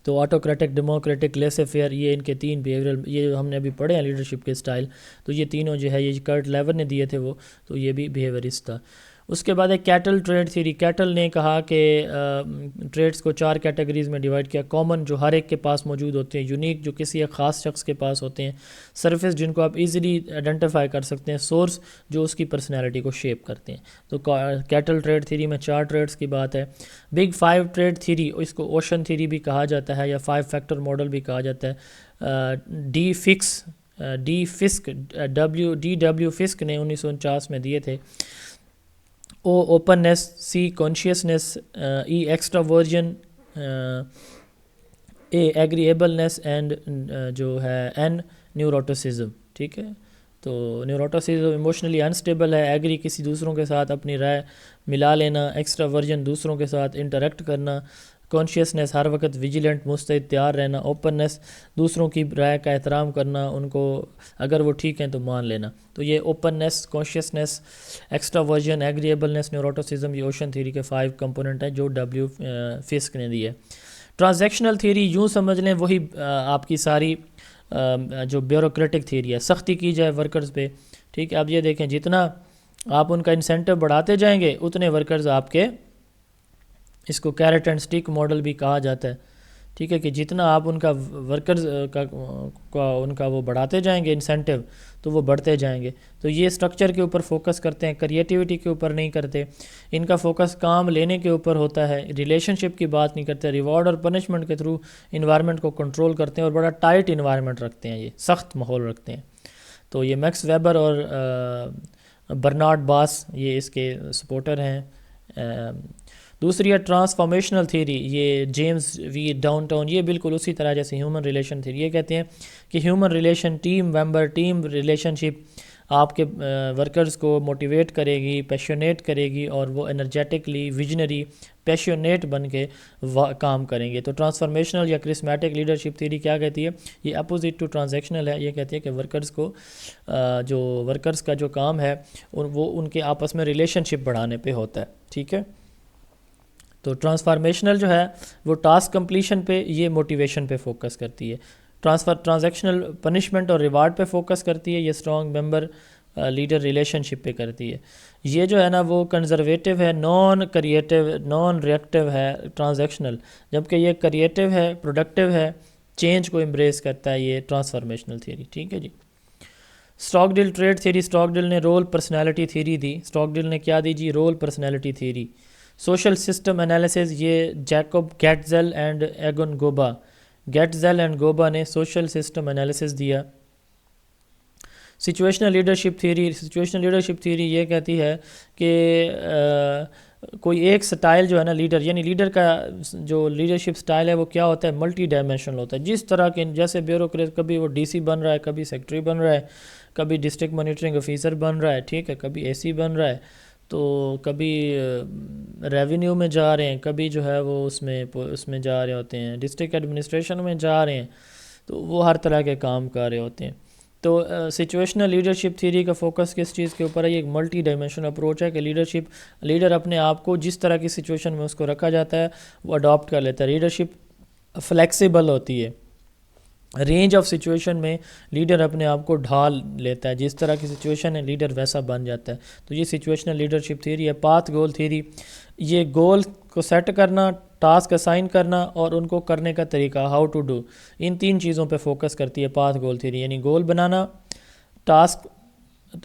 تو آٹوکریٹک، ڈیموکریٹک، لیسے فیئر، یہ ان کے تین بیہیویئر، یہ ہم نے ابھی پڑھے ہیں لیڈرشپ کے سٹائل. تو یہ تینوں جو ہے یہ کرٹ لیون نے دیے تھے وہ، تو یہ بھی بیہیویئرسٹ تھا. اس کے بعد ایک کیٹل ٹریڈ تھیوری. کیٹل نے کہا کہ ٹریڈس کو 4 کیٹیگریز میں ڈیوائڈ کیا. کامن جو ہر ایک کے پاس موجود ہوتے ہیں، یونیک جو کسی ایک خاص شخص کے پاس ہوتے ہیں، سرفیس جن کو آپ ایزیلی آئیڈینٹیفائی کر سکتے ہیں، سورس جو اس کی پرسنالٹی کو شیپ کرتے ہیں. تو کیٹل ٹریڈ تھیوری میں 4 ٹریڈس کی بات ہے. بگ 5 ٹریڈ تھیوری، اس کو اوشن تھیوری بھی کہا جاتا ہے یا 5 فیکٹر ماڈل بھی کہا جاتا ہے. ڈی ڈبلیو فسک نے 1949 میں دیے تھے. O openness, C conscientiousness, E extraversion, A agreeableness and جو ہے این نیوروٹیسزم. ٹھیک ہے، تو نیوروٹیسزم ایموشنلی انسٹیبل ہے، ایگری کسی دوسروں کے ساتھ اپنی رائے ملا لینا، ایکسٹرا ورژن دوسروں کے ساتھ انٹریکٹ کرنا، کانشیسنیس ہر وقت ویجیلنٹ مستعد تیار رہنا، اوپننیس دوسروں کی رائے کا احترام کرنا، ان کو اگر وہ ٹھیک ہیں تو مان لینا. تو یہ اوپننیس، کانشیسنیس، ایکسٹرا ورژن، ایگریبلنیس، نیوروٹیسزم، یہ اوشن تھیوری کے 5 کمپوننٹ ہیں جو ڈبلیو فسک نے دی ہے. ٹرانزیکشنل تھیوری یوں سمجھ لیں وہی آپ کی ساری جو بیوروکریٹک تھیوری ہے، سختی کی جائے ورکرز پہ. ٹھیک ہے، اب یہ دیکھیں جتنا آپ ان کا انسینٹو بڑھاتے جائیں گے اتنے ورکرز آپ کے، اس کو کیرٹ اینڈ سٹک ماڈل بھی کہا جاتا ہے. ٹھیک ہے، کہ جتنا آپ ان کا ورکرز کا ان کا وہ بڑھاتے جائیں گے انسینٹیو تو وہ بڑھتے جائیں گے. تو یہ سٹرکچر کے اوپر فوکس کرتے ہیں، کریٹیوٹی کے اوپر نہیں کرتے. ان کا فوکس کام لینے کے اوپر ہوتا ہے، ریلیشن شپ کی بات نہیں کرتے. ریوارڈ اور پنشمنٹ کے تھرو انوائرمنٹ کو کنٹرول کرتے ہیں اور بڑا ٹائٹ انوائرمنٹ رکھتے ہیں، یہ سخت ماحول رکھتے ہیں. تو یہ میکس ویبر اور برنارڈ باس یہ اس کے سپورٹر ہیں. دوسری ہے ٹرانسفارمیشنل تھیوری، یہ جیمز وی ڈاؤن ٹاؤن، یہ بالکل اسی طرح جیسے ہیومن ریلیشن تھیوری. یہ کہتے ہیں کہ human relation, team member, team relationship آپ کے ورکرز کو موٹیویٹ کرے گی، پیشنیٹ کرے گی، اور وہ انرجیٹکلی ویژنری پیشنیٹ بن کے کام کریں گے. تو ٹرانسفارمیشنل یا کرسمیٹک لیڈرشپ تھیوری کیا کہتی ہے؟ یہ اپوزٹ ٹو ٹرانزیکشنل ہے. یہ کہتی ہے کہ ورکرز کو جو ورکرز کا جو کام ہے وہ ان کے آپس میں ریلیشن شپ بڑھانے پہ ہوتا ہے. ٹھیک ہے، تو ٹرانسفارمیشنل جو ہے وہ ٹاسک کمپلیشن پہ، یہ موٹیویشن پہ فوکس کرتی ہے. ٹرانزیکشنل پنشمنٹ اور ریوارڈ پہ فوکس کرتی ہے. یہ اسٹرانگ ممبر لیڈر ریلیشن شپ پہ کرتی ہے. یہ جو ہے نا وہ کنزرویٹو ہے، نان کریٹیو، نان ریئیکٹیو ہے ٹرانزیکشنل، جبکہ یہ کریٹیو ہے، پروڈکٹیو ہے، چینج کو امبریس کرتا ہے یہ ٹرانسفارمیشنل تھیوری. ٹھیک ہے جی. Stogdill trait theory, Stogdill نے رول پرسنالٹی تھیوری دی. اسٹاک ڈل نے کیا دی جی؟ Role personality theory. Social system analysis, یہ Jacob Getzels and Egon Guba, Getzels and Guba نے سوشل سسٹم انالیسز دیا. Situational leadership theory, situational leadership theory یہ کہتی ہے کہ کوئی ایک سٹائل جو ہے نا لیڈر، یعنی لیڈر کا جو لیڈرشپ سٹائل ہے وہ کیا ہوتا ہے؟ ملٹی ڈائمینشنل ہوتا ہے. جس طرح کے جیسے بیوروکریٹ، کبھی وہ ڈی سی بن رہا ہے، کبھی سیکٹری بن رہا ہے، کبھی ڈسٹرکٹ مانیٹرنگ آفیسر بن رہا ہے، ٹھیک ہے، کبھی اے سی بن رہا ہے، تو کبھی ریونیو میں جا رہے ہیں، کبھی جو ہے وہ اس میں جا رہے ہوتے ہیں، ڈسٹرکٹ ایڈمنسٹریشن میں جا رہے ہیں. تو وہ ہر طرح کے کام کر رہے ہوتے ہیں. تو سچویشنل لیڈرشپ تھیوری کا فوکس کس چیز کے اوپر ہے؟ یہ ایک ملٹی ڈائمینشنل اپروچ ہے کہ لیڈر اپنے آپ کو جس طرح کی سچویشن میں اس کو رکھا جاتا ہے وہ اڈاپٹ کر لیتا ہے. لیڈرشپ فلیکسیبل ہوتی ہے، رینج آف سچویشن میں لیڈر اپنے آپ کو ڈھال لیتا ہے، جس طرح کی سچویشن ہے لیڈر ویسا بن جاتا ہے. تو یہ سچویشنل لیڈرشپ تھیوری ہے. پاتھ گول تھیوری، یہ گول کو سیٹ کرنا، ٹاسک اسائن کرنا اور ان کو کرنے کا طریقہ، ہاؤ ٹو ڈو، ان تین چیزوں پہ فوکس کرتی ہے پاتھ گول تھیوری. یعنی گول بنانا، ٹاسک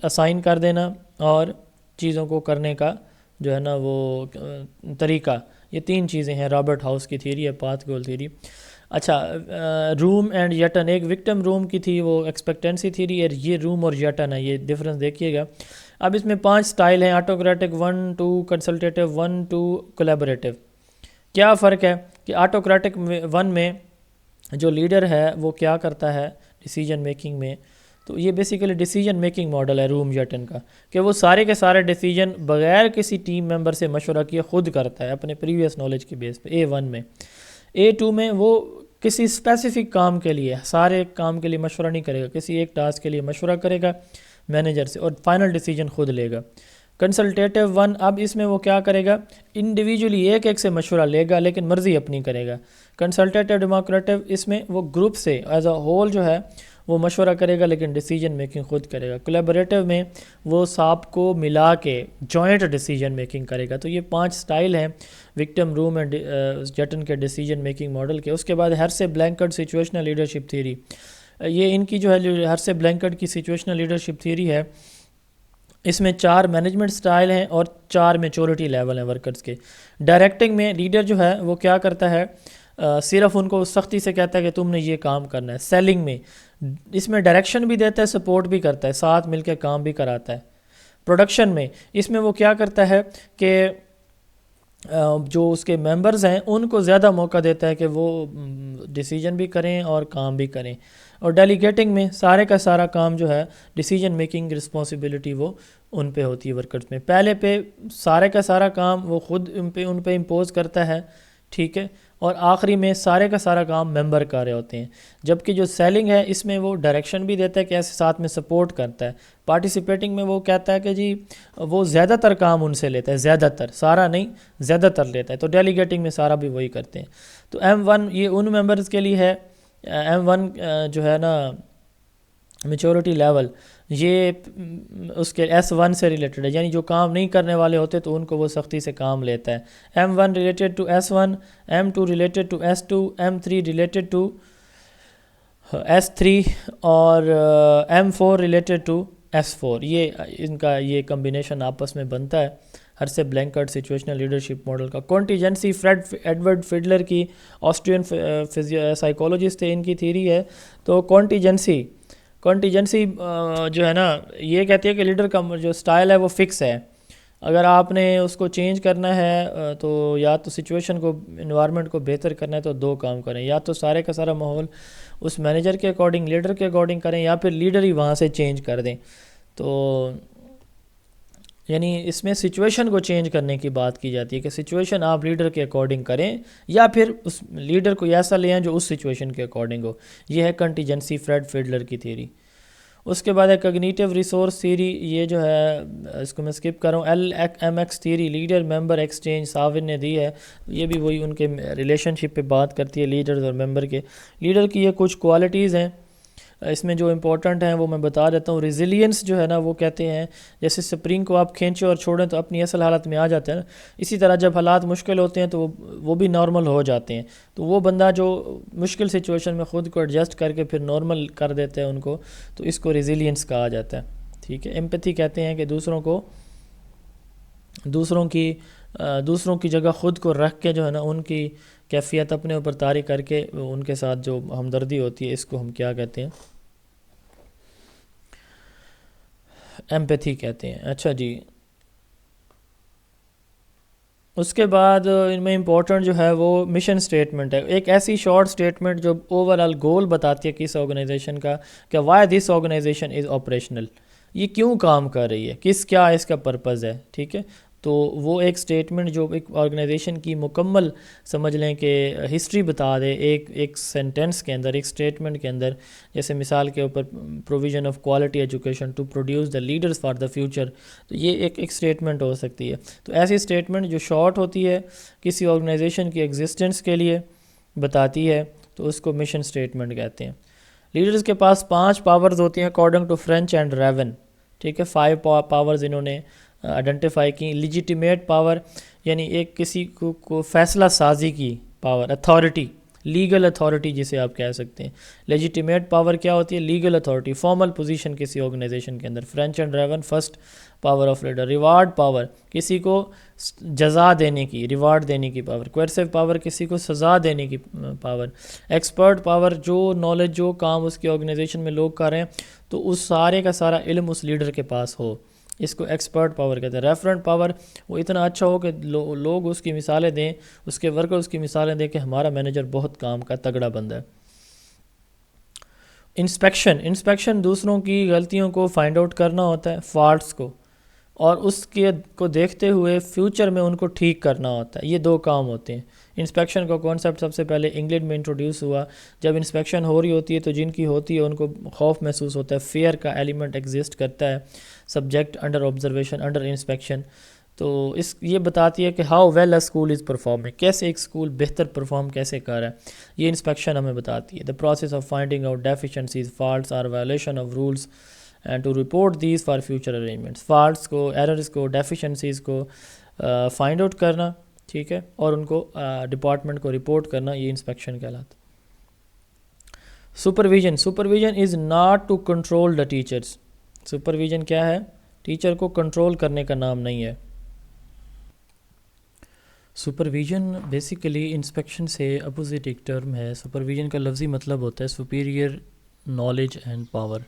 اسائن کر دینا اور چیزوں کو کرنے کا جو ہے نا وہ طریقہ، یہ تین چیزیں ہیں. رابرٹ ہاؤس کی تھیوری ہے پاتھ گول تھیوری. اچھا، روم اینڈ یٹن، ایک وکٹم روم کی تھی وہ ایکسپیکٹنسی تھیوری ہے، یہ روم اور یٹن ہے، یہ ڈفرنس دیکھیے گا. اب اس میں 5 سٹائل ہیں، آٹوکریٹک 1 2 کنسلٹیٹو 1 2 کولیبریٹو. کیا فرق ہے کہ آٹوکریٹک 1 میں جو لیڈر ہے وہ کیا کرتا ہے ڈیسیجن میکنگ میں، تو یہ بیسیکلی ڈیسیجن میکنگ ماڈل ہے روم یٹن کا، کہ وہ سارے کے سارے ڈیسیجن بغیر کسی ٹیم ممبر سے مشورہ کیے خود کرتا ہے اپنے پریویس نالج کی بیس پہ. A1 میں. A2 میں وہ کسی اسپیسیفک کام کے لیے، سارے کام کے لیے مشورہ نہیں کرے گا، کسی ایک ٹاسک کے لیے مشورہ کرے گا مینیجر سے اور فائنل ڈیسیجن خود لے گا. کنسلٹیٹو 1، اب اس میں وہ کیا کرے گا، انڈیویجولی ایک سے مشورہ لے گا لیکن مرضی اپنی کرے گا. کنسلٹیٹو ڈیموکریٹو، اس میں وہ گروپ سے ایز اے ہول جو ہے وہ مشورہ کرے گا لیکن ڈیسیجن میکنگ خود کرے گا. کولیبریٹو میں وہ سب کو ملا کے جوائنٹ ڈیسیجن میکنگ کرے گا. تو یہ 5 سٹائل ہیں وکٹم، روم اینڈ یٹن کے ڈیسیجن میکنگ ماڈل کے. اس کے بعد ہرسے بلینکٹ سچویشنل لیڈرشپ تھیوری، یہ ان کی جو ہے ہرسے بلینکٹ کی سچویشنل لیڈرشپ تھیوری ہے. اس میں 4 مینجمنٹ سٹائل ہیں اور 4 میچورٹی لیول ہیں ورکرز کے. ڈائریکٹنگ میں لیڈر جو ہے وہ کیا کرتا ہے، صرف ان کو سختی سے کہتا ہے کہ تم نے یہ کام کرنا ہے. سیلنگ میں اس میں ڈائریکشن بھی دیتا ہے، سپورٹ بھی کرتا ہے، ساتھ مل کے کام بھی کراتا ہے. پروڈکشن میں اس میں وہ کیا کرتا ہے کہ جو اس کے ممبرز ہیں ان کو زیادہ موقع دیتا ہے کہ وہ ڈیسیجن بھی کریں اور کام بھی کریں. اور ڈیلیگیٹنگ میں سارے کا سارا کام جو ہے ڈیسیجن میکنگ رسپانسبلٹی وہ ان پہ ہوتی ہے ورکرز میں. پہلے پہ سارے کا سارا کام وہ خود ان پہ امپوز کرتا ہے، ٹھیک ہے، اور آخری میں سارے کا سارا کام ممبر کر رہے ہوتے ہیں. جبکہ جو سیلنگ ہے اس میں وہ ڈائریکشن بھی دیتا ہے کہ ایسے ساتھ میں سپورٹ کرتا ہے. پارٹیسپیٹنگ میں وہ کہتا ہے کہ جی وہ زیادہ تر کام ان سے لیتا ہے، زیادہ تر، سارا نہیں زیادہ تر لیتا ہے. تو ڈیلیگیٹنگ میں سارا بھی وہی کرتے ہیں. تو M1 یہ ان ممبرز کے لیے ہے. M1 جو ہے نا میچورٹی لیول، یہ اس کے S1 سے ریلیٹڈ ہے، یعنی جو کام نہیں کرنے والے ہوتے تو ان کو وہ سختی سے کام لیتا ہے. M1 related to S1، M2 related to S2، M3 related to S3 اور M4 ریلیٹڈ ٹو S4. یہ ان کا یہ کمبینیشن آپس میں بنتا ہے ہر سے بلینکٹ سچویشنل لیڈرشپ ماڈل کا. کانٹیجنسی، ایڈورڈ فیڈلر کی آسٹرین سائیکولوجسٹ ہے، ان کی تھیری ہے. تو کانٹیجنسی جو ہے نا یہ کہتی ہے کہ لیڈر کا جو سٹائل ہے وہ فکس ہے. اگر آپ نے اس کو چینج کرنا ہے تو یا تو سچویشن کو، انوائرمنٹ کو بہتر کرنا ہے تو 2 کام کریں، یا تو سارے کا سارا ماحول اس مینیجر کے اکارڈنگ، لیڈر کے اکارڈنگ کریں، یا پھر لیڈر ہی وہاں سے چینج کر دیں. تو یعنی اس میں سچویشن کو چینج کرنے کی بات کی جاتی ہے کہ سچویشن آپ لیڈر کے اکارڈنگ کریں یا پھر اس لیڈر کو ایسا لے آئیں جو اس سچویشن کے اکارڈنگ ہو. یہ ہے کنٹیجنسی فریڈ فیڈلر کی تھیوری. اس کے بعد ہے کوگنیٹیو ریسورس تھیوری، یہ جو ہے اس کو میں سکپ کر رہا ہوں. LMX theory, leader member exchange, ساون نے دی ہے. یہ بھی وہی ان کے ریلیشن شپ پہ بات کرتی ہے لیڈرز اور ممبر کے. لیڈر کی یہ کچھ کوالٹیز ہیں، اس میں جو امپورٹنٹ ہیں وہ میں بتا دیتا ہوں. ریزیلینس جو ہے نا وہ کہتے ہیں جیسے سپرنگ کو آپ کھینچیں اور چھوڑیں تو اپنی اصل حالت میں آ جاتے ہیں نا، اسی طرح جب حالات مشکل ہوتے ہیں تو وہ بھی نارمل ہو جاتے ہیں. تو وہ بندہ جو مشکل سچویشن میں خود کو ایڈجسٹ کر کے پھر نارمل کر دیتا ہے ان کو، تو اس کو ریزیلینس کہا جاتا ہے. ٹھیک ہے. ایمپیتھی کہتے ہیں کہ دوسروں کی جگہ خود کو رکھ کے جو ہے نا ان کی کیفیت اپنے اوپر طاری کر کے ان کے ساتھ جو ہمدردی ہوتی ہے، اس کو ہم کیا کہتے ہیں، ایمپیتھی کہتے ہیں. اچھا جی، اس کے بعد ان میں امپورٹنٹ جو ہے وہ مشن سٹیٹمنٹ ہے. ایک ایسی شارٹ سٹیٹمنٹ جو اوور آل گول بتاتی ہے کہ اس آرگنائزیشن کا، کہ why this organisation is operational, یہ کیوں کام کر رہی ہے، کیا اس کا پرپز ہے. ٹھیک ہے. تو تو وہ ایک سٹیٹمنٹ جو ایک آرگنائزیشن کی مکمل سمجھ لیں کہ ہسٹری بتا دے ایک سینٹنس کے اندر، ایک سٹیٹمنٹ کے اندر، جیسے مثال کے اوپر provision of quality education to produce the leaders for the future, تو یہ ایک سٹیٹمنٹ ہو سکتی ہے. تو ایسی سٹیٹمنٹ جو شارٹ ہوتی ہے، کسی آرگنائزیشن کی ایگزسٹنس کے لیے بتاتی ہے، تو اس کو مشن سٹیٹمنٹ کہتے ہیں. لیڈرز کے پاس 5 پاورز ہوتی ہیں اکارڈنگ ٹو فرینچ اینڈ ریون. ٹھیک ہے، 5 پاورز انہوں نے آئیڈینٹیفائی کی. لیجیٹیمیٹ پاور یعنی ایک کسی کو فیصلہ سازی کی پاور، اتھارٹی، لیگل اتھارٹی جسے آپ کہہ سکتے ہیں. لیجیٹیمیٹ پاور کیا ہوتی ہے؟ لیگل اتھارٹی، فارمل پوزیشن کسی آرگنائزیشن کے اندر. French and Raven first power of leader. Reward power, کسی کو جزا دینے کی، ریوارڈ دینے کی پاور. کوئرسیو پاور، کسی کو سزا دینے کی پاور. ایکسپرٹ پاور، جو نالج، جو کام اس کی آرگنائزیشن میں لوگ کر رہے ہیں تو اس سارے کا سارا علم اس لیڈر کے پاس ہو، اس کو ایکسپرٹ پاور کہتے ہیں. ریفرنٹ پاور، وہ اتنا اچھا ہو کہ لوگ اس کی مثالیں دیں، اس کے ورکر اس کی مثالیں دیں کہ ہمارا مینیجر بہت کام کا تگڑا بندہ ہے. انسپیکشن دوسروں کی غلطیوں کو فائنڈ آؤٹ کرنا ہوتا ہے، فالٹس کو، اور اس کے کو دیکھتے ہوئے فیوچر میں ان کو ٹھیک کرنا ہوتا ہے. یہ 2 کام ہوتے ہیں. انسپیکشن کا کانسیپٹ سب سے پہلے انگلینڈ میں انٹروڈیوس ہوا. جب انسپیکشن ہو رہی ہوتی ہے تو جن کی ہوتی ہے ان کو خوف محسوس ہوتا ہے، فیئر کا ایلیمنٹ ایگزسٹ کرتا ہے. Subject under observation, under inspection. تو یہ بتاتی ہے کہ how well a school is performing, کیسے ایک اسکول بہتر پرفارم کیسے کر رہا ہے. یہ انسپیکشن ہمیں بتاتی ہے. The process of finding out deficiencies, faults اور violation of rules and to report these for future arrangements. Faults کو، ایررز کو، ڈیفیشنسیز کو فائنڈ آؤٹ کرنا، ٹھیک ہے، اور ان کو ڈپارٹمنٹ کو رپورٹ کرنا، یہ انسپیکشن کہلاتا. Supervision is not to control the teachers. Supervision کیا ہے؟ ٹیچر کو کنٹرول کرنے کا نام نہیں ہے. سپرویژن بیسیکلی انسپیکشن سے اپوزٹ ایک ٹرم ہے. سپرویژن کا لفظی مطلب ہوتا ہے superior knowledge and power.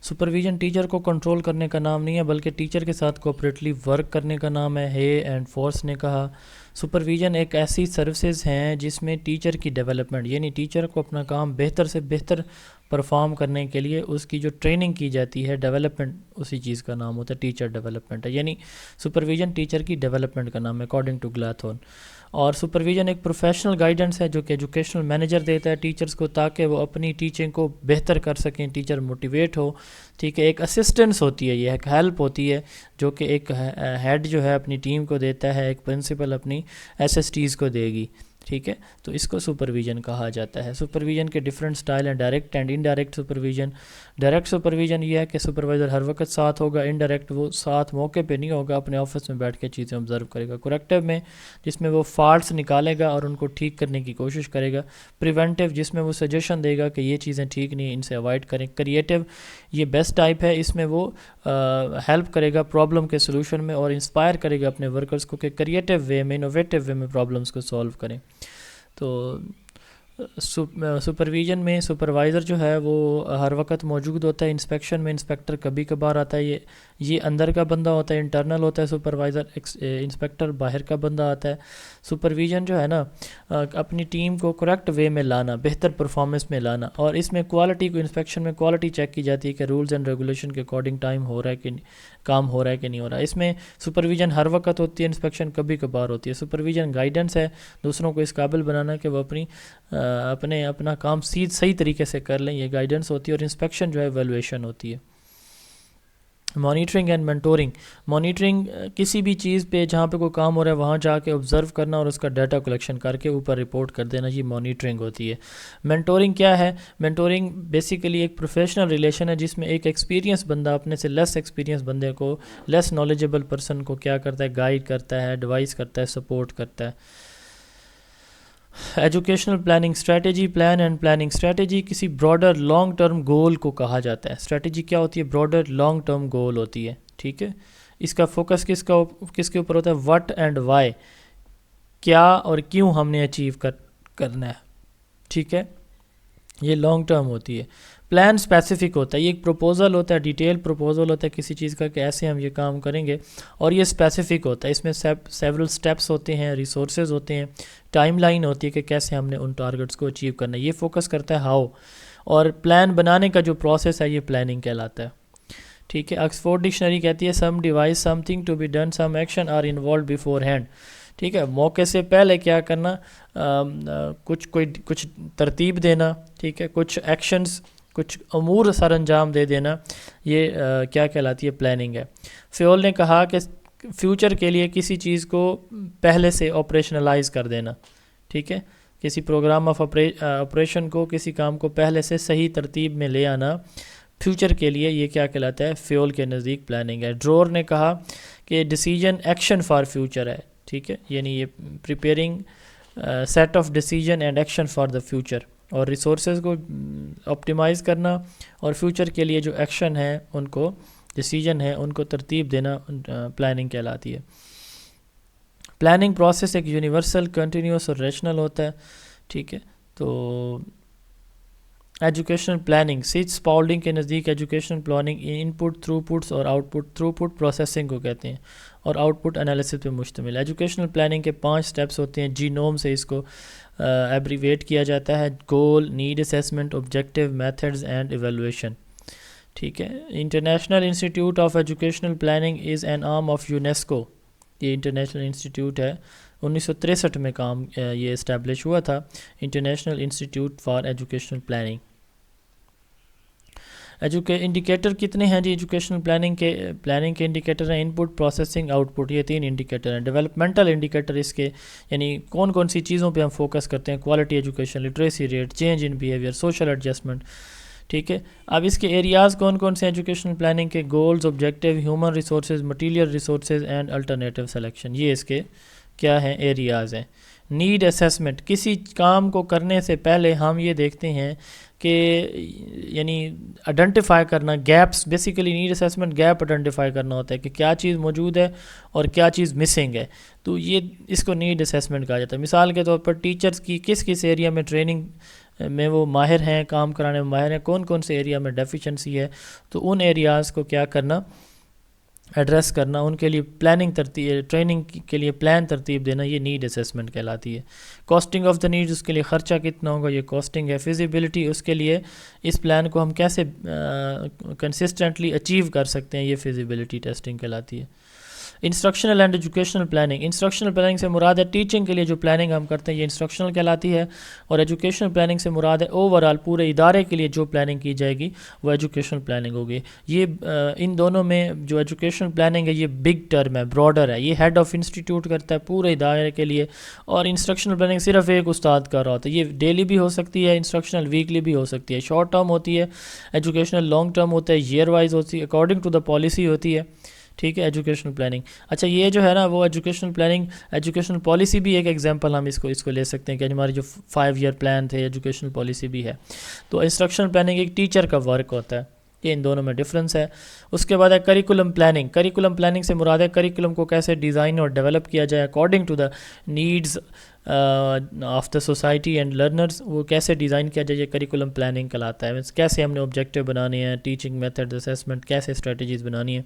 Supervision teacher کو کنٹرول کرنے کا نام نہیں ہے، بلکہ ٹیچر کے ساتھ کوآپریٹلی ورک کرنے کا نام ہے. ہے اینڈ فورس نے کہا سپرویژن ایک ایسی سروسز ہیں جس میں ٹیچر کی ڈیولپمنٹ، یعنی ٹیچر کو اپنا کام بہتر سے بہتر پرفارم کرنے کے لیے اس کی جو ٹریننگ کی جاتی ہے، ڈیولپمنٹ، اسی چیز کا نام ہوتا ہے ٹیچر ڈیولپمنٹ ہے. یعنی سپرویژن ٹیچر کی ڈیولپمنٹ کا نام ہے اکارڈنگ ٹو گلاتھون. اور سپرویژن ایک پروفیشنل گائیڈنس ہے جو کہ ایجوکیشنل مینیجر دیتا ہے ٹیچرز کو، تاکہ وہ اپنی ٹیچنگ کو بہتر کر سکیں، ٹیچر موٹیویٹ ہو. ٹھیک ہے، ایک اسسٹنس ہوتی ہے، یہ ایک ہیلپ ہوتی ہے جو کہ ایک ہیڈ جو ہے اپنی ٹیم کو دیتا ہے، ایک پرنسپل اپنی ایس ایس ٹیز کو دے گی. ٹھیک ہے، تو اس کو سپرویژن کہا جاتا ہے. سپرویژن کے ڈفرینٹ سٹائل ہیں، direct and indirect supervision. Direct supervision یہ ہے کہ سپروائزر ہر وقت ساتھ ہوگا. انڈائریکٹ وہ ساتھ موقع پہ نہیں ہوگا، اپنے آفس میں بیٹھ کے چیزیں آبزرو کرے گا. کریکٹیو میں جس میں وہ فالٹس نکالے گا اور ان کو ٹھیک کرنے کی کوشش کرے گا. پریونٹیو جس میں وہ سجیشن دے گا کہ یہ چیزیں ٹھیک نہیں، ان سے اوائڈ کریں. کریٹیو یہ بیسٹ ٹائپ ہے، اس میں وہ ہیلپ کرے گا پرابلم کے سلوشن میں اور انسپائر کرے گا اپنے ورکرز کو کہ کریٹیو وے میں، انوویٹیو وے میں پرابلمس کو سولو کریں. تو سپرویژن میں سپروائزر جو ہے وہ ہر وقت موجود ہوتا ہے. انسپیکشن میں انسپیکٹر کبھی کبھار آتا ہے. یہ اندر کا بندہ ہوتا ہے، انٹرنل ہوتا ہے سپروائزر. انسپیکٹر باہر کا بندہ آتا ہے. سپرویژن جو ہے نا اپنی ٹیم کو کریکٹ وے میں لانا، بہتر پرفارمنس میں لانا. اور اس میں کوالٹی کو، انسپیکشن میں کوالٹی چیک کی جاتی ہے کہ رولز اینڈ ریگولیشن کے اکارڈنگ ٹائم ہو رہا ہے کہ کام ہو رہا ہے کہ نہیں ہو رہا ہے. اس میں سپرویژن ہر وقت ہوتی ہے، انسپیکشن کبھی کبھار ہوتی ہے. سپرویژن گائیڈنس ہے، دوسروں کو اس قابل بنانا کہ وہ اپنا کام صحیح طریقے سے کر لیں، یہ گائیڈنس ہوتی ہے. اور انسپیکشن جو ہے ایویلویشن ہوتی ہے. Monitoring and mentoring. مانیٹرنگ کسی بھی چیز پہ جہاں پہ کوئی کام ہو رہا ہے وہاں جا کے آبزرو کرنا اور اس کا ڈیٹا کلیکشن کر کے اوپر رپورٹ کر دینا، یہ مانیٹرنگ ہوتی ہے. مینٹورنگ کیا ہے؟ مینٹورنگ بیسیکلی ایک پروفیشنل ریلیشن ہے جس میں ایک ایکسپیرینس بندہ اپنے سے لیس ایکسپیرینس بندے کو، لیس نالجبل پرسن کو کیا کرتا ہے؟ گائیڈ کرتا ہے، ایڈوائز کرتا ہے، سپورٹ کرتا ہے. Educational planning strategy. Plan and planning strategy کسی براڈر لانگ ٹرم گول کو کہا جاتا ہے. اسٹریٹجی کیا ہوتی ہے؟ براڈر لانگ ٹرم گول ہوتی ہے. ٹھیک ہے، اس کا فوکس کس کے اوپر ہوتا ہے؟ وٹ اینڈ وائی، کیا اور کیوں ہم نے اچیو کرنا ہے. ٹھیک ہے، یہ لانگ ٹرم ہوتی ہے. پلان اسپیسیفک ہوتا ہے، یہ ایک پروپوزل ہوتا ہے، ڈیٹیل پروپوزل ہوتا ہے کسی چیز کا کہ ایسے ہم یہ کام کریں گے. اور یہ اسپیسیفک ہوتا ہے، اس میں سیورل سٹیپس ہوتے ہیں، ریسورسز ہوتے ہیں، ٹائم لائن ہوتی ہے کہ کیسے ہم نے ان ٹارگٹس کو اچیو کرنا ہے. یہ فوکس کرتا ہے ہاؤ. اور پلان بنانے کا جو پروسیس ہے یہ پلاننگ کہلاتا ہے. ٹھیک ہے. آکسفورڈ ڈکشنری کہتی ہے some devise something to be done some action are involved beforehand. ٹھیک ہے, موقع سے پہلے کیا کرنا, کچھ ترتیب دینا. ٹھیک ہے, کچھ ایکشنز, کچھ امور سر انجام دے دینا, یہ کیا کہلاتی ہے, پلاننگ ہے. فیول نے کہا کہ فیوچر کے لیے کسی چیز کو پہلے سے آپریشنلائز کر دینا. ٹھیک ہے, کسی پروگرام آف آپریشن کو, کسی کام کو پہلے سے صحیح ترتیب میں لے آنا فیوچر کے لیے, یہ کیا کہلاتا ہے, فیول کے نزدیک پلاننگ ہے. ڈرور نے کہا کہ ڈیسیجن ایکشن فار فیوچر ہے. ٹھیک ہے, یعنی یہ preparing set of decision and action for the future, اور ریسورسز کو آپٹیمائز کرنا اور فیوچر کے لیے جو ایکشن ہیں ان کو, ڈیسیجن ہیں ان کو ترتیب دینا پلاننگ کہلاتی ہے. پلاننگ پروسیس ایک یونیورسل, کنٹینیوس اور ریشنل ہوتا ہے. ٹھیک ہے, تو ایجوکیشنل پلاننگ, سیج اسپالڈنگ کے نزدیک ایجوکیشنل پلاننگ ان پٹ, تھرو پٹس اور آؤٹ پٹ, تھرو پٹ پروسیسنگ کو کہتے ہیں اور آؤٹ پٹ انالیسس پہ مشتمل ہے. ایجوکیشنل پلاننگ کے 5 سٹیپس ہوتے ہیں, جینوم سے اس کو ایبریویٹ کیا جاتا ہے. Goal, need assessment, objective, methods and evaluation. ٹھیک ہے, International Institute of Educational Planning is an arm of UNESCO. یہ انٹرنیشنل انسٹیٹیوٹ ہے, 1963 میں یہ اسٹیبلش ہوا تھا, International Institute for Educational Planning. Indicator کتنے ہیں جی ایجوکیشنل پلاننگ کے انڈیکیٹر ہیں, ان پٹ, پروسیسنگ, آؤٹ پٹ, یہ 3 انڈیکیٹر ہیں. ڈیولپمنٹل انڈیکیٹر اس کے, یعنی کون کون سی چیزوں پہ ہم فوکس کرتے ہیں, quality education, literacy rate, change in behaviour, social adjustment. ٹھیک ہے, اب اس کے ایریاز کون کون سے ہیں ایجوکیشنل پلاننگ کے, goals, objective, human resources, material resources and alternative selection, یہ اس کے کیا ہیں, ایریاز ہیں. نیڈ اسیسمنٹ, کسی کام کو کرنے سے پہلے ہم یہ دیکھتے ہیں کہ یعنی آئیڈینٹیفائی کرنا gaps, basically need assessment gap identify کرنا ہوتا ہے کہ کیا چیز موجود ہے اور کیا چیز مسنگ ہے, تو یہ اس کو نیڈ اسیسمنٹ کہا جاتا ہے. مثال کے طور پر ٹیچرز کی کس ایریا میں ٹریننگ میں وہ ماہر ہیں, کام کرانے میں ماہر ہیں, کون سے ایریا میں ڈیفیشنسی ہے, تو ان ایریاز کو کیا کرنا, ایڈریس کرنا, ان کے لیے پلاننگ ٹریننگ کے لیے پلان ترتیب دینا, یہ نیڈ اسیسمنٹ کہلاتی ہے. کاسٹنگ آف دا نیڈز, اس کے لیے خرچہ کتنا ہوگا, یہ کاسٹنگ ہے. فیزیبلٹی, اس کے لیے اس پلان کو ہم کیسے کنسسٹنٹلی اچیو کر سکتے ہیں, یہ فیزیبلٹی ٹیسٹنگ کہلاتی ہے. Instructional and educational planning, instructional planning سے مراد ہے ٹیچنگ کے لیے جو پلاننگ ہم کرتے ہیں, یہ انسٹرکشنل کہلاتی ہے, اور ایجوکیشنل پلاننگ سے مراد ہے اوور آل پورے ادارے کے لیے جو پلاننگ کی جائے گی وہ ایجوکیشنل پلاننگ ہوگی. یہ ان دونوں میں جو ایجوکیشنل پلاننگ ہے یہ بگ ٹرم ہے, براڈر ہے, یہ ہیڈ آف انسٹیٹیوٹ کرتا ہے پورے ادارے کے لیے, اور انسٹرکشنل پلاننگ صرف ایک استاد کر رہا ہوتا ہے. یہ ڈیلی بھی ہو سکتی ہے, انسٹرکشنل ویکلی بھی ہو سکتی ہے, شارٹ ٹرم ہوتی ہے, ایجوکیشنل لانگ ٹرم ہوتا ہے, ایئر وائز ہوتی ہے, اکارڈنگ ٹو دا پالیسی ہوتی ہے. ٹھیک ہے, ایجوکیشنل پلاننگ. اچھا, یہ جو ہے نا وہ ایجوکیشنل پلاننگ, ایجوکیشنل پالیسی بھی ایک ایگزامپل ہم اس کو لے سکتے ہیں کہ ہماری جو 5 ایئر پلان تھے, ایجوکیشنل پالیسی بھی ہے. تو انسٹرکشنل پلاننگ ایک ٹیچر کا ورک ہوتا ہے, یہ ان دونوں میں ڈفرینس ہے. اس کے بعد ہے کریکولم پلاننگ. کریکولم پلاننگ سے مراد ہے کریکولم کو کیسے ڈیزائن اور ڈیولپ کیا جائے according to the needs of the society and learners, وہ کیسے ڈیزائن کیا جائے, یہ کریکولم پلاننگ کہلاتا ہے. کیسے ہم نے آبجیکٹیو بنانے ہیں, ٹیچنگ میتھڈ, اسیسمنٹ, کیسے اسٹریٹجیز بنانی ہے,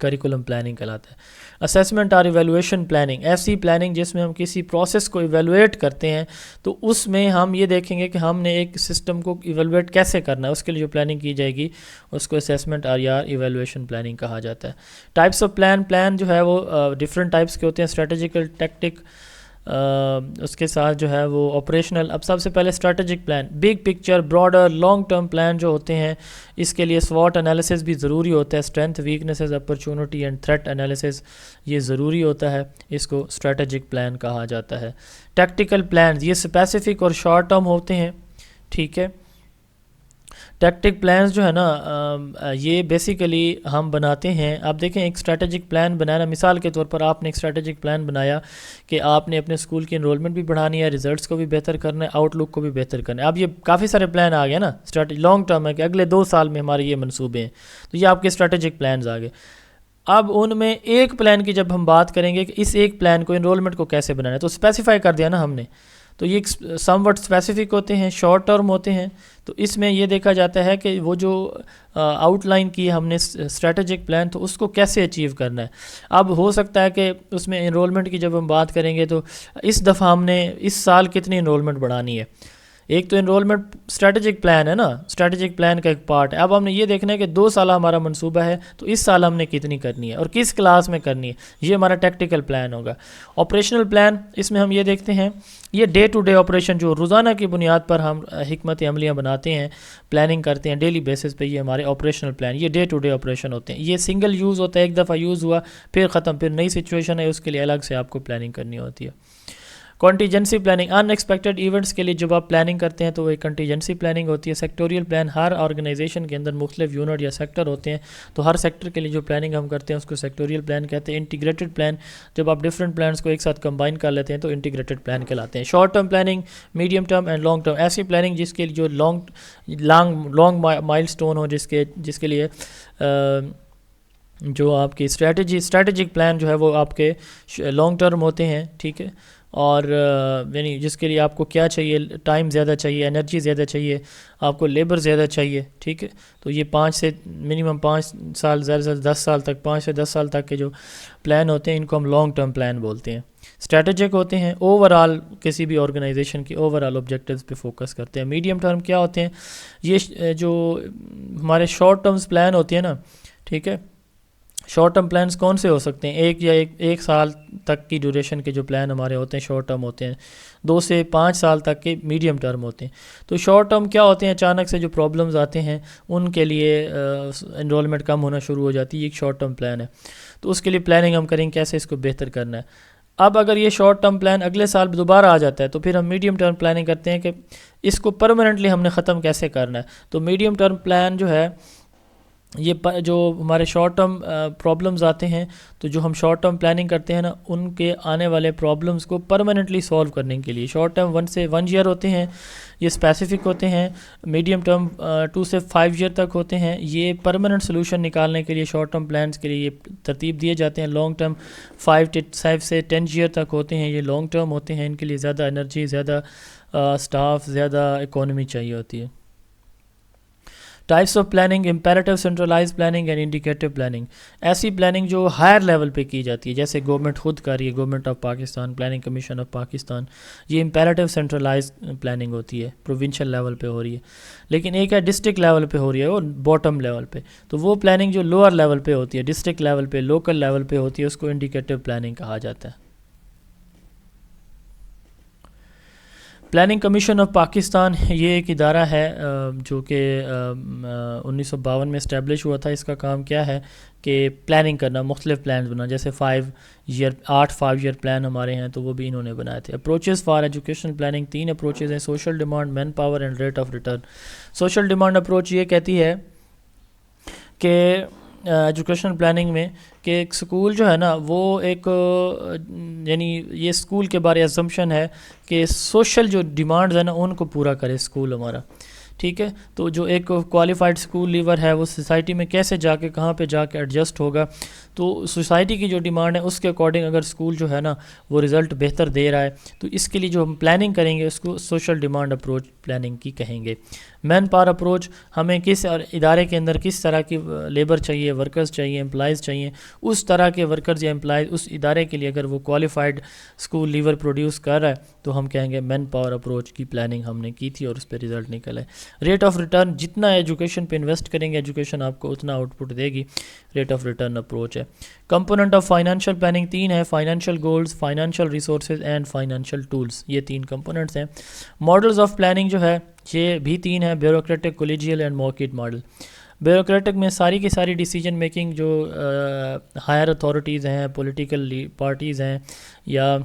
کریکولم پلاننگ کہلاتا ہے. اسیسمنٹ اور ایویلویشن پلاننگ, ایسی پلاننگ جس میں ہم کسی پروسیس کو ایویلویٹ کرتے ہیں, تو اس میں ہم یہ دیکھیں گے کہ ہم نے ایک سسٹم کو ایویلویٹ کیسے کرنا ہے, اس کے لیے جو پلاننگ کی جائے گی اس کو اسیسمنٹ اور یا ایویلویشن پلاننگ کہا جاتا ہے. ٹائپس آف پلان جو ہے وہ ڈفرینٹ ٹائپس کے ہوتے ہیں, اسٹریٹجیکل, ٹیکٹک, اس کے ساتھ جو ہے وہ آپریشنل. اب سب سے پہلے strategic plan, big picture, broader, long term plan جو ہوتے ہیں, اس کے لیے سوٹ انالیسس بھی ضروری ہوتا ہے, strength, weaknesses, opportunity and threat analysis یہ ضروری ہوتا ہے, اس کو اسٹریٹجک پلان کہا جاتا ہے. ٹیکٹیکل پلانز, یہ اسپیسیفک اور شارٹ ٹرم ہوتے ہیں. ٹھیک ہے, ٹیکٹک پلانز جو ہے نا یہ بیسیکلی ہم بناتے ہیں. آپ دیکھیں ایک اسٹریٹجک پلان بنانا, مثال کے طور پر آپ نے ایک اسٹریٹجک پلان بنایا کہ آپ نے اپنے اسکول کی انرولمنٹ بھی بڑھانی ہے, ریزلٹس کو بھی بہتر کرنا ہے, آؤٹ لک کو بھی بہتر کرنا ہے. اب یہ کافی سارے پلان آ گئے نا, لانگ ٹرم ہے کہ اگلے 2 سال میں ہمارے یہ منصوبے ہیں, تو یہ آپ کے اسٹریٹجک پلانز آ گئے. اب ان میں ایک پلان کی جب ہم بات کریں گے کہ اس ایک پلان کو, انرولمنٹ کو کیسے بنانا ہے, تو اسپیسیفائی کر دیا نا ہم نے, تو یہ سم وٹ اسپیسیفک ہوتے ہیں, شارٹ ٹرم ہوتے ہیں. تو اس میں یہ دیکھا جاتا ہے کہ وہ جو آؤٹ لائن کی ہم نے اسٹریٹجک پلان, تو اس کو کیسے اچیو کرنا ہے. اب ہو سکتا ہے کہ اس میں انرولمنٹ کی جب ہم بات کریں گے تو اس دفعہ ہم نے اس سال کتنی انرولمنٹ بڑھانی ہے, ایک تو انرولمنٹ اسٹریٹجک پلان ہے نا، اسٹریٹجک پلان کا ایک پارٹ ہے. اب ہم نے یہ دیکھنا ہے کہ 2 سال ہمارا منصوبہ ہے تو اس سال ہم نے کتنی کرنی ہے اور کس کلاس میں کرنی ہے، یہ ہمارا ٹیکٹیکل پلان ہوگا. آپریشنل پلان، اس میں ہم یہ دیکھتے ہیں یہ ڈے ٹو ڈے آپریشن جو روزانہ کی بنیاد پر ہم حکمت عملیاں بناتے ہیں، پلاننگ کرتے ہیں ڈیلی بیسس پہ، یہ ہمارے آپریشنل پلان، یہ ڈے ٹو ڈے آپریشن ہوتے ہیں. یہ سنگل یوز ہوتا ہے، ایک دفعہ یوز ہوا پھر ختم، پھر نئی سچویشن ہے اس کے لیے الگ سے آپ کو پلاننگ کرنی ہوتی ہے. کنٹیجنسی پلاننگ، ان ایکسپیکٹڈ ایونٹس کے لیے جب آپ پلاننگ کرتے ہیں تو وہ ایک کنٹیجنسی پلاننگ ہوتی ہے. سیکٹوریل پلان، ہر آرگنائزیشن کے اندر مختلف یونٹ یا سیکٹر ہوتے ہیں تو ہر سیکٹر کے لیے جو پلاننگ ہم کرتے ہیں اس کو سیکٹوریل پلان کہتے ہیں. انٹیگریٹڈ پلان، جب آپ ڈفرینٹ پلانس کو ایک ساتھ کمبائن کر لیتے ہیں تو انٹیگریٹڈ پلان کہلاتے ہیں. Short term planning, medium term and long term, ایسی پلاننگ جس کے لیے جو لانگ مائل سٹون ہو، جس کے لیے جو آپ کی اسٹریٹجک پلان جو ہے وہ آپ کے لانگ ٹرم ہوتے ہیں. ٹھیک ہے، اور یعنی جس کے لیے آپ کو کیا چاہیے، ٹائم زیادہ چاہیے، انرجی زیادہ چاہیے، آپ کو لیبر زیادہ چاہیے. ٹھیک ہے، تو یہ 5 سے منیمم 5 سال، زیادہ سے 10 سال تک، 5 سے 10 سال تک کے جو پلان ہوتے ہیں ان کو ہم لانگ ٹرم پلان بولتے ہیں. اسٹریٹجک ہوتے ہیں، اوور آل کسی بھی آرگنائزیشن کی اوور آل آبجیکٹیوز پہ فوکس کرتے ہیں. میڈیم ٹرم کیا ہوتے ہیں، یہ جو ہمارے شارٹ ٹرمز پلان ہوتے ہیں نا، ٹھیک ہے، شارٹ ٹرم پلانس کون سے ہو سکتے ہیں، ایک سال تک کی ڈیوریشن کے جو پلان ہمارے ہوتے ہیں شارٹ ٹرم ہوتے ہیں. 2 سے 5 سال تک کے میڈیم ٹرم ہوتے ہیں. تو شارٹ ٹرم کیا ہوتے ہیں، اچانک سے جو پرابلمز آتے ہیں ان کے لیے انرولمنٹ کم ہونا شروع ہو جاتی ہے، ایک شارٹ ٹرم پلان ہے. تو اس کے لیے پلاننگ ہم کریں کیسے اس کو بہتر کرنا ہے. اب اگر یہ شارٹ ٹرم پلان اگلے سال دوبارہ آ جاتا ہے تو پھر ہم میڈیم ٹرم پلاننگ کرتے ہیں کہ اس کو پرماننٹلی ہم نے ختم کیسے کرنا ہے. تو میڈیم ٹرم پلان جو ہے، یہ جو ہمارے شارٹ ٹرم پرابلمز آتے ہیں تو جو ہم شارٹ ٹرم پلاننگ کرتے ہیں نا، ان کے آنے والے پرابلمز کو پرماننٹلی سولو کرنے کے لیے شارٹ ٹرم 1 سے 1 ایئر ہوتے ہیں، یہ اسپیسیفک ہوتے ہیں. میڈیم ٹرم 2 سے 5 ایئر تک ہوتے ہیں، یہ پرماننٹ سلوشن نکالنے کے لیے شارٹ ٹرم پلانس کے لیے یہ ترتیب دیے جاتے ہیں. لانگ ٹرم 5 سے 10 ایئر تک ہوتے ہیں، یہ لانگ ٹرم ہوتے ہیں، ان کے لیے زیادہ انرجی، زیادہ سٹاف، زیادہ اکانومی چاہیے ہوتی ہے. Types of planning, imperative centralize planning and indicative planning, ایسی پلاننگ جو ہائر لیول پہ کی جاتی ہے جیسے گورنمنٹ خود کر رہی ہے، government of Pakistan, planning commission of Pakistan, یہ امپیریٹو سینٹرلائز پلاننگ ہوتی ہے، پروونشل لیول پہ ہو رہی ہے. لیکن ایک ہے ڈسٹرکٹ لیول پہ ہو رہی ہے، وہ باٹم لیول پہ. تو وہ پلاننگ جو لوور لیول پہ ہوتی ہے، ڈسٹرکٹ لیول پہ، لوکل لیول پہ ہوتی ہے، اس کو انڈیکیٹو پلاننگ کہا جاتا ہے. پلاننگ کمیشن آف پاکستان یہ ایک ادارہ ہے جو کہ 1952 میں اسٹیبلش ہوا تھا. اس کا کام کیا ہے کہ پلاننگ کرنا، مختلف پلانز بنا، جیسے 8 5 ایئر پلان ہمارے ہیں تو وہ بھی انہوں نے بنائے تھے. Approaches for education planning, 3 approaches ہیں: social demand, manpower and rate of return. Social demand approach یہ کہتی ہے کہ ایجوکیشن پلاننگ میں کہ ایک اسکول جو ہے نا وہ ایک یعنی یہ اسکول کے بارے اسمپشن ہے کہ سوشل جو ڈیمانڈز ہیں نا ان کو پورا کرے اسکول ہمارا. ٹھیک ہے، تو جو ایک کوالیفائڈ اسکول لیور ہے وہ سوسائٹی میں کیسے جا کے، کہاں پہ جا کے ایڈجسٹ ہوگا. تو سوسائٹی کی جو ڈیمانڈ ہے اس کے اکارڈنگ اگر اسکول جو ہے نا وہ رزلٹ بہتر دے رہا ہے تو اس کے لیے جو ہم پلاننگ کریں گے اس کو سوشل ڈیمانڈ اپروچ پلاننگ کی کہیں گے. مین پاور اپروچ، ہمیں کس ادارے کے اندر کس طرح کی لیبر چاہیے، ورکرز چاہیے، امپلائز چاہیے، اس طرح کے ورکرز یا امپلائز اس ادارے کے لیے اگر وہ کوالیفائڈ اسکول لیور پروڈیوس کر رہا ہے تو ہم کہیں گے مین پاور اپروچ کی پلاننگ ہم نے کی تھی اور اس پہ رزلٹ نکلا ہے. ریٹ آف ریٹرن، جتنا ایجوکیشن پہ انویسٹ کریں گے ایجوکیشن آپ کو اتنا آؤٹ پٹ دے گی، ریٹ آف ریٹرن اپروچ ہے. کمپوننٹ آف فائنینشیل پلاننگ 3 ہے: financial goals, financial resources and financial tools. یہ 3 کمپوننٹس ہیں. ماڈلز آف پلاننگ جو ہے یہ بھی 3 ہے: bureaucratic, collegial and market model. Bureaucratic میں ساری کی ساری ڈیسیجن میکنگ جو ہائر اتھارٹیز ہیں، پولیٹیکل پارٹیز ہیں یا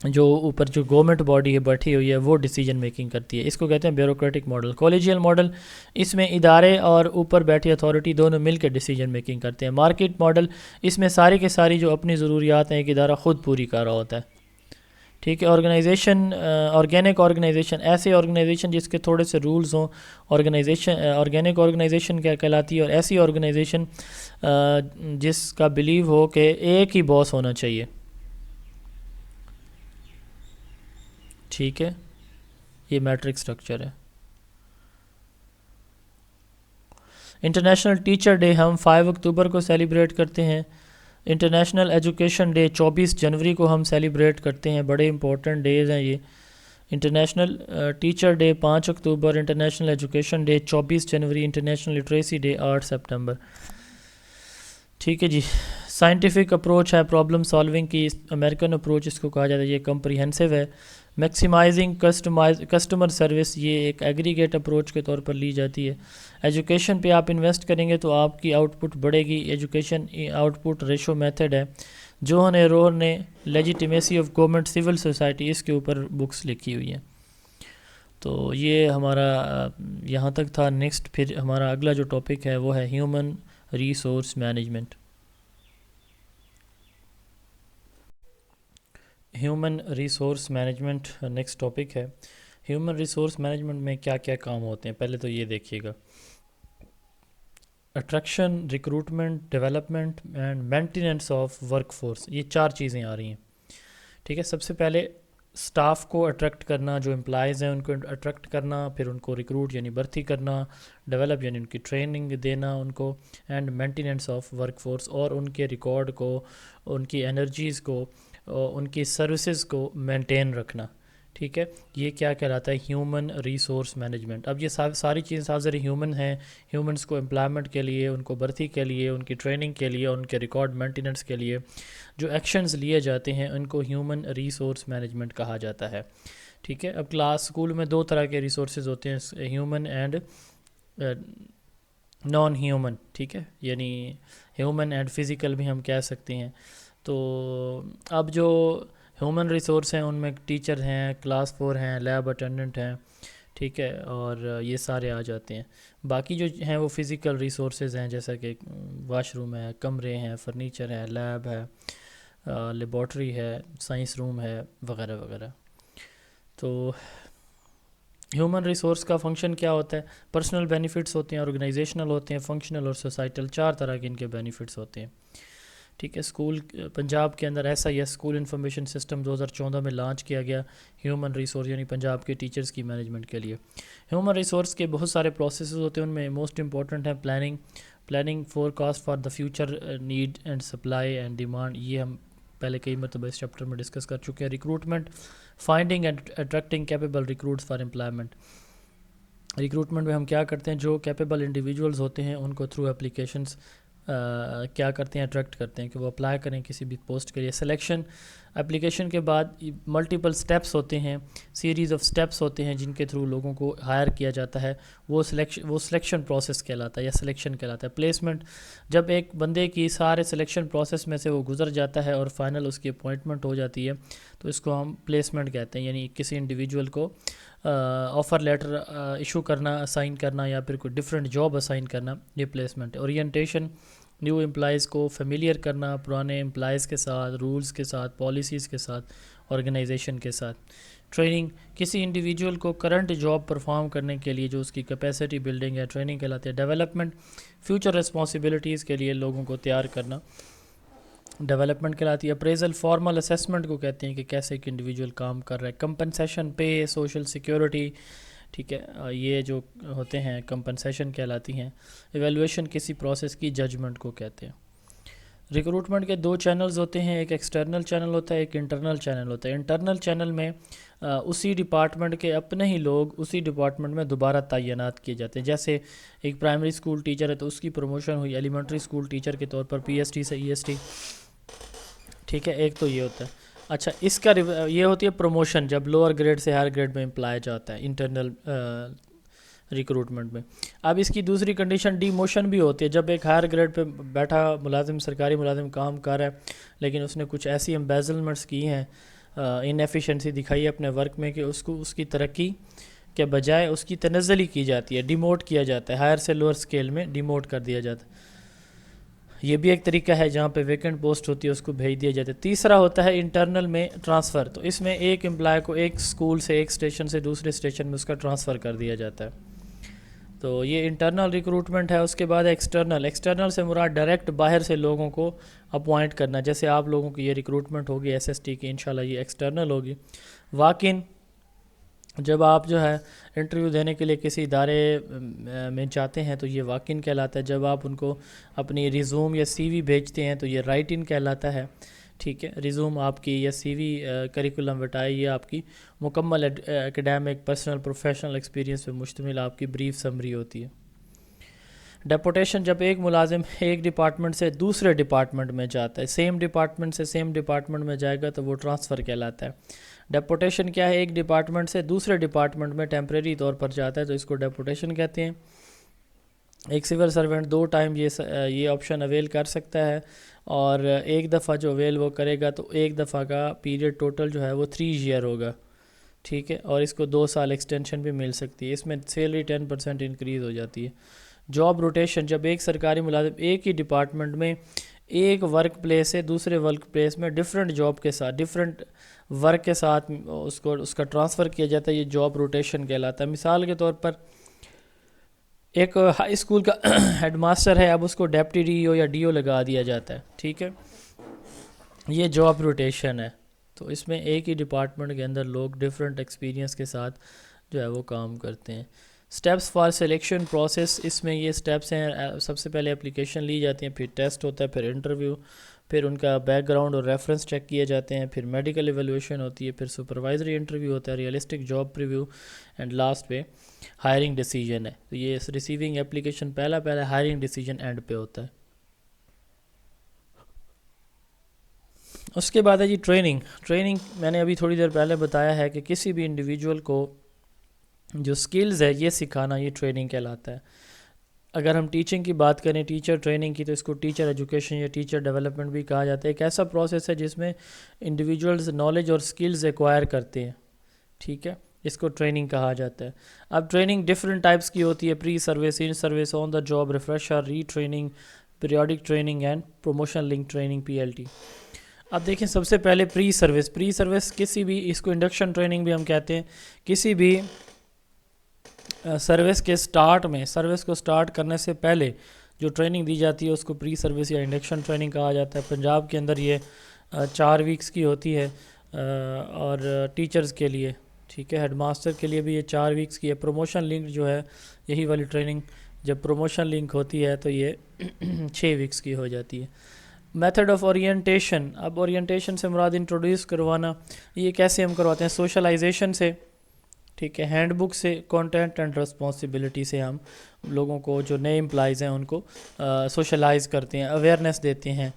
جو اوپر جو گورنمنٹ باڈی ہے بیٹھی ہوئی ہے وہ ڈیسیجن میکنگ کرتی ہے، اس کو کہتے ہیں بیوروکریٹک ماڈل. کولیجیل ماڈل، اس میں ادارے اور اوپر بیٹھی اتھارٹی دونوں مل کے ڈیسیجن میکنگ کرتے ہیں. مارکیٹ ماڈل، اس میں ساری کے ساری جو اپنی ضروریات ہیں ایک ادارہ خود پوری کر رہا ہوتا ہے. ٹھیک ہے. آرگنائزیشن، آرگینک آرگنائزیشن، ایسے آرگنائزیشن جس کے تھوڑے سے رولز ہوں. آرگینک آرگنائزیشن کیا کہلاتی ہے، اور ایسی آرگنائزیشن جس کا بلیو ہو کہ ایک ہی باس ہونا چاہیے. ٹھیک ہے، یہ میٹرک سٹرکچر ہے. انٹرنیشنل ٹیچر ڈے ہم 5 اکتوبر کو سیلیبریٹ کرتے ہیں. انٹرنیشنل ایجوکیشن ڈے 24 جنوری کو ہم سیلیبریٹ کرتے ہیں. بڑے امپورٹنٹ ڈیز ہیں یہ. انٹرنیشنل ٹیچر ڈے 5 اکتوبر، انٹرنیشنل ایجوکیشن ڈے 24 جنوری، انٹرنیشنل لٹریسی ڈے 8 سپٹمبر. ٹھیک ہے جی. سائنٹیفک اپروچ ہے پرابلم سالونگ کی، امریکن اپروچ اس کو کہا جاتا ہے، یہ کمپریہنسو ہے. میکسیمائزنگ کسٹمر سروس، یہ ایک ایگریگیٹ اپروچ کے طور پر لی جاتی ہے. ایجوکیشن پہ آپ انویسٹ کریں گے تو آپ کی آؤٹ پٹ بڑھے گی. Education output ratio method ہے. جوہن ایرور نے legitimacy of government civil society, اس کے اوپر بکس لکھی ہوئی ہیں. تو یہ ہمارا یہاں تک تھا. نیکسٹ پھر ہمارا اگلا جو ٹاپک ہے وہ ہے human resource management. Human resource management next topic ہے. ہیومن ریسورس مینجمنٹ میں کیا کیا کام ہوتے ہیں پہلے تو یہ دیکھیے گا. Attraction, recruitment, development and maintenance of workforce, یہ 4 چیزیں آ رہی ہیں. ٹھیک ہے. سب سے پہلے سٹاف کو اٹریکٹ کرنا، جو امپلائز ہیں ان کو اٹریکٹ کرنا، پھر ان کو ریکروٹ یعنی بھرتی کرنا، ڈیولپ یعنی ان کی ٹریننگ دینا ان کو، and maintenance of work force, اور ان کے ریکارڈ کو، ان کی انرجیز کو، ان کی سروسز کو مینٹین رکھنا. ٹھیک ہے. یہ کیا کہلاتا ہے؟ Human resource management. اب یہ ساری چیزیں سازر ہیومن ہیں. ہیومنس کو امپلائمنٹ کے لیے، ان کو بھرتی کے لیے، ان کی ٹریننگ کے لیے، ان کے ریکارڈ مینٹیننس کے لیے جو ایکشنز لیے جاتے ہیں ان کو ہیومن ریسورس مینجمنٹ کہا جاتا ہے. ٹھیک ہے. اب اسکول میں 2 طرح کے ریسورسز ہوتے ہیں، ہیومن اینڈ نان ہیومن. ٹھیک ہے. یعنی ہیومن اینڈ فزیکل بھی ہم کہہ سکتے ہیں. تو اب جو ہیومن ریسورس ہیں ان میں ٹیچر ہیں، کلاس 4 ہیں، لیب اٹینڈنٹ ہیں. ٹھیک ہے. اور یہ سارے آ جاتے ہیں. باقی جو ہیں وہ فزیکل ریسورسز ہیں، جیسا کہ واش روم ہے، کمرے ہیں، فرنیچر ہے، لیب ہے، لیبارٹری ہے، سائنس روم ہے، وغیرہ وغیرہ. تو ہیومن ریسورس کا فنکشن کیا ہوتا ہے؟ پرسنل بینیفٹس ہوتے ہیں، آرگنائزیشنل ہوتے ہیں، فنکشنل اور سوسائٹل، 4 طرح کے ان کے بینیفٹس ہوتے ہیں. ٹھیک ہے. اسکول پنجاب کے اندر ایسا ہی ہے، اسکول انفارمیشن سسٹم 2014 میں لانچ کیا گیا ہیومن ریسورس یعنی پنجاب کے ٹیچرز کی مینجمنٹ کے لیے. ہیومن ریسورس کے بہت سارے پروسیسز ہوتے ہیں، ان میں موسٹ امپورٹنٹ ہے planning for cost for the future need and supply and demand. یہ ہم پہلے کئی مرتبہ اس چیپٹر میں ڈسکس کر چکے ہیں. Recruitment, finding and attracting capable recruits for employment. Recruitment میں ہم کیا کرتے ہیں؟ جو کیپیبل انڈیویجولز ہوتے ہیں ان کو تھرو اپلیکیشنز کیا کرتے ہیں؟ اٹریکٹ کرتے ہیں کہ وہ اپلائی کریں کسی بھی پوسٹ کے لیے. سلیکشن، اپلیکیشن کے بعد ملٹیپل سٹیپس ہوتے ہیں، سیریز آف سٹیپس ہوتے ہیں جن کے تھرو لوگوں کو ہائر کیا جاتا ہے. وہ سلیکشن پروسیس کہلاتا ہے یا سلیکشن کہلاتا ہے. پلیسمنٹ، جب ایک بندے کی سارے سلیکشن پروسیس میں سے وہ گزر جاتا ہے اور فائنل اس کی اپوائنٹمنٹ ہو جاتی ہے تو اس کو ہم پلیسمنٹ کہتے ہیں. یعنی کسی انڈیویجول کو آفر لیٹر ایشو کرنا، اسائن کرنا، یا پھر کوئی ڈفرینٹ جاب اسائن کرنا، یہ پلیسمنٹ ہے. اورینٹیشن، نیو امپلائز کو فیملیئر کرنا پرانے امپلائز کے ساتھ، رولز کے ساتھ، پالیسیز کے ساتھ، آرگنائزیشن کے ساتھ. ٹریننگ، کسی انڈیویجول کو کرنٹ جاب پرفارم کرنے کے لیے جو اس کی کیپیسٹی بلڈنگ ہے، ٹریننگ کہلاتے ہیں. ڈیولپمنٹ، فیوچر رسپانسبلٹیز کے لیے لوگوں کو تیار کرنا، ڈیولپمنٹ کہلاتی ہے. اپریزل، فارمل اسیسمنٹ کو کہتے ہیں کہ کیسے ایک انڈیویجول کام کر رہا ہے. کمپنسیشن، پے، سوشل سیکیورٹی. ٹھیک ہے. یہ جو ہوتے ہیں کمپنسیشن کہلاتی ہیں. ایویلویشن، کسی پروسیس کی ججمنٹ کو کہتے ہیں. ریکروٹمنٹ کے 2 چینلز ہوتے ہیں، ایک ایکسٹرنل چینل ہوتا ہے، ایک انٹرنل چینل ہوتا ہے. انٹرنل چینل میں اسی ڈپارٹمنٹ کے اپنے ہی لوگ اسی ڈپارٹمنٹ میں دوبارہ تعینات کیے جاتے ہیں. جیسے ایک پرائمری اسکول ٹیچر ہے تو اس کی پروموشن ہوئی ایلیمنٹری اسکول ٹیچر کے طور پر PST سے EST. ٹھیک ہے. ایک تو یہ ہوتا ہے. اچھا، اس کا یہ ہوتی ہے پروموشن جب لوور گریڈ سے ہائر گریڈ میں امپلائی جاتا ہے انٹرنل ریکروٹمنٹ میں. اب اس کی دوسری کنڈیشن ڈی موشن بھی ہوتی ہے، جب ایک ہائر گریڈ پہ بیٹھا ملازم، سرکاری ملازم کام کر رہا ہے لیکن اس نے کچھ ایسی امبیزلمنٹس کی ہیں، انیفیشنسی دکھائی ہے اپنے ورک میں کہ اس کو اس کی ترقی کے بجائے اس کی تنزلی کی جاتی ہے، ڈیموٹ کیا جاتا ہے، ہائر سے لوور اسکیل میں ڈیموٹ کر دیا جاتا ہے. یہ بھی ایک طریقہ ہے جہاں پہ ویکنٹ پوسٹ ہوتی ہے اس کو بھیج دیا جاتا ہے. تیسرا ہوتا ہے انٹرنل میں ٹرانسفر. تو اس میں ایک امپلائی کو ایک اسکول سے، ایک اسٹیشن سے دوسرے اسٹیشن میں اس کا ٹرانسفر کر دیا جاتا ہے. تو یہ انٹرنل ریکروٹمنٹ ہے. اس کے بعد ایکسٹرنل سے مراد ڈائریکٹ باہر سے لوگوں کو اپوائنٹ کرنا. جیسے آپ لوگوں کی یہ ریکروٹمنٹ ہوگی SST کی، انشاءاللہ یہ ایکسٹرنل ہوگی. واک ان، جب آپ جو ہے انٹرویو دینے کے لیے کسی ادارے میں جاتے ہیں تو یہ واک ان کہلاتا ہے. جب آپ ان کو اپنی ریزیوم یا CV بھیجتے ہیں تو یہ رائٹ ان کہلاتا ہے. ٹھیک ہے. ریزیوم آپ کی یا سی وی کریکولم وٹائے یہ آپ کی مکمل اکیڈیمک پرسنل پروفیشنل ایکسپیرینس پہ مشتمل آپ کی بریف سمری ہوتی ہے. ڈیپوٹیشن جب ایک ملازم ایک ڈپارٹمنٹ سے دوسرے ڈپارٹمنٹ میں جاتا ہے، سیم ڈپارٹمنٹ سے سیم ڈپارٹمنٹ میں جائے گا تو وہ ٹرانسفر کہلاتا ہے. ڈیپوٹیشن کیا ہے؟ ایک ڈپارٹمنٹ سے دوسرے ڈپارٹمنٹ میں ٹیمپریری طور پر جاتا ہے تو اس کو ڈیپوٹیشن کہتے ہیں. ایک سول سرونٹ 2 ٹائم یہ آپشن اویل کر سکتا ہے، اور ایک دفعہ جو اویل وہ کرے گا تو ایک دفعہ کا پیریڈ ٹوٹل جو ہے وہ 3 ایئر ہوگا. ٹھیک ہے، اور اس کو 2 سال ایکسٹینشن بھی مل سکتی ہے. اس میں سیلری 10% انکریز ہو جاتی ہے. جاب روٹیشن جب ایک سرکاری ملازم ایک ہی ڈپارٹمنٹ میں ایک ورک پلیس سے دوسرے ورک پلیس میں ڈفرینٹ جاب کے ساتھ ڈفرینٹ ورک کے ساتھ اس کا ٹرانسفر کیا جاتا ہے، یہ جاب روٹیشن کہلاتا ہے. مثال کے طور پر ایک ہائی اسکول کا ہیڈ ماسٹر ہے، اب اس کو ڈیپٹی ڈی او یا ڈی او لگا دیا جاتا ہے. ٹھیک ہے، یہ جاب روٹیشن ہے. تو اس میں ایک ہی ڈپارٹمنٹ کے اندر لوگ ڈفرینٹ ایکسپیرینس کے ساتھ جو ہے وہ کام کرتے ہیں. سٹیپس فار سلیکشن پروسیس، اس میں یہ سٹیپس ہیں. سب سے پہلے اپلیکیشن لی جاتی ہیں، پھر ٹیسٹ ہوتا ہے، پھر انٹرویو، پھر ان کا بیک گراؤنڈ اور ریفرنس چیک کیے جاتے ہیں، پھر میڈیکل ایویلویشن ہوتی ہے، پھر سپروائزری انٹرویو ہوتا ہے، realistic job preview, and last پہ ہائرنگ ڈیسیجن ہے. تو یہ ریسیونگ اپلیکیشن پہلا ہائرنگ ڈیسیجن اینڈ پہ ہوتا ہے. اس کے بعد ہے جی ٹریننگ میں نے ابھی تھوڑی دیر پہلے بتایا ہے کہ کسی بھی انڈیویجول کو جو سکلز ہے یہ سکھانا، یہ ٹریننگ کہلاتا ہے. اگر ہم ٹیچنگ کی بات کریں، ٹیچر ٹریننگ کی، تو اس کو ٹیچر ایجوکیشن یا ٹیچر ڈیولپمنٹ بھی کہا جاتا ہے. ایک ایسا پروسیس ہے جس میں انڈیویجولز نالج اور سکلز ایکوائر کرتے ہیں. ٹھیک ہے، اس کو ٹریننگ کہا جاتا ہے. اب ٹریننگ ڈفرینٹ ٹائپس کی ہوتی ہے: pre service, in service, on the job, refresher, retraining, periodic training and promotion link training PLT. اب دیکھیں سب سے پہلے پری سروس کسی بھی، اس کو انڈکشن ٹریننگ بھی ہم کہتے ہیں. کسی بھی سروس کے سٹارٹ میں، سروس کو سٹارٹ کرنے سے پہلے جو ٹریننگ دی جاتی ہے اس کو پری سروس یا انڈکشن ٹریننگ کہا جاتا ہے. پنجاب کے اندر یہ 4 ویکس کی ہوتی ہے، اور ٹیچرز کے لیے، ٹھیک ہے، ہیڈ ماسٹر کے لیے بھی یہ 4 ویکس کی ہے. پروموشن لنک جو ہے یہی والی ٹریننگ، جب پروموشن لنک ہوتی ہے تو یہ 6 ویکس کی ہو جاتی ہے. میتھڈ آف اورینٹیشن، اب اورینٹیشن سے مراد انٹروڈیوس کروانا. یہ کیسے ہم کرواتے ہیں؟ سوشلائزیشن سے، ٹھیک ہے، ہینڈ بک سے، کانٹینٹ اینڈ رسپانسبلٹی سے ہم لوگوں کو، جو نئے امپلائیز ہیں ان کو سوشلائز کرتے ہیں، اویئرنیس دیتے ہیں.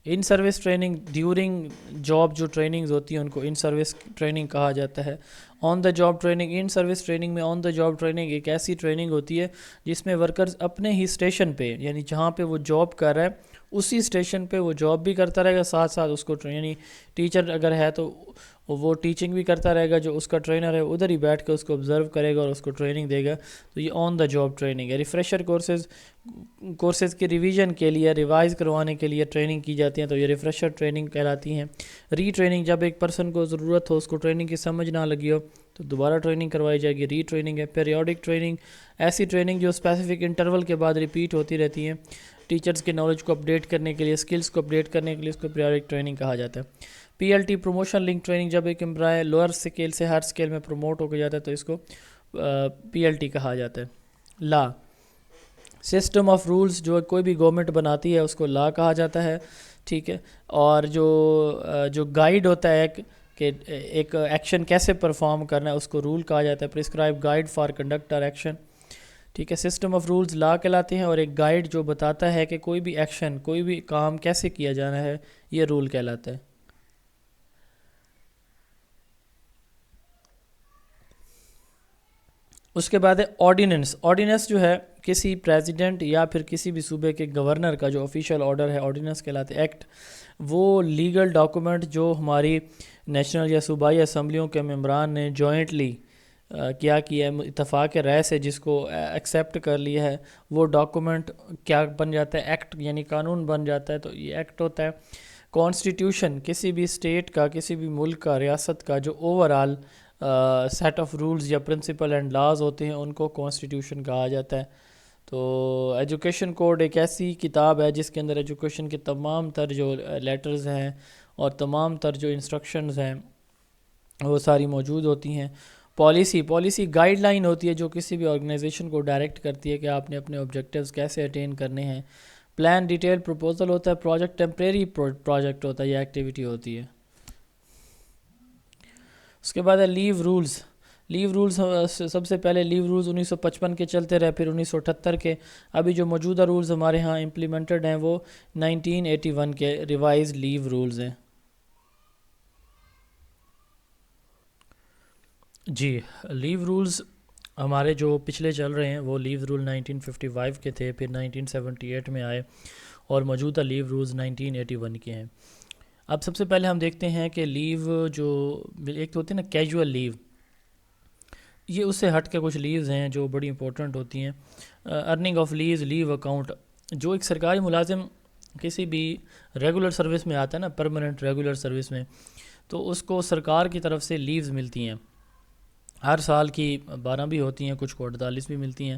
ان سروس ٹریننگ ڈیورنگ جاب جو ٹریننگز ہوتی ہیں ان کو ان سروس ٹریننگ کہا جاتا ہے. On the job training, in service training میں آن دا جاب ٹریننگ ایک ایسی ٹریننگ ہوتی ہے جس میں ورکرز اپنے ہی اسٹیشن پہ، یعنی جہاں پہ وہ جاب کر رہا ہے اسی اسٹیشن پہ وہ جاب بھی کرتا رہے گا، ساتھ ساتھ اس کو یعنی ٹیچر اگر ہے تو وہ ٹیچنگ بھی کرتا رہے گا، جو اس کا ٹرینر ہے ادھر ہی بیٹھ کے اس کو آبزرو کرے گا اور اس کو ٹریننگ دے گا. تو یہ آن دا جاب ٹریننگ ہے. ریفریشر کورسز کی ریویژن کے لیے، ریوائز کروانے کے لیے ٹریننگ کی جاتی ہیں، تو یہ ریفریشر ٹریننگ کہلاتی ہیں. ری ٹریننگ، جب ایک پرسن کو ضرورت ہو، اس کو ٹریننگ کی سمجھ نہ لگی ہو تو دوبارہ ٹریننگ کروائی جائے گی، ری ٹریننگ ہے. پیریوڈک ٹریننگ، ایسی ٹریننگ جو اسپیسیفک انٹرول کے بعد ریپیٹ ہوتی رہتی ہیں، ٹیچرز کے نالج کو اپڈیٹ کرنے کے لیے، سکلز کو اپڈیٹ کرنے کے لیے، اس کو پیریوڈک ٹریننگ کہا جاتا ہے. PLT پروموشن لنک ٹریننگ، جب ایک امپلائی لوئر اسکیل سے ہر اسکیل میں پروموٹ ہو کے جاتا ہے تو اس کو PLT کہا جاتا ہے. لا، سسٹم آف رولز، جو کوئی بھی گورنمنٹ بناتی ہے اس کو لا کہا جاتا ہے. ٹھیک ہے، اور جو گائیڈ ہوتا ہے کہ ایک ایکشن کیسے پرفارم کرنا ہے اس کو رول کہا جاتا ہے. Prescribe guide for conductor action. ٹھیک ہے، سسٹم آف رولز لا کہلاتے ہیں، اور ایک گائیڈ جو بتاتا ہے کہ کوئی بھی ایکشن، کوئی بھی کام کیسے کیا جانا ہے، یہ رول کہلاتا ہے. اس کے بعد ہے آرڈیننس جو ہے کسی پریزیڈنٹ یا پھر کسی بھی صوبے کے گورنر کا جو آفیشیل آرڈر ہے، آرڈیننس کہلاتے. ایکٹ، وہ لیگل ڈاکومنٹ جو ہماری نیشنل یا صوبائی اسمبلیوں کے ممبران نے جوائنٹلی کیا ہے، اتفاق رائے سے جس کو ایکسیپٹ کر لیا ہے، وہ ڈاکومنٹ کیا بن جاتا ہے؟ ایکٹ، یعنی قانون بن جاتا ہے. تو یہ ایکٹ ہوتا ہے. کانسٹیٹیوشن، کسی بھی اسٹیٹ کا، کسی بھی ملک کا، ریاست کا جو overall set of rules یا پرنسپل اینڈ لاز ہوتے ہیں ان کو کانسٹیٹیوشن کہا جاتا ہے. تو ایجوکیشن کوڈ ایک ایسی کتاب ہے جس کے اندر ایجوکیشن کے تمام تر جو لیٹرز ہیں اور تمام تر جو انسٹرکشنز ہیں وہ ساری موجود ہوتی ہیں. پالیسی گائیڈ لائن ہوتی ہے جو کسی بھی آرگنائزیشن کو ڈائریکٹ کرتی ہے کہ آپ نے اپنے آبجیکٹیوز کیسے اٹین کرنے ہیں. پلان ڈیٹیل پروپوزل ہوتا ہے. پروجیکٹ ٹیمپریری پروجیکٹ ہوتا ہے, یہ ایکٹیویٹی ہوتی ہے. اس کے بعد ہے لیو رولز. لیو رولز سب سے پہلے لیو رولز 1955 کے چلتے رہے, پھر 1978 کے. ابھی جو موجودہ رولز ہمارے ہاں امپلیمنٹڈ ہیں وہ 1981 کے ریوائز لیو رولز ہیں. جی, لیو رولز ہمارے جو پچھلے چل رہے ہیں وہ لیو رول 1955 کے تھے, پھر 1978 میں آئے, اور موجودہ لیو رولز 1981 کے ہیں. اب سب سے پہلے ہم دیکھتے ہیں کہ لیو جو ایک تو ہوتی ہے نا کیجول لیو, یہ اس سے ہٹ کے کچھ لیوز ہیں جو بڑی امپورٹنٹ ہوتی ہیں. Earning of leaves, leave account. جو ایک سرکاری ملازم کسی بھی ریگولر سروس میں آتا ہے نا, پرماننٹ ریگولر سروس میں, تو اس کو سرکار کی طرف سے لیوز ملتی ہیں. ہر سال کی 12 بھی ہوتی ہیں, کچھ کو 48 بھی ملتی ہیں.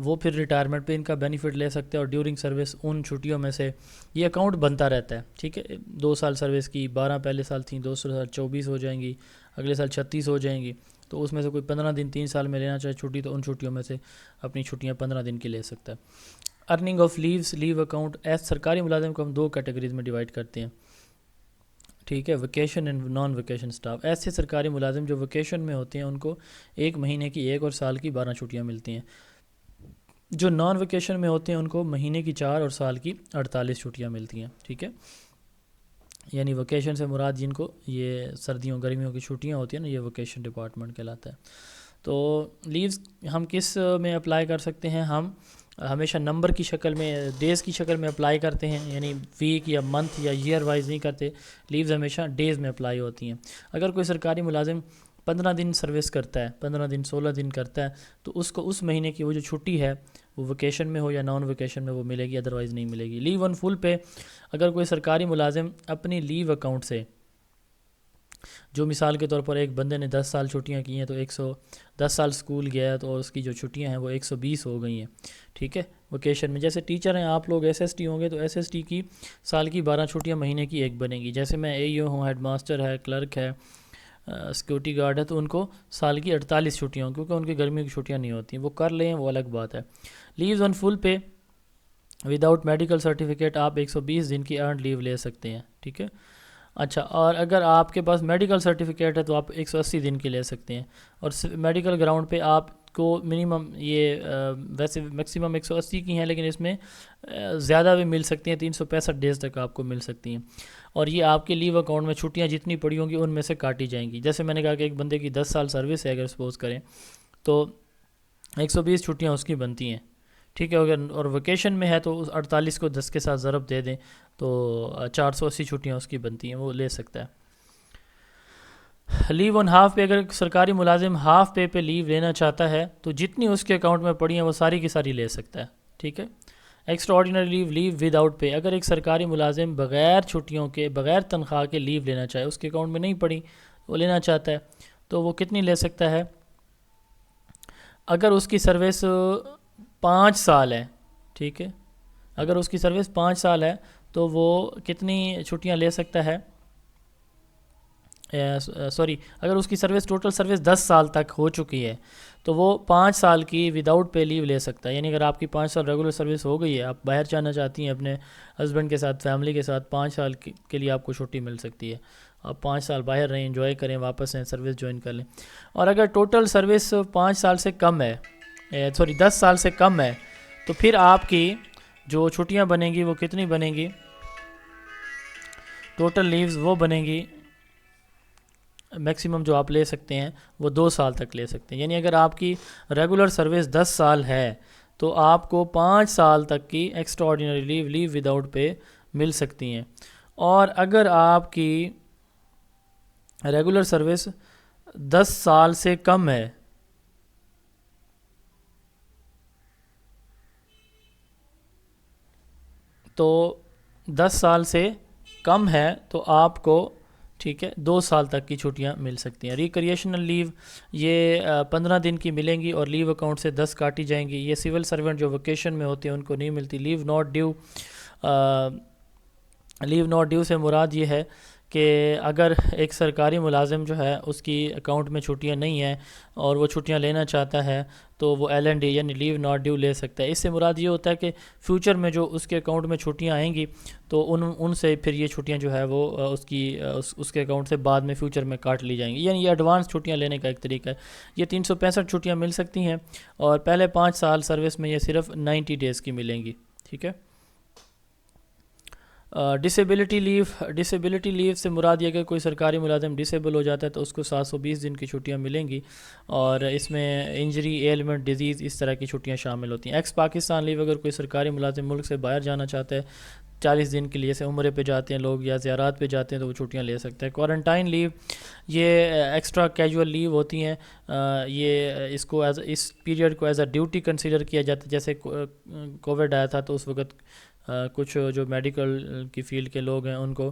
وہ پھر ریٹائرمنٹ پہ ان کا بینیفٹ لے سکتے ہیں, اور ڈیورنگ سروس ان چھٹیوں میں سے یہ اکاؤنٹ بنتا رہتا ہے. ٹھیک ہے, 2 سال سروس کی 12 پہلے سال تھیں, 2 سال 24 ہو جائیں گی, اگلے سال 36 ہو جائیں گی. تو اس میں سے کوئی 15 دن 3 سال میں لینا چاہے چھٹی, تو ان چھٹیوں میں سے اپنی چھٹیاں 15 دن کی لے سکتا ہے. Earning of leaves, leave account. As سرکاری ملازم کو ہم 2 کیٹیگریز میں ڈیوائڈ کرتے ہیں. ٹھیک ہے, vacation and non vacation staff. ایسے سرکاری ملازم جو ویکیشن میں ہوتے ہیں ان کو 1 مہینے کی 1 اور سال کی 12 چھٹیاں ملتی ہیں. جو نان ویکیشن میں ہوتے ہیں ان کو مہینے کی 4 اور سال کی 48 چھٹیاں ملتی ہیں. ٹھیک ہے, یعنی ویکیشن سے مراد جن کو یہ سردیوں گرمیوں کی چھٹیاں ہوتی ہیں نا, یہ ویکیشن ڈپارٹمنٹ کہلاتا ہے. تو لیوز ہم کس میں اپلائی کر سکتے ہیں؟ ہم ہمیشہ نمبر کی شکل میں, ڈیز کی شکل میں اپلائی کرتے ہیں, یعنی ویک یا منتھ یا ایئر وائز نہیں کرتے. لیوز ہمیشہ ڈیز میں اپلائی ہوتی ہیں. اگر کوئی سرکاری ملازم 15 دن سروس کرتا ہے, 15 دن 16 دن کرتا ہے, تو اس کو اس مہینے کی وہ جو چھٹی ہے وہ ویکیشن میں ہو یا نان ویکیشن میں وہ ملے گی, ادروائز نہیں ملے گی. لیو آن فل پے. اگر کوئی سرکاری ملازم اپنی لیو اکاؤنٹ سے, جو مثال کے طور پر ایک بندے نے 10 سال چھٹیاں کی ہیں, تو 110 سال سکول گیا ہے, تو اس کی جو چھٹیاں ہیں وہ 120 ہو گئی ہیں. ٹھیک ہے, ویکیشن میں. جیسے ٹیچر ہیں آپ لوگ, ایس ایس ٹی ہوں گے, تو ایس ایس ٹی کی سال کی 12 چھٹیاں مہینے کی 1 بنے گی. جیسے میں اے یو ہوں, ہیڈ ماسٹر ہے, کلرک ہے, سیکورٹی گارڈ ہے, تو ان کو سال کی 48 چھٹیاں ہوں, کیونکہ ان کی گرمیوں کی چھٹیاں نہیں ہوتی ہیں. وہ کر لیں, وہ الگ بات ہے. لیوز آن فل پے وداؤٹ میڈیکل سرٹیفکیٹ, آپ 120 دن کی ارنڈ لیو لے سکتے ہیں. ٹھیک ہے, اچھا, اور اگر آپ کے پاس میڈیکل سرٹیفکیٹ ہے تو آپ 180 دن کی لے سکتے ہیں. اور میڈیکل گراؤنڈ پہ آپ کو منیمم یہ ویسے میکسیمم 180 کی ہیں, لیکن اس میں زیادہ بھی مل سکتی ہیں, 365 ڈیز تک آپ کو مل سکتی ہیں. اور یہ آپ کے لیو اکاؤنٹ میں چھٹیاں جتنی پڑی ہوں گی ان میں سے کاٹی جائیں گی. جیسے میں نے کہا کہ ایک بندے کی 10 سال سروس ہے اگر سپوز کریں, تو 120 چھٹیاں اس کی بنتی ہیں. ٹھیک ہے, اگر اور ویکیشن میں ہے تو اس 48 کو 10 کے ساتھ ضرب دے دیں تو 480 چھٹیاں اس کی بنتی ہیں, وہ لے سکتا ہے. لیو آن ہاف پے. اگر سرکاری ملازم ہاف پے پہ لیو لینا چاہتا ہے تو جتنی اس کے اکاؤنٹ میں پڑی ہیں وہ ساری کی ساری لے سکتا ہے. ٹھیک ہے. Extraordinary leave, leave without pay. اگر ایک سرکاری ملازم بغیر چھٹیوں کے, بغیر تنخواہ کے لیو لینا چاہے, اس کے اکاؤنٹ میں نہیں پڑی, وہ لینا چاہتا ہے, تو وہ کتنی لے سکتا ہے؟ اگر اس کی سروس 5 سال ہے, ٹھیک ہے, اگر اس کی سروس 5 سال ہے تو وہ کتنی چھٹیاں لے سکتا ہے؟ سوری, اگر اس کی سروس ٹوٹل سروس 10 سال تک ہو چکی ہے تو وہ 5 سال کی وداؤٹ پے لیو لے سکتا ہے. یعنی اگر آپ کی 5 سال ریگولر سروس ہو گئی ہے, آپ باہر جانا چاہتی ہیں اپنے ہسبینڈ کے ساتھ, فیملی کے ساتھ, 5 سال کے لیے آپ کو چھٹی مل سکتی ہے. آپ 5 سال باہر رہیں, انجوائے کریں, واپس ہیں, سروس جوائن کر لیں. اور اگر ٹوٹل سروس 5 سال سے کم ہے, 10 سال سے کم ہے, تو پھر آپ کی جو چھٹیاں بنیں گی وہ کتنی بنیں گی؟ ٹوٹل لیوز وہ بنیں گی, میکسیمم جو آپ لے سکتے ہیں وہ 2 سال تک لے سکتے ہیں. یعنی اگر آپ کی ریگولر سروس 10 سال ہے تو آپ کو 5 سال تک کی ایکسٹرا آرڈینری لیو, لیو وداؤٹ پے مل سکتی ہیں. اور اگر آپ کی ریگولر سروس 10 سال سے کم ہے, تو 10 سال سے کم ہے تو آپ کو, ٹھیک ہے, 2 سال تک کی چھٹیاں مل سکتی ہیں. ریکریشنل لیو یہ 15 دن کی ملیں گی اور لیو اکاؤنٹ سے 10 کاٹی جائیں گی. یہ سول سرونٹ جو ویکیشن میں ہوتے ہیں ان کو نہیں ملتی. Leave not due, leave not due سے مراد یہ ہے کہ اگر ایک سرکاری ملازم جو ہے اس کی اکاؤنٹ میں چھٹیاں نہیں ہیں اور وہ چھٹیاں لینا چاہتا ہے تو وہ LND یعنی لیو ناٹ ڈیو لے سکتا ہے. اس سے مراد یہ ہوتا ہے کہ فیوچر میں جو اس کے اکاؤنٹ میں چھٹیاں آئیں گی تو ان سے پھر یہ چھٹیاں جو ہے وہ اس کے اکاؤنٹ سے بعد میں فیوچر میں کاٹ لی جائیں گی. یعنی یہ ایڈوانس چھٹیاں لینے کا ایک طریقہ ہے. یہ 365 چھٹیاں مل سکتی ہیں اور پہلے 5 سال سروس میں یہ صرف 90 ڈیز کی ملیں گی. ٹھیک ہے. ڈسیبلٹی لیو سے مراد یہ کہ کوئی سرکاری ملازم ڈسیبل ہو جاتا ہے تو اس کو 720 دن کی چھٹیاں ملیں گی اور اس میں انجری ایلمنٹ ڈیزیز اس طرح کی چھٹیاں شامل ہوتی ہیں. ایکس پاکستان لیو اگر کوئی سرکاری ملازم ملک سے باہر جانا چاہتا ہے 40 دن کے لیے سے عمرے پہ جاتے ہیں لوگ یا زیارات پہ جاتے ہیں تو وہ چھٹیاں لے سکتے ہیں. کوارنٹائن لیو یہ ایکسٹرا کیجول لیو ہوتی ہیں. یہ اس پیریڈ کو ایز اے ڈیوٹی کنسیڈر کیا جاتا ہے. جیسے کووڈ آیا تھا تو اس وقت کچھ جو میڈیکل کی فیلڈ کے لوگ ہیں ان کو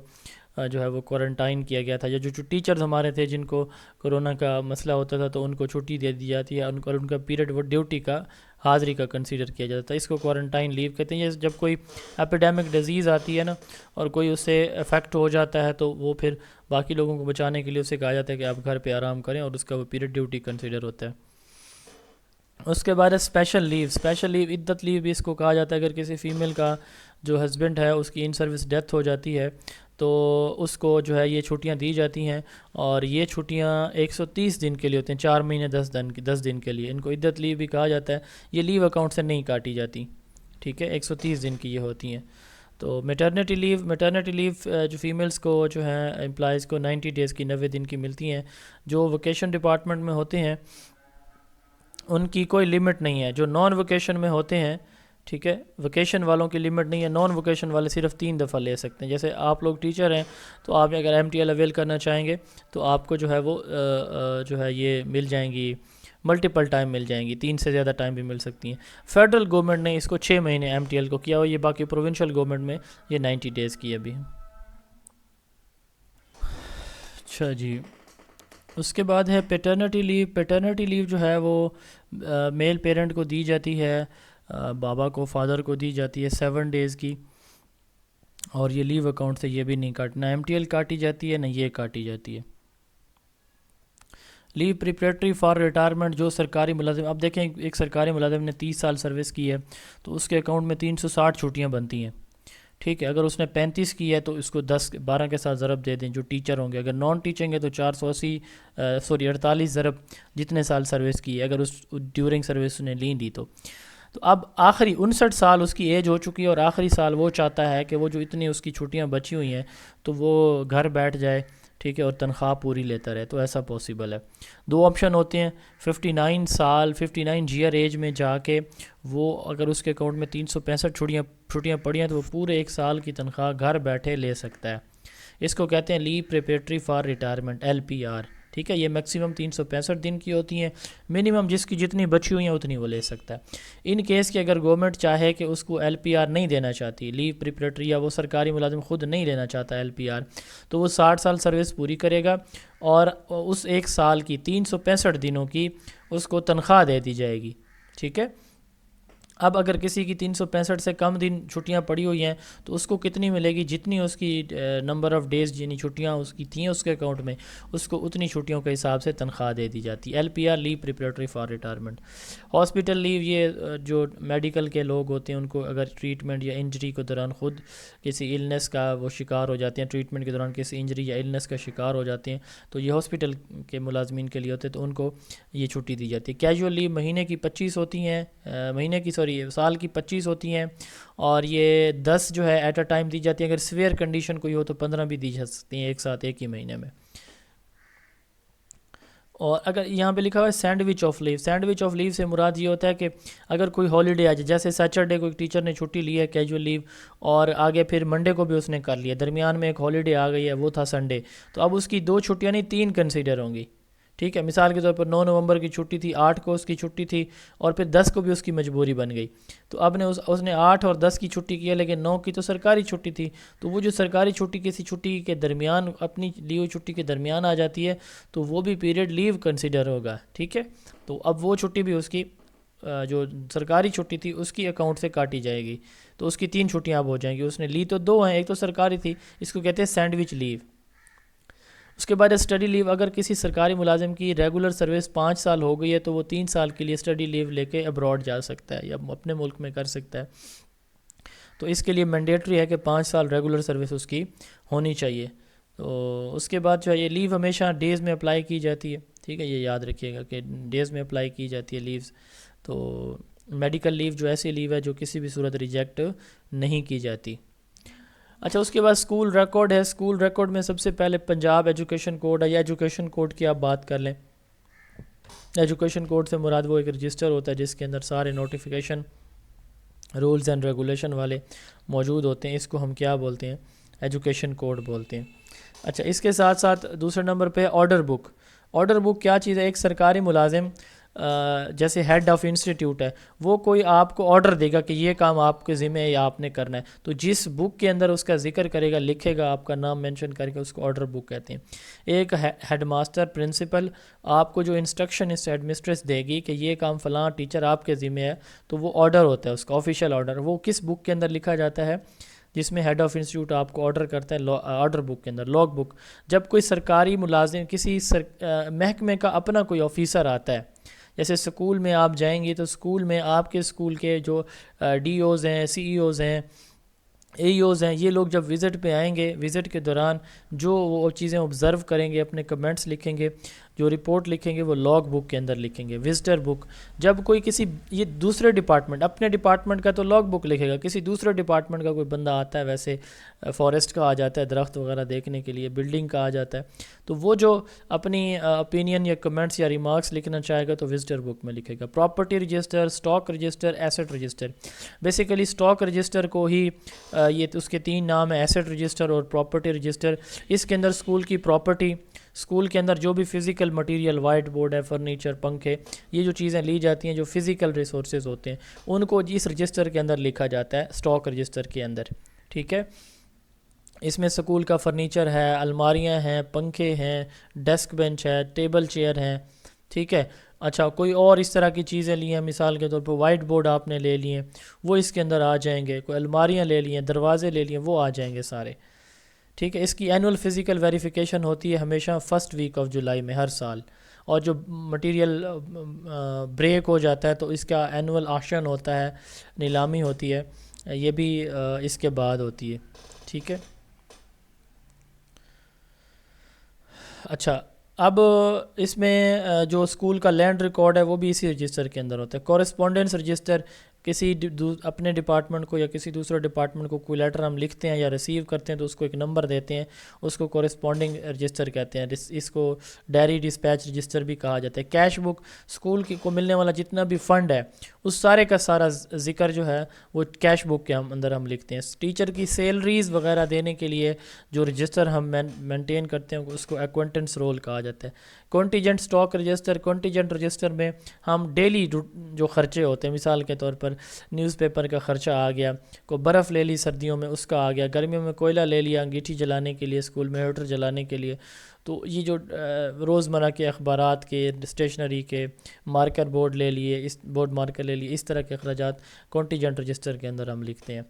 جو ہے وہ کوارنٹائن کیا گیا تھا, یا جو ٹیچرز ہمارے تھے جن کو کرونا کا مسئلہ ہوتا تھا تو ان کو چھٹی دے دی جاتی ہے اور ان کا پیریڈ وہ ڈیوٹی کا حاضری کا کنسیڈر کیا جاتا ہے. اس کو کوارنٹائن لیو کہتے ہیں. جب کوئی ایپیڈیمک ڈیزیز آتی ہے نا اور کوئی اس سے افیکٹ ہو جاتا ہے تو وہ پھر باقی لوگوں کو بچانے کے لیے اسے کہا جاتا ہے کہ آپ گھر پہ آرام کریں اور اس کا وہ پیریڈ ڈیوٹی کنسیڈر ہوتا ہے. اس کے بعد اسپیشل لیو عدت لیو بھی اس کو کہا جاتا ہے. اگر کسی فیمیل کا جو ہسبینڈ ہے اس کی ان سروس ڈیتھ ہو جاتی ہے تو اس کو جو ہے یہ چھٹیاں دی جاتی ہیں اور یہ چھٹیاں 130 دن کے لیے ہوتے ہیں, 4 مہینے 10 دن کے لیے. ان کو عدت لیو بھی کہا جاتا ہے. یہ لیو اکاؤنٹ سے نہیں کاٹی جاتی. ٹھیک ہے, 130 دن کی یہ ہوتی ہیں. تو میٹرنٹی لیو جو فیمیلز کو جو ہے امپلائز کو 90 ڈیز کی 90 دن کی ملتی ہیں. جو ووکیشن ڈپارٹمنٹ میں ہوتے ہیں ان کی کوئی لمٹ نہیں ہے. جو نان ووکیشن میں ہوتے ہیں, ٹھیک ہے, ووکیشن والوں کی لمٹ نہیں ہے. نان ووکیشن والے صرف 3 دفعہ لے سکتے ہیں. جیسے آپ لوگ ٹیچر ہیں تو آپ اگر MTL اویل کرنا چاہیں گے تو آپ کو جو ہے وہ جو ہے یہ مل جائیں گی, ملٹیپل ٹائم مل جائیں گی, 3 سے زیادہ ٹائم بھی مل سکتی ہیں. فیڈرل گورنمنٹ نے اس کو 6 مہینے MTL کو کیا ہوا, یہ باقی پروونشل گورنمنٹ میں یہ 90 ڈیز کی ابھی. اچھا جی, اس کے بعد ہے پیٹرنٹی لیو جو ہے وہ میل پیرنٹ کو دی جاتی ہے, بابا کو فادر کو دی جاتی ہے 7 ڈیز کی, اور یہ لیو اکاؤنٹ سے یہ بھی نہیں کاٹنا. MTL کاٹی جاتی ہے نہ یہ کاٹی جاتی ہے. لیو پریپریٹری فار ریٹائرمنٹ جو سرکاری ملازم, اب دیکھیں ایک سرکاری ملازم نے 30 سال سروس کی ہے تو اس کے اکاؤنٹ میں 360 چھٹیاں بنتی ہیں. ٹھیک ہے, اگر اس نے 35 کی ہے تو اس کو 12 کے ساتھ ضرب دے دیں جو ٹیچر ہوں گے. اگر نان ٹیچنگ ہے تو 48 ضرب جتنے سال سروس کی ہے, اگر اس ڈیورنگ سروس نے لیں دی تو اب آخری 59 سال اس کی ایج ہو چکی ہے اور آخری سال وہ چاہتا ہے کہ وہ جو اتنی اس کی چھٹیاں بچی ہوئی ہیں تو وہ گھر بیٹھ جائے, ٹھیک ہے, اور تنخواہ پوری لیتا رہے. تو ایسا پاسبل ہے. 2 آپشن ہوتے ہیں. 59 ایئر ایج میں جا کے وہ اگر اس کے اکاؤنٹ میں 365 چھٹیاں پڑی ہیں تو وہ پورے 1 سال کی تنخواہ گھر بیٹھے لے سکتا ہے. اس کو کہتے ہیں لیو پریپریٹری فار ریٹائرمنٹ LPR. ٹھیک ہے, یہ میکسیمم 365 دن کی ہوتی ہیں, منیمم جس کی جتنی بچی ہوئی ہیں اتنی وہ لے سکتا ہے. ان کیس کہ اگر گورنمنٹ چاہے کہ اس کو LPR نہیں دینا چاہتی, لیو پریپریٹری, یا وہ سرکاری ملازم خود نہیں لینا چاہتا LPR, تو وہ 60 سال سروس پوری کرے گا اور اس 1 سال کی 365 دنوں کی اس کو تنخواہ دے دی جائے گی. ٹھیک ہے. اب اگر کسی کی 365 سے کم دن چھٹیاں پڑی ہوئی ہیں تو اس کو کتنی ملے گی, جتنی اس کی نمبر آف ڈیز یعنی چھٹیاں اس کی تھیں اس کے اکاؤنٹ میں, اس کو اتنی چھٹیوں کے حساب سے تنخواہ دے دی جاتی ہے. LPR leave preparatory for retirement. Hospital leave, یہ جو میڈیکل کے لوگ ہوتے ہیں ان کو اگر ٹریٹمنٹ یا انجری کے دوران خود کسی النس کا وہ شکار ہو جاتے ہیں, ٹریٹمنٹ کے دوران کسی انجری یا النس کا شکار ہو جاتے ہیں تو یہ ہاسپٹل کے ملازمین کے لیے ہوتے ہیں, تو ان کو یہ چھٹی دی جاتی ہے. کیجول لیو مہینے کی 25 ہوتی ہیں, سال کی 25 ہوتی ہیں, اور یہ 10 جو ہے ایٹ اے ٹائم دی جاتی ہیں. اگر سویئر کنڈیشن کوئی ہو تو 15 بھی دی جا سکتی ہیں ایک ساتھ ایک ہی مہینے میں. اور اگر یہاں پہ لکھا ہوا ہے سینڈوچ آف لیو سے مراد یہ ہوتا ہے کہ اگر کوئی ہالیڈے آ جائے, جیسے سیٹرڈے کو ایک ٹیچر نے چھٹی لی ہے کیجول لیو, اور آگے پھر منڈے کو بھی اس نے کر لیا, درمیان میں ایک ہالیڈے آ گئی ہے وہ تھا سنڈے, تو اب اس کی 2 چھٹیاں نہیں 3 کنسیڈر ہوں گی. ٹھیک ہے, مثال کے طور پر 9 نومبر کی چھٹی تھی, 8 کو اس کی چھٹی تھی, اور پھر 10 کو بھی اس کی مجبوری بن گئی. تو اب نے اس نے 8 اور 10 کی چھٹی کی ہے, لیکن 9 کی تو سرکاری چھٹی تھی, تو وہ جو سرکاری چھٹی کسی چھٹی کے درمیان اپنی لی ہوئی چھٹی کے درمیان آ جاتی ہے تو وہ بھی پیریڈ لیو کنسیڈر ہوگا. ٹھیک ہے, تو اب وہ چھٹی بھی اس کی جو سرکاری چھٹی تھی اس کی اکاؤنٹ سے کاٹی جائے گی, تو اس کی 3 چھٹیاں اب ہو جائیں گی. اس نے لی تو 2 ہیں, ایک تو سرکاری تھی, اس کو کہتے ہیں سینڈوچ لیو. اس کے بعد اسٹڈی لیو، اگر کسی سرکاری ملازم کی ریگولر سروس 5 سال ہو گئی ہے تو وہ 3 سال کے لیے اسٹڈی لیو لے کے ابراڈ جا سکتا ہے یا اپنے ملک میں کر سکتا ہے. تو اس کے لیے مینڈیٹری ہے کہ 5 سال ریگولر سروس اس کی ہونی چاہیے. تو اس کے بعد جو ہے یہ لیو ہمیشہ ڈیز میں اپلائی کی جاتی ہے. ٹھیک ہے، یہ یاد رکھیے گا کہ ڈیز میں اپلائی کی جاتی ہے لیوز. تو میڈیکل لیو جو ایسی لیو ہے جو کسی بھی صورت ریجیکٹ نہیں کی جاتی. اچھا، اس کے بعد اسکول ریکارڈ ہے. اسکول ریکارڈ میں سب سے پہلے پنجاب ایجوکیشن کوڈ ہے. یا ایجوکیشن کوڈ کی آپ بات کر لیں. ایجوکیشن کوڈ سے مراد وہ ایک رجسٹر ہوتا ہے جس کے اندر سارے نوٹیفیکیشن، رولز اینڈ ریگولیشن والے موجود ہوتے ہیں. اس کو ہم کیا بولتے ہیں؟ ایجوکیشن کوڈ بولتے ہیں. اچھا، اس کے ساتھ ساتھ دوسرے نمبر پہ آرڈر بک. آرڈر بک کیا چیز ہے؟ ایک سرکاری ملازم جیسے ہیڈ آف انسٹیٹیوٹ ہے، وہ کوئی آپ کو آرڈر دے گا کہ یہ کام آپ کے ذمہ ہے یا آپ نے کرنا ہے، تو جس بک کے اندر اس کا ذکر کرے گا، لکھے گا، آپ کا نام مینشن کرے گا، اس کو آرڈر بک کہتے ہیں. ایک ہیڈ ماسٹر پرنسپل آپ کو جو انسٹرکشن اس ایڈمنسٹریس دے گی کہ یہ کام فلاں ٹیچر آپ کے ذمہ ہے، تو وہ آرڈر ہوتا ہے، اس کا آفیشیل آرڈر. وہ کس بک کے اندر لکھا جاتا ہے؟ جس میں ہیڈ آف انسٹیٹیوٹ آپ کو آرڈر کرتا ہے، آرڈر بک کے اندر، لاگ بک. جب کوئی سرکاری ملازم کسی محکمے کا اپنا کوئی آفیسر آتا ہے، جیسے اسکول میں آپ جائیں گے تو اسکول میں آپ کے اسکول کے جو ڈی اوز ہیں، سی ای اوز ہیں، اے ای اوز ہیں، یہ لوگ جب وزٹ پہ آئیں گے، وزٹ کے دوران جو وہ چیزیں آبزرو کریں گے، اپنے کمنٹس لکھیں گے، جو رپورٹ لکھیں گے وہ لاگ بک کے اندر لکھیں گے. وزٹر بک، جب کوئی کسی یہ دوسرے ڈپارٹمنٹ، اپنے ڈپارٹمنٹ کا تو لاگ بک لکھے گا، کسی دوسرے ڈپارٹمنٹ کا کوئی بندہ آتا ہے، ویسے فارسٹ کا آ جاتا ہے درخت وغیرہ دیکھنے کے لیے، بلڈنگ کا آ جاتا ہے، تو وہ جو اپنی اوپینین یا کمنٹس یا ریمارکس لکھنا چاہے گا تو وزٹر بک میں لکھے گا. Property register, stock register, asset register. Basically stock register کو ہی یہ اس کے 3 نام ہیں، ایسٹ رجسٹر اور پراپرٹی رجسٹر. اس کے اندر اسکول کی پراپرٹی، اسکول کے اندر جو بھی فزیکل مٹیریل، وائٹ بورڈ ہے، فرنیچر، پنکھے، یہ جو چیزیں لی جاتی ہیں، جو فزیکل ریسورسز ہوتے ہیں، ان کو اس رجسٹر کے اندر لکھا جاتا ہے، اسٹاک رجسٹر کے اندر. ٹھیک ہے، اس میں اسکول کا فرنیچر ہے، الماریاں ہیں، پنکھے ہیں، ڈیسک بینچ ہے، ٹیبل چیئر ہیں. ٹھیک ہے. اچھا، کوئی اور اس طرح کی چیزیں لی ہیں، مثال کے طور پہ وائٹ بورڈ آپ نے لے لیے، وہ اس کے اندر آ جائیں گے. کوئی الماریاں لے لی ہیں، دروازے لے لیے، وہ آ جائیں گے سارے. ٹھیک ہے. اس کی اینول فزیکل ویریفیکیشن ہوتی ہے ہمیشہ فرسٹ ویک آف جولائی میں، ہر سال. اور جو مٹیریل بریک ہو جاتا ہے تو اس کا اینول آکشن ہوتا ہے، نیلامی ہوتی ہے، یہ بھی اس کے بعد ہوتی ہے. ٹھیک ہے. اچھا، اب اس میں جو اسکول کا لینڈ ریکارڈ ہے وہ بھی اسی رجسٹر کے اندر ہوتا ہے. کورسپونڈنس رجسٹر، کسی اپنے ڈپارٹمنٹ کو یا کسی دوسرے ڈپارٹمنٹ کو کوئی لیٹر ہم لکھتے ہیں یا ریسیو کرتے ہیں تو اس کو ایک نمبر دیتے ہیں، اس کو کورسپونڈنگ رجسٹر کہتے ہیں. اس کو ڈائری ڈسپیچ رجسٹر بھی کہا جاتا ہے. کیش بک، اسکول کو ملنے والا جتنا بھی فنڈ ہے اس سارے کا سارا ذکر جو ہے وہ کیش بک کے اندر ہم لکھتے ہیں. ٹیچر کی سیلریز وغیرہ دینے کے لیے جو رجسٹر ہم مینٹین کرتے ہیں اس کو اکاؤنٹنٹس رول کہا جاتا ہے. Contingent stock register, contingent register میں ہم ڈیلی جو خرچے ہوتے ہیں، مثال کے طور پر نیوز پیپر کا خرچہ آ گیا، کوئی برف لے لی سردیوں میں اس کا آ گیا، گرمیوں میں کوئلہ لے لیا انگیٹھی جلانے کے لیے، اسکول میں ہیٹر جلانے کے لیے. تو یہ جو روزمرہ کے اخبارات کے، اسٹیشنری کے، مارکر بورڈ لے لیے، اس بورڈ مارکر لے لیے، اس طرح کے اخراجات کانٹیجنٹ رجسٹر کے اندر ہم لکھتے ہیں.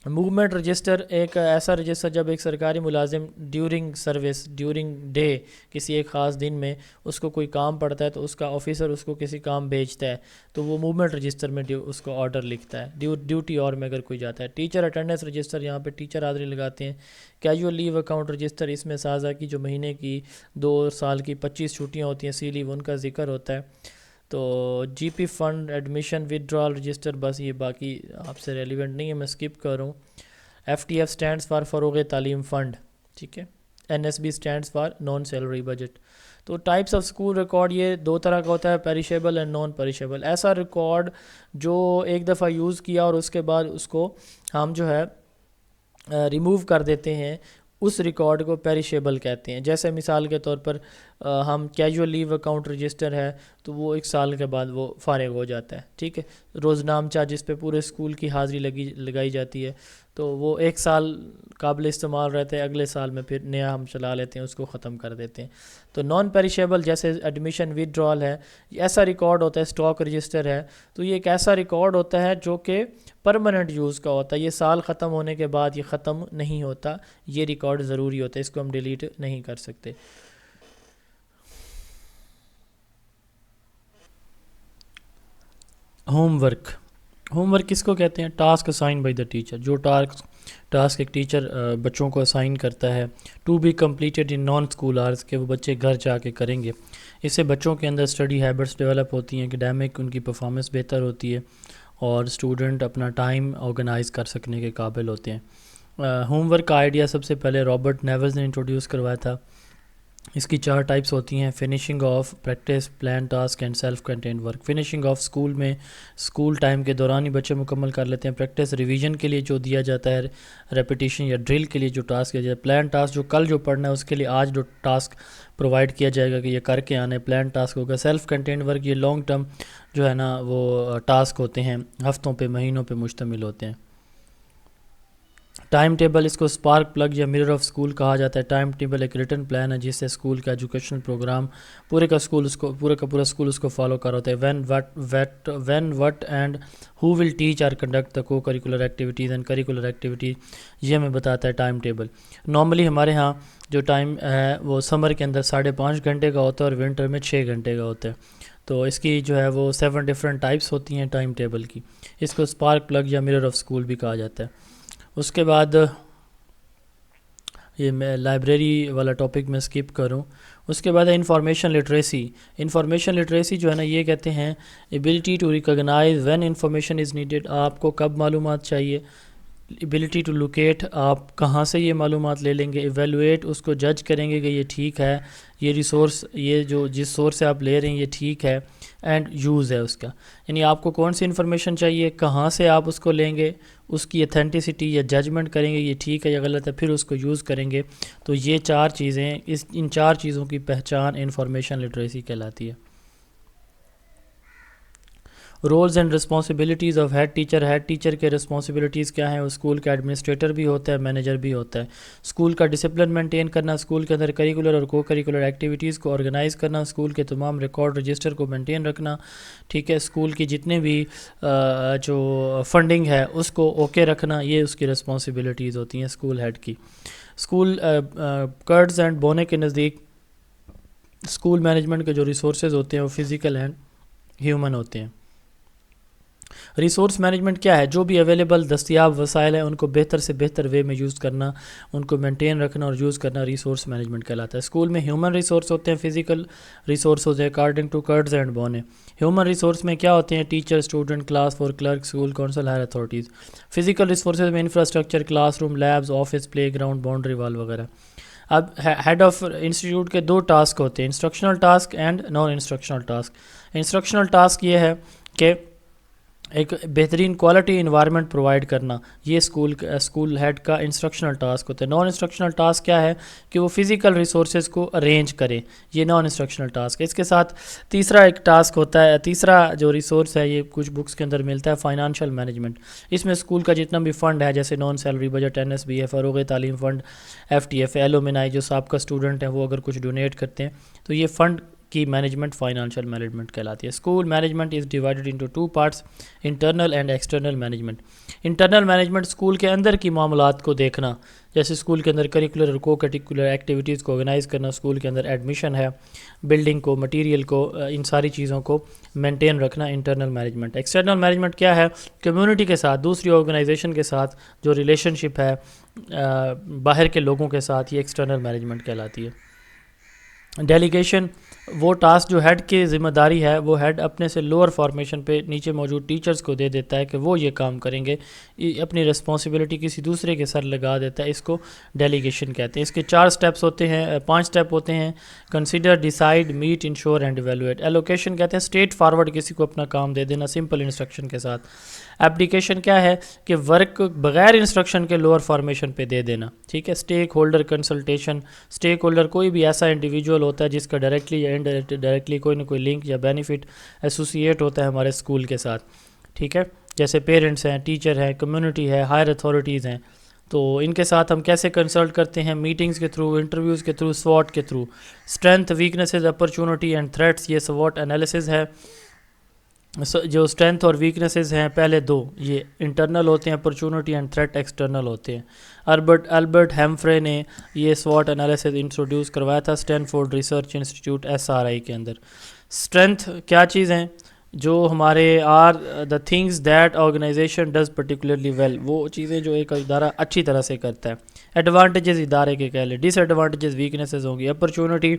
موومنٹ رجسٹر ایک ایسا رجسٹر جب ایک سرکاری ملازم ڈیورنگ سروس، ڈیورنگ ڈے، کسی ایک خاص دن میں اس کو کوئی کام پڑتا ہے تو اس کا آفیسر اس کو کسی کام بھیجتا ہے تو وہ موومنٹ رجسٹر میں اس کو آرڈر لکھتا ہے، ڈیوٹی اور میں اگر کوئی جاتا ہے. ٹیچر اٹینڈنس رجسٹر، یہاں پہ ٹیچر حاضری لگاتے ہیں. کیجول لیو اکاؤنٹ رجسٹر، اس میں سازہ کی جو مہینے کی 2 سال کی 25 چھٹیاں ہوتی ہیں سی لیو، ان کا ذکر ہوتا ہے. تو G P fund admission withdrawal register, بس یہ باقی آپ سے ریلیونٹ نہیں ہے، میں سکپ کر رہا ہوں. F T F stands for فروغ تعلیم فنڈ. ٹھیک ہے. N S B stands for non salary budget. تو ٹائپس آف اسکول ریکارڈ یہ 2 طرح کا ہوتا ہے، پیریشیبل اینڈ نان پیریشیبل. ایسا ریکارڈ جو ایک دفعہ یوز کیا اور اس کے بعد اس کو ہم جو ہے ریموو کر دیتے ہیں، اس ریکارڈ کو پیریشیبل کہتے ہیں. جیسے مثال کے طور پر ہم کیجول لیو اکاؤنٹ رجسٹر ہے تو وہ 1 سال کے بعد وہ فارغ ہو جاتا ہے. ٹھیک ہے. روزنامچہ جس پہ پورے اسکول کی حاضری لگائی جاتی ہے تو وہ 1 سال قابل استعمال رہتے ہیں, اگلے سال میں پھر نیا ہم چلا لیتے ہیں, اس کو ختم کر دیتے ہیں. تو نان پیریشیبل جیسے ایڈمیشن وڈرال ہے, یہ ایسا ریکارڈ ہوتا ہے. اسٹاک رجسٹر ہے تو یہ ایک ایسا ریکارڈ ہوتا ہے جو کہ پرماننٹ یوز کا ہوتا ہے. یہ سال ختم ہونے کے بعد یہ ختم نہیں ہوتا, یہ ریکارڈ ضروری ہوتا ہے, اس کو ہم ڈیلیٹ نہیں کر سکتے. ہوم ورک کس کو کہتے ہیں؟ Task assign by the teacher. جو ٹاسک ایک ٹیچر بچوں کو اسائن کرتا ہے to be completed in non school hours, کہ وہ بچے گھر جا کے کریں گے. اس سے بچوں کے اندر اسٹڈی ہیبٹس ڈیولپ ہوتی ہیں, اکیڈیمک ان کی پرفارمنس بہتر ہوتی ہے اور اسٹوڈنٹ اپنا ٹائم آرگنائز کر سکنے کے قابل ہوتے ہیں. ہوم ورک کا آئیڈیا سب سے پہلے رابرٹ نیولز نے انٹروڈیوس کروایا تھا. اس کی 4 ٹائپس ہوتی ہیں: finishing off, practice, plan task and self contained work. Finishing off school میں اسکول ٹائم کے دوران ہی بچے مکمل کر لیتے ہیں. پریکٹس ریویژن کے لیے جو دیا جاتا ہے, ریپیٹیشن یا ڈرل کے لیے جو ٹاسک کیا جاتا ہے. پلان ٹاسک جو کل جو پڑھنا ہے اس کے لیے آج جو ٹاسک پرووائڈ کیا جائے گا کہ یہ کر کے آنے, پلان ٹاسک ہوگا. سیلف کنٹینڈ ورک یہ لانگ ٹرم جو ہے نا وہ ٹاسک ہوتے ہیں, ہفتوں پہ مہینوں پہ مشتمل ہوتے ہیں. ٹائم ٹیبل, اس کو اسپارک پلگ یا مرر آف اسکول کہا جاتا ہے. ٹائم ٹیبل ایک ریٹن پلان ہے جس سے اسکول کا ایجوکیشنل پروگرام پورا کا اسکول اس کو فالو کر رہا ہوتا ہے. When what and who will teach or conduct the co curricular activities and curricular activities, یہ ہمیں بتاتا ہے ٹائم ٹیبل. نارملی ہمارے ہاں جو ٹائم ہے وہ سمر کے اندر 5.5 گھنٹے کا ہوتا ہے اور ونٹر میں 6 گھنٹے کا ہوتا ہے. تو اس کی جو ہے وہ 7 ڈفرینٹ ٹائپس ہوتی ہیں ٹائم ٹیبل کی. اس کو اسپارک پلگ یا مرر آف اسکول بھی کہا جاتا ہے. اس کے بعد یہ میں لائبریری والا ٹاپک میں سکپ کروں. اس کے بعد انفارمیشن لٹریسی. انفارمیشن لٹریسی جو ہے نا یہ کہتے ہیں ability to recognize when information is needed. آپ کو کب معلومات چاہیے. ایبلٹی ٹو لوکیٹ, آپ کہاں سے یہ معلومات لے لیں گے. ایویلویٹ, اس کو جج کریں گے کہ یہ ٹھیک ہے, یہ ریسورس یہ جو جس سورس سے آپ لے رہے ہیں یہ ٹھیک ہے. اینڈ یوز ہے اس کا, یعنی آپ کو کون سی انفارمیشن چاہیے, کہاں سے آپ اس کو لیں گے, اس کی اتھینٹسٹی یا ججمنٹ کریں گے یہ ٹھیک ہے یا غلط ہے, پھر اس کو یوز کریں گے. تو یہ 4 چیزیں, ان 4 چیزوں کی پہچان انفارمیشن لٹریسی کہلاتی ہے. Roles and responsibilities of head teacher. Head teacher کے رسپانسبلٹیز کیا ہیں؟ وہ اسکول کا ایڈمنسٹریٹر بھی ہوتا ہے, مینیجر بھی ہوتا ہے. اسکول کا ڈسپلن مینٹین کرنا, اسکول کے اندر کریکولر اور کو کریکولر ایکٹیویٹیز کو آرگنائز کرنا, اسکول کے تمام ریکارڈ رجسٹر کو مینٹین رکھنا. ٹھیک ہے. اسکول کی جتنے بھی جو فنڈنگ ہے اس کو اوکے رکھنا, یہ اس کی رسپانسبلٹیز ہوتی ہیں اسکول ہیڈ کی. اسکول کرڈز اینڈ بونے کے نزدیک اسکول مینجمنٹ کے جو ریسورسز ہوتے ہیں وہ فزیکل اینڈ ہیومن ہوتے ہیں. ریسورس مینجمنٹ کیا ہے؟ جو بھی اویلیبل دستیاب وسائل ہیں ان کو بہتر سے بہتر وے میں یوز کرنا, ان کو مینٹین رکھنا اور یوز کرنا ریسورس مینجمنٹ کہلاتا ہے. اسکول میں ہیومن ریسورس ہوتے ہیں, فزیکل ریسورس ہوتے ہیں اکارڈنگ ٹو کرڈز اینڈ بونے. ہیومن ریسورس میں کیا ہوتے ہیں؟ Teacher, student, class 4 clerk, school council, higher authorities. Physical resources میں infrastructure, classroom, labs, office, playground, boundary wall وغیرہ. اب ہیڈ آف انسٹیٹیوٹ کے 2 ٹاسک ہوتے ہیں, instructional task and non instructional task. Instructional task یہ ہے کہ ایک بہترین کوالٹی انوائرمنٹ پرووائڈ کرنا, یہ اسکول ہیڈ کا انسٹرکشنل ٹاسک ہوتا ہے. نان انسٹرکشنل ٹاسک کیا ہے کہ وہ فزیکل ریسورسز کو ارینج کرے, یہ نان انسٹرکشنل ٹاسک ہے. اس کے ساتھ تیسرا ایک ٹاسک ہوتا ہے, تیسرا جو ریسورس ہے یہ کچھ بکس کے اندر ملتا ہے, فائنانشیل مینجمنٹ. اس میں اسکول کا جتنا بھی فنڈ ہے جیسے نان سیلری بجٹ, NSB, فروغ تعلیم فنڈ, FTF, ایلومنائی, جو سابقہ اسٹوڈنٹ ہیں وہ اگر کچھ ڈونیٹ کرتے ہیں تو یہ فنڈ کی مینجمنٹ فائنانشیل مینجمنٹ کہلاتی ہے. School management is divided into 2 parts, internal and external management. Internal management school کے اندر کی معاملات کو دیکھنا, جیسے اسکول کے اندر کریکولر اور کو کریکولر ایکٹیویٹیز کو آرگنائز کرنا, اسکول کے اندر ایڈمیشن ہے, بلڈنگ کو, مٹیریل کو, ان ساری چیزوں کو مینٹین رکھنا, انٹرنل مینجمنٹ. ایکسٹرنل مینجمنٹ کیا ہے؟ کمیونٹی کے ساتھ, دوسری آرگنائزیشن کے ساتھ جو ریلیشن شپ ہے باہر کے لوگوں کے ساتھ, یہ ایکسٹرنل مینجمنٹ کہلاتی ہے. ڈیلیگیشن, وہ ٹاسک جو ہیڈ کی ذمہ داری ہے وہ ہیڈ اپنے سے لوور فارمیشن پہ نیچے موجود ٹیچرز کو دے دیتا ہے کہ وہ یہ کام کریں گے, اپنی رسپانسبلٹی کسی دوسرے کے سر لگا دیتا ہے, اس کو ڈیلیگیشن کہتے ہیں. اس کے 4 سٹیپس ہوتے ہیں, 5 سٹیپ ہوتے ہیں. Consider, decide, meet, ensure and evaluate. Allocation کہتے ہیں اسٹریٹ فارورڈ کسی کو اپنا کام دے دینا سمپل انسٹرکشن کے ساتھ. ایپلیکیشن کیا ہے کہ ورک بغیر انسٹرکشن کے لوور فارمیشن پہ دے دینا. ٹھیک ہے. Stake holder consultation, stake holder کوئی بھی ایسا انڈیویجول ہوتا ہے جس کا ڈائریکٹلی یا ڈائریکٹلی کوئی نہ کوئی لنک یا بینیفٹ ایسوسیٹ ہوتا ہے ہمارے اسکول کے ساتھ. ٹھیک ہے, جیسے پیرنٹس ہیں, ٹیچر ہیں, کمیونٹی ہے, ہائر اتھارٹیز ہیں, تو ان کے ساتھ ہم کیسے کنسلٹ کرتے ہیں؟ میٹنگز کے تھرو, انٹرویوز کے تھرو, SWOT کے through. Strength, weaknesses, opportunity and threats, یہ SWOT انالیسز ہے. جو اسٹرینتھ اور ویکنیسز ہیں پہلے دو, یہ انٹرنل ہوتے ہیں, اپرچونٹی اینڈ تھریٹ ایکسٹرنل ہوتے ہیں. البرٹ ہیمفرے نے یہ SWOT انالیسز انٹروڈیوس کروایا تھا اسٹینفورڈ ریسرچ انسٹیٹیوٹ SRI کے اندر. اسٹرینتھ کیا چیز ہیں؟ جو ہمارے are the things that organization does particularly well, وہ چیزیں جو ایک ادارہ اچھی طرح سے کرتا ہے. ایڈوانٹیجز ادارے کے کہہ لیں, ڈس ایڈوانٹیجز ویکنیسز ہوں گی. اپرچونٹی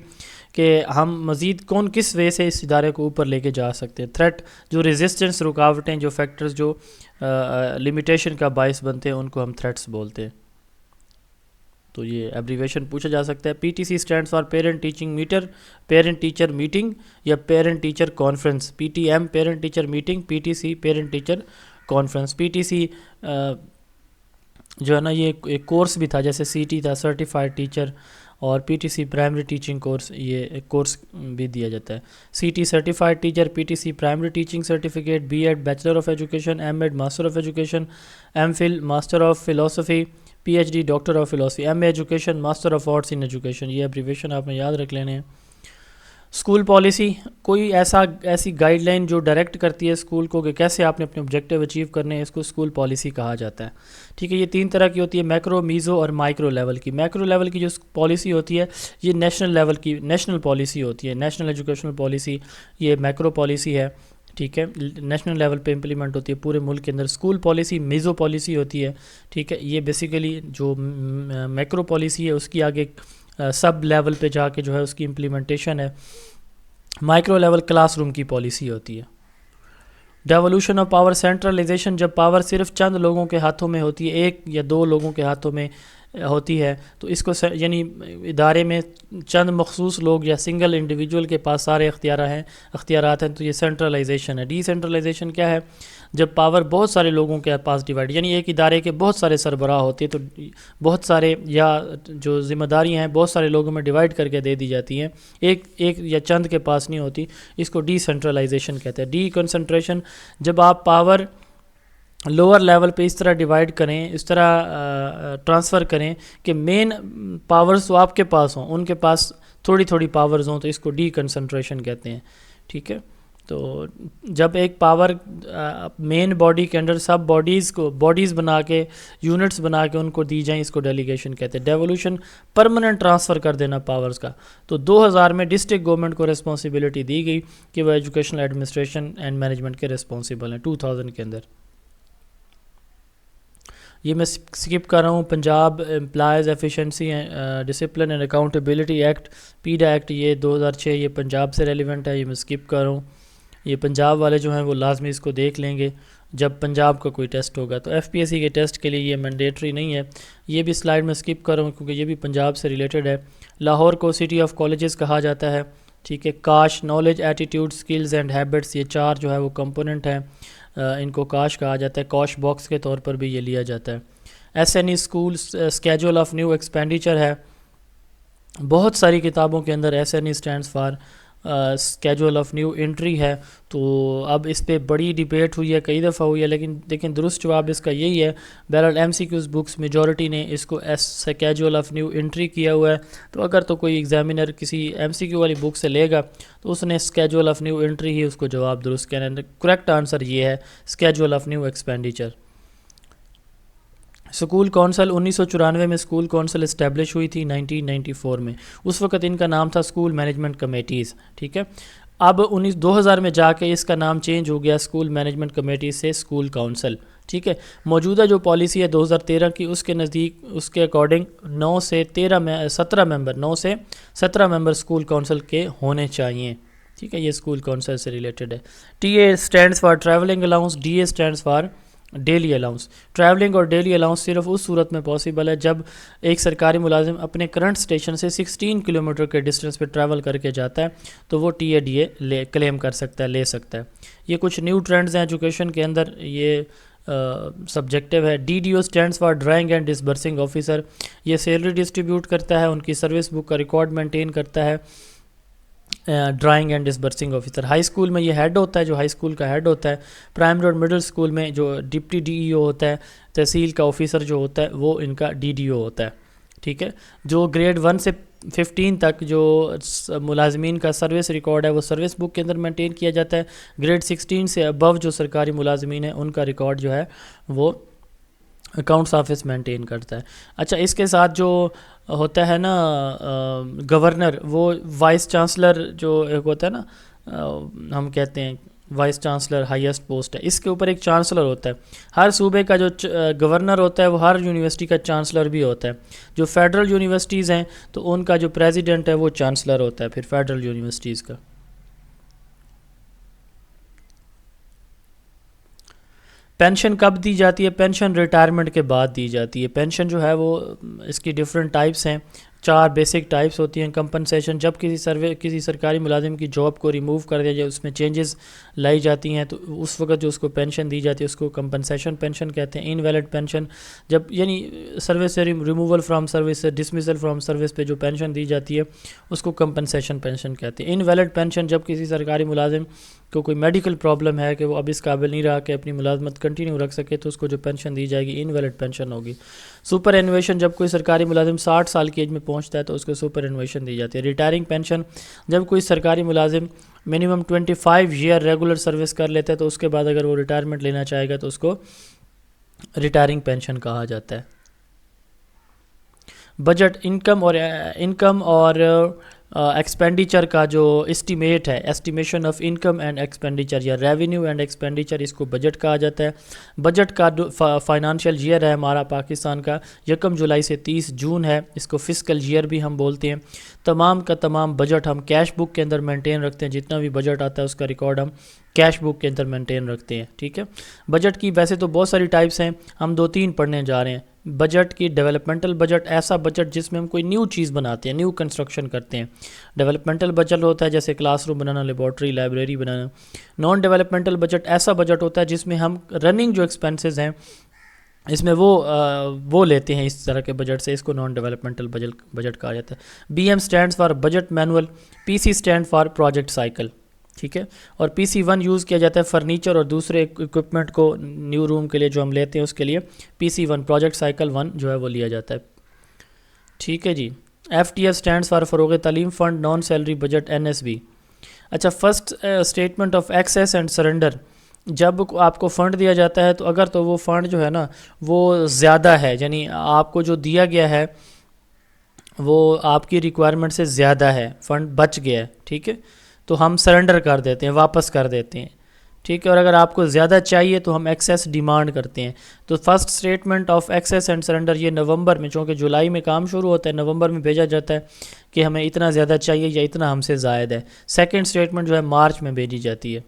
کہ ہم مزید کس وے سے اس ادارے کو اوپر لے کے جا سکتے ہیں. تھریٹ جو ریزسٹنس, رکاوٹیں, جو فیکٹرز جو لمیٹیشن کا باعث بنتے ہیں ان کو ہم تھریٹس بولتے ہیں. تو یہ ایبریویشن پوچھا جا سکتا ہے. PTC stands for parent teacher meeting یا parent teacher conference. PTM parent teacher meeting, PTC parent teacher conference. PTC جو ہے نا یہ ایک کورس بھی تھا, جیسے CT تھا سرٹیفائڈ ٹیچر, اور PTC پرائمری ٹیچنگ کورس, یہ ایک کورس بھی دیا جاتا ہے. CT certified teacher, PTC primary teaching certificate, B.Ed bachelor of education, M.Ed master of education, M.Phil master of philosophy, PhD doctor of philosophy, MA education, master of arts in education. یہ abbreviation آپ نے یاد رکھ لینے ہیں. School policy, کوئی ایسی guide line جو ڈائریکٹ کرتی ہے اسکول کو کہ کیسے آپ نے اپنے آبجیکٹیو اچیو کرنے ہیں, اس کو اسکول پالیسی کہا جاتا ہے. ٹھیک ہے, یہ 3 طرح کی ہوتی ہے, میکرو, میزو اور مائکرو لیول کی. میکرو لیول کی جو پالیسی ہوتی ہے یہ نیشنل لیول کی نیشنل پالیسی ہوتی ہے. نیشنل ایجوکیشنل پالیسی یہ میکرو پالیسی ہے. ٹھیک ہے, نیشنل لیول پہ امپلیمنٹ ہوتی ہے پورے ملک کے اندر. اسکول پالیسی میزو پالیسی ہوتی ہے. ٹھیک ہے, یہ بیسیکلی جو میکرو پالیسی ہے اس کی آگے سب لیول پہ جا کے جو ہے اس کی امپلیمنٹیشن ہے. مائکرو لیول کلاس روم کی پالیسی ہوتی ہے. ڈیولوشن آف پاور, سینٹرلائزیشن, جب پاور صرف چند لوگوں کے ہاتھوں میں ہوتی ہے, 1 یا 2 لوگوں کے ہاتھوں میں ہوتی ہے, تو اس کو یعنی ادارے میں چند مخصوص لوگ یا سنگل انڈیویجول کے پاس سارے اختیارات ہیں, تو یہ سینٹرلائزیشن ہے. ڈی سینٹرلائزیشن کیا ہے؟ جب پاور بہت سارے لوگوں کے پاس ڈیوائڈ, یعنی ایک ادارے کے بہت سارے سربراہ ہوتے ہیں, تو بہت سارے یا جو ذمہ داریاں ہیں بہت سارے لوگوں میں ڈیوائڈ کر کے دے دی جاتی ہیں, ایک یا چند کے پاس نہیں ہوتی. اس کو ڈی سینٹرلائزیشن کہتے ہیں. ڈی کنسنٹریشن, جب آپ پاور لوور لیول پہ اس طرح ڈیوائڈ کریں, اس طرح ٹرانسفر کریں کہ مین پاورز تو آپ کے پاس ہوں, ان کے پاس تھوڑی پاورز ہوں, تو اس کو ڈی کنسنٹریشن کہتے ہیں. ٹھیک ہے, تو جب ایک پاور مین باڈی کے اندر سب باڈیز بنا کے, یونٹس بنا کے ان کو دی جائیں, اس کو ڈیلیگیشن کہتے ہیں. ڈیولوشن, پرماننٹ ٹرانسفر کر دینا پاورز کا. تو 2000 میں ڈسٹرکٹ گورنمنٹ کو رسپانسبلٹی دی گئی کہ وہ ایجوکیشنل ایڈمنسٹریشن اینڈ مینجمنٹ کے رسپانسبل ہیں 2000 کے اندر. یہ میں سکپ کر رہا ہوں. Punjab employees efficiency discipline and accountability act, PEEDA act, یہ 2006, یہ پنجاب سے ریلیونٹ ہے, یہ میں سکپ کر رہا ہوں. یہ پنجاب والے جو ہیں وہ لازمی اس کو دیکھ لیں گے جب پنجاب کا کوئی ٹیسٹ ہوگا. تو FPSC کے ٹیسٹ کے لیے یہ مینڈیٹری نہیں ہے. یہ بھی سلائیڈ میں سکپ کر رہا ہوں کیونکہ یہ بھی پنجاب سے ریلیٹڈ ہے. لاہور کو سٹی آف کالجز کہا جاتا ہے. ٹھیک ہے, کاش, knowledge, attitude, skills and habits, یہ 4 جو ہے وہ کمپوننٹ ہیں, ان کو کاش کہا جاتا ہے. کاش باکس کے طور پر بھی یہ لیا جاتا ہے. SNE school schedule of new expenditure ہے. بہت ساری کتابوں کے اندر SNE stands for schedule of new entry ہے. تو اب اس پہ بڑی ڈیبیٹ ہوئی ہے, کئی دفعہ ہوئی ہے, لیکن درست جواب اس کا یہی ہے. بہرحال MCQs بکس میجورٹی نے اس کو اسکیجول آف نیو انٹری کیا ہوا ہے. تو اگر تو کوئی ایگزامینر کسی MCQ والی بک سے لے گا تو اس نے اسکیجول آف نیو انٹری ہی اس کو جواب درست کہنا ہے. کریکٹ آنسر یہ ہے schedule of new expenditure. School council, 1994 میں اسکول کونسل اسٹیبلش ہوئی تھی 1994 میں. اس وقت ان کا نام تھا اسکول مینجمنٹ کمیٹیز. ٹھیک ہے, اب 2000 میں جا کے اس کا نام چینج ہو گیا اسکول مینجمنٹ کمیٹیز سے اسکول کونسل. ٹھیک ہے, موجودہ جو پالیسی ہے 2013 کی, اس کے نزدیک, اس کے اکارڈنگ 9 سے 17 ممبر اسکول کونسل کے ہونے چاہیے. ٹھیک ہے, یہ اسکول کونسل سے ریلیٹڈ ہے. TA stands for travelling allowance, DA stands for daily allowance. Travelling اور ڈیلی الاؤنس صرف اس صورت میں پاسبل ہے جب ایک سرکاری ملازم اپنے کرنٹ اسٹیشن سے 16 کلومیٹر کے ڈسٹینس پہ ٹریول کر کے جاتا ہے تو وہ TADA کلیم کر سکتا ہے, لے سکتا ہے. یہ کچھ نیو ٹرینڈز ہیں ایجوکیشن کے اندر, یہ سبجیکٹیو ہے. DDO stands for drawing and disbursing officer, یہ سیلری ڈسٹریبیوٹ کرتا ہے, ان کی سروس بک کا ریکارڈ مینٹین کرتا ہے. Drawing and disbursing officer. High school میں یہ ہیڈ ہوتا ہے, جو ہائی اسکول کا ہیڈ ہوتا ہے. پرائمری اور مڈل اسکول میں جو ڈپٹی ڈی ای او ہوتا ہے, تحصیل کا آفیسر جو ہوتا ہے وہ ان کا ڈی ڈی او ہوتا ہے. ٹھیک ہے. جو گریڈ 1 سے 15 تک جو ملازمین کا سروس ریکارڈ ہے وہ سروس بک کے اندر مینٹین کیا جاتا ہے. گریڈ 16 سے ابو جو سرکاری ملازمین ہیں ان کا ریکارڈ جو ہے وہ اکاؤنٹس آفس مینٹین کرتا ہے. اچھا, اس کے ساتھ جو ہوتا ہے نا گورنر, وہ وائس چانسلر جو ایک ہوتا ہے نا, ہم کہتے ہیں وائس چانسلر ہائیسٹ پوسٹ ہے, اس کے اوپر ایک چانسلر ہوتا ہے. ہر صوبے کا جو گورنر ہوتا ہے وہ ہر یونیورسٹی کا چانسلر بھی ہوتا ہے. جو فیڈرل یونیورسٹیز ہیں تو ان کا جو پریزیڈنٹ ہے وہ چانسلر ہوتا ہے پھر فیڈرل یونیورسٹیز کا. پینشن کب دی جاتی ہے؟ پینشن ریٹائرمنٹ کے بعد دی جاتی ہے. پینشن جو ہے وہ اس کی ڈفرینٹ ٹائپس ہیں, 4 بیسک ٹائپس ہوتی ہیں. کمپنسیشن, جب کسی سرکاری ملازم کی جاب کو ریموو کر دیا جائے, اس میں چینجز لائی جاتی ہیں, تو اس وقت جو اس کو پینشن دی جاتی ہے اس کو کمپنسیشن پینشن کہتے ہیں. انویلڈ پینشن, جب یعنی سروس سے ریموول فرام سروس سے ڈسمسل فرام سروس پہ جو پینشن دی جاتی ہے اس کو کمپنسیشن پینشن کہتے ہیں. انویلڈ پینشن, جب کسی سرکاری ملازم کو کوئی میڈیکل پرابلم ہے کہ وہ اب اس قابل نہیں رہا کہ اپنی ملازمت کنٹینیو رکھ سکے, تو اس کو جو پینشن دی جائے گی انویلڈ پینشن ہوگی. سپر انویشن, جب کوئی سرکاری ملازم 60 سال کی ایج میں پہنچتا ہے تو اس کو سپر انویشن دی جاتی ہے. ریٹائرنگ پینشن, جب کوئی سرکاری ملازم منیمم 25 ایئر ریگولر سروس کر لیتا ہے تو اس کے بعد اگر وہ ریٹائرمنٹ لینا چاہے گا تو اس کو ریٹائرنگ پینشن کہا جاتا ہے. بجٹ, انکم اور ایکسپینڈیچر کا جو اسٹیمیٹ ہے, estimation of income and expenditure یا ریونیو اینڈ ایکسپینڈیچر, اس کو بجٹ کہا جاتا ہے. بجٹ کا فائنانشیل ایئر ہے ہمارا پاکستان کا 1 جولائی سے 30 جون ہے, اس کو فسکل ایئر بھی ہم بولتے ہیں. تمام کا تمام بجٹ ہم کیش بک کے اندر مینٹین رکھتے ہیں, جتنا بھی بجٹ آتا ہے اس کا ریکارڈ ہم کیش بک کے اندر مینٹین رکھتے ہیں. ٹھیک ہے. بجٹ کی ویسے تو بہت ساری ٹائپس ہیں, ہم 2-3 پڑھنے جا رہے ہیں. بجٹ کی ڈیولپمنٹل بجٹ, ایسا بجٹ جس میں ہم کوئی نیو چیز بناتے ہیں, نیو کنسٹرکشن کرتے ہیں. ڈیولپمنٹل بجٹ ہوتا ہے جیسے کلاس روم بنانا, لیبارٹری, لائبریری بنانا. نان ڈیولپمنٹل بجٹ ایسا بجٹ ہوتا ہے جس میں ہم رننگ جو ایکسپینسز ہیں اس میں وہ لیتے ہیں اس طرح کے بجٹ سے, اس کو نان ڈیولپمنٹل بجٹ کہا جاتا ہے. B M stands for budget manual, P C stand for project cycle. ٹھیک ہے. اور پی سی 1 یوز کیا جاتا ہے فرنیچر اور دوسرے اکوپمنٹ کو نیو روم کے لیے جو ہم لیتے ہیں اس کے لیے پی سی 1 پروجیکٹ سائیکل 1 جو ہے وہ لیا جاتا ہے. ٹھیک ہے جی. F T F stands for فروغ تعلیم fund, non salary budget, N S B. اچھا, first statement of excess and surrender, جب آپ کو فنڈ دیا جاتا ہے تو اگر تو وہ فنڈ جو ہے نا وہ زیادہ ہے, یعنی آپ کو جو دیا گیا ہے وہ آپ کی ریکوائرمنٹ سے زیادہ ہے, فنڈ بچ گیا ہے, ٹھیک ہے, تو ہم سرنڈر کر دیتے ہیں, واپس کر دیتے ہیں. ٹھیک ہے. اور اگر آپ کو زیادہ چاہیے تو ہم ایکسیس ڈیمانڈ کرتے ہیں. تو first statement of excess and surrender یہ نومبر میں, چونکہ جولائی میں کام شروع ہوتا ہے, نومبر میں بھیجا جاتا ہے کہ ہمیں اتنا زیادہ چاہیے یا اتنا ہم سے زائد ہے. سیکنڈ اسٹیٹمنٹ جو ہے مارچ میں بھیجی جاتی ہے.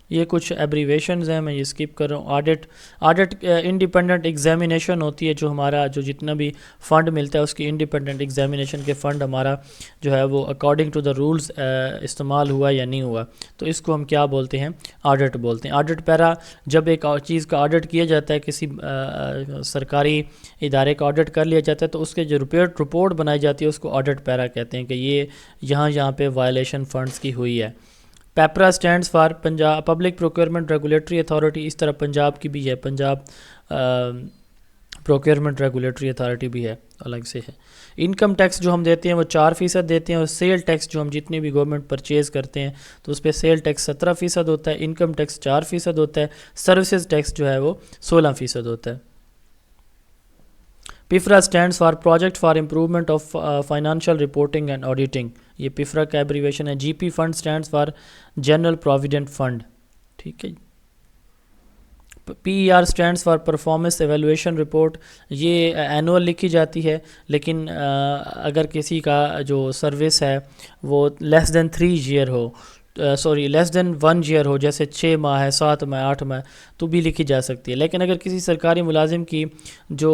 یہ کچھ ایبریویشنز ہیں, میں یہ اسکپ کر رہا ہوں. آڈٹ انڈیپینڈنٹ ایگزامینیشن ہوتی ہے, جو ہمارا جو جتنا بھی فنڈ ملتا ہے اس کی انڈیپینڈنٹ ایگزامینیشن کے فنڈ ہمارا جو ہے وہ اکارڈنگ ٹو دا رولز استعمال ہوا یا نہیں ہوا, تو اس کو ہم کیا بولتے ہیں, آڈٹ بولتے ہیں. آڈٹ پیرا, جب ایک چیز کا آڈٹ کیا جاتا ہے, کسی سرکاری ادارے کا آڈٹ کر لیا جاتا ہے, تو اس کے جو رپورٹ بنائی جاتی ہے اس کو آڈٹ پیرا کہتے ہیں کہ یہ یہاں پہ وائلیشن فنڈز کی ہوئی ہے. PEPRA stands for Punjab Public Procurement Regulatory Authority, اس طرح پنجاب کی بھی ہے, پنجاب پروکیورمنٹ ریگولیٹری اتھارٹی بھی ہے, الگ سے ہے. انکم ٹیکس جو ہم دیتے ہیں وہ 4% دیتے ہیں, اور سیل ٹیکس جو ہم جتنے بھی گورنمنٹ پرچیز کرتے ہیں تو اس پہ سیل ٹیکس 17% ہوتا ہے, انکم ٹیکس 4% ہوتا ہے, سروسز ٹیکس جو ہے وہ 16% ہوتا ہے. PIFRA stands for project for improvement of financial reporting and auditing, یہ PIFRA کا ایبریویشن ہے. GP fund stands for general provident fund. ٹھیک ہے. PER stands for performance evaluation report, یہ اینول لکھی جاتی ہے, لیکن اگر کسی کا جو سروس ہے وہ لیس دین 3 ایئر ہو, لیس دین 1 ایئر ہو, جیسے 6 ماہ ہے, 7 ماہ, 8 ماہ, تو بھی لکھی جا سکتی ہے. لیکن اگر کسی سرکاری ملازم کی جو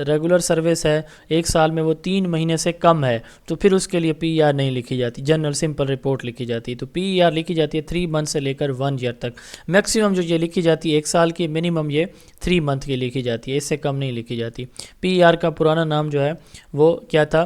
ریگولر سروس ہے 1 سال میں وہ 3 مہینے سے کم ہے, تو پھر اس کے لیے PER نہیں لکھی جاتی, جنرل سمپل رپورٹ لکھی جاتی ہے. تو PER لکھی جاتی ہے 3 منتھ سے لے کر 1 ایئر تک. میکسیمم جو یہ لکھی جاتی ہے 1 سال کی, منیمم یہ 3 منتھ کی لکھی جاتی ہے, اس سے کم نہیں لکھی جاتی. PER کا پرانا نام جو ہے وہ کیا تھا,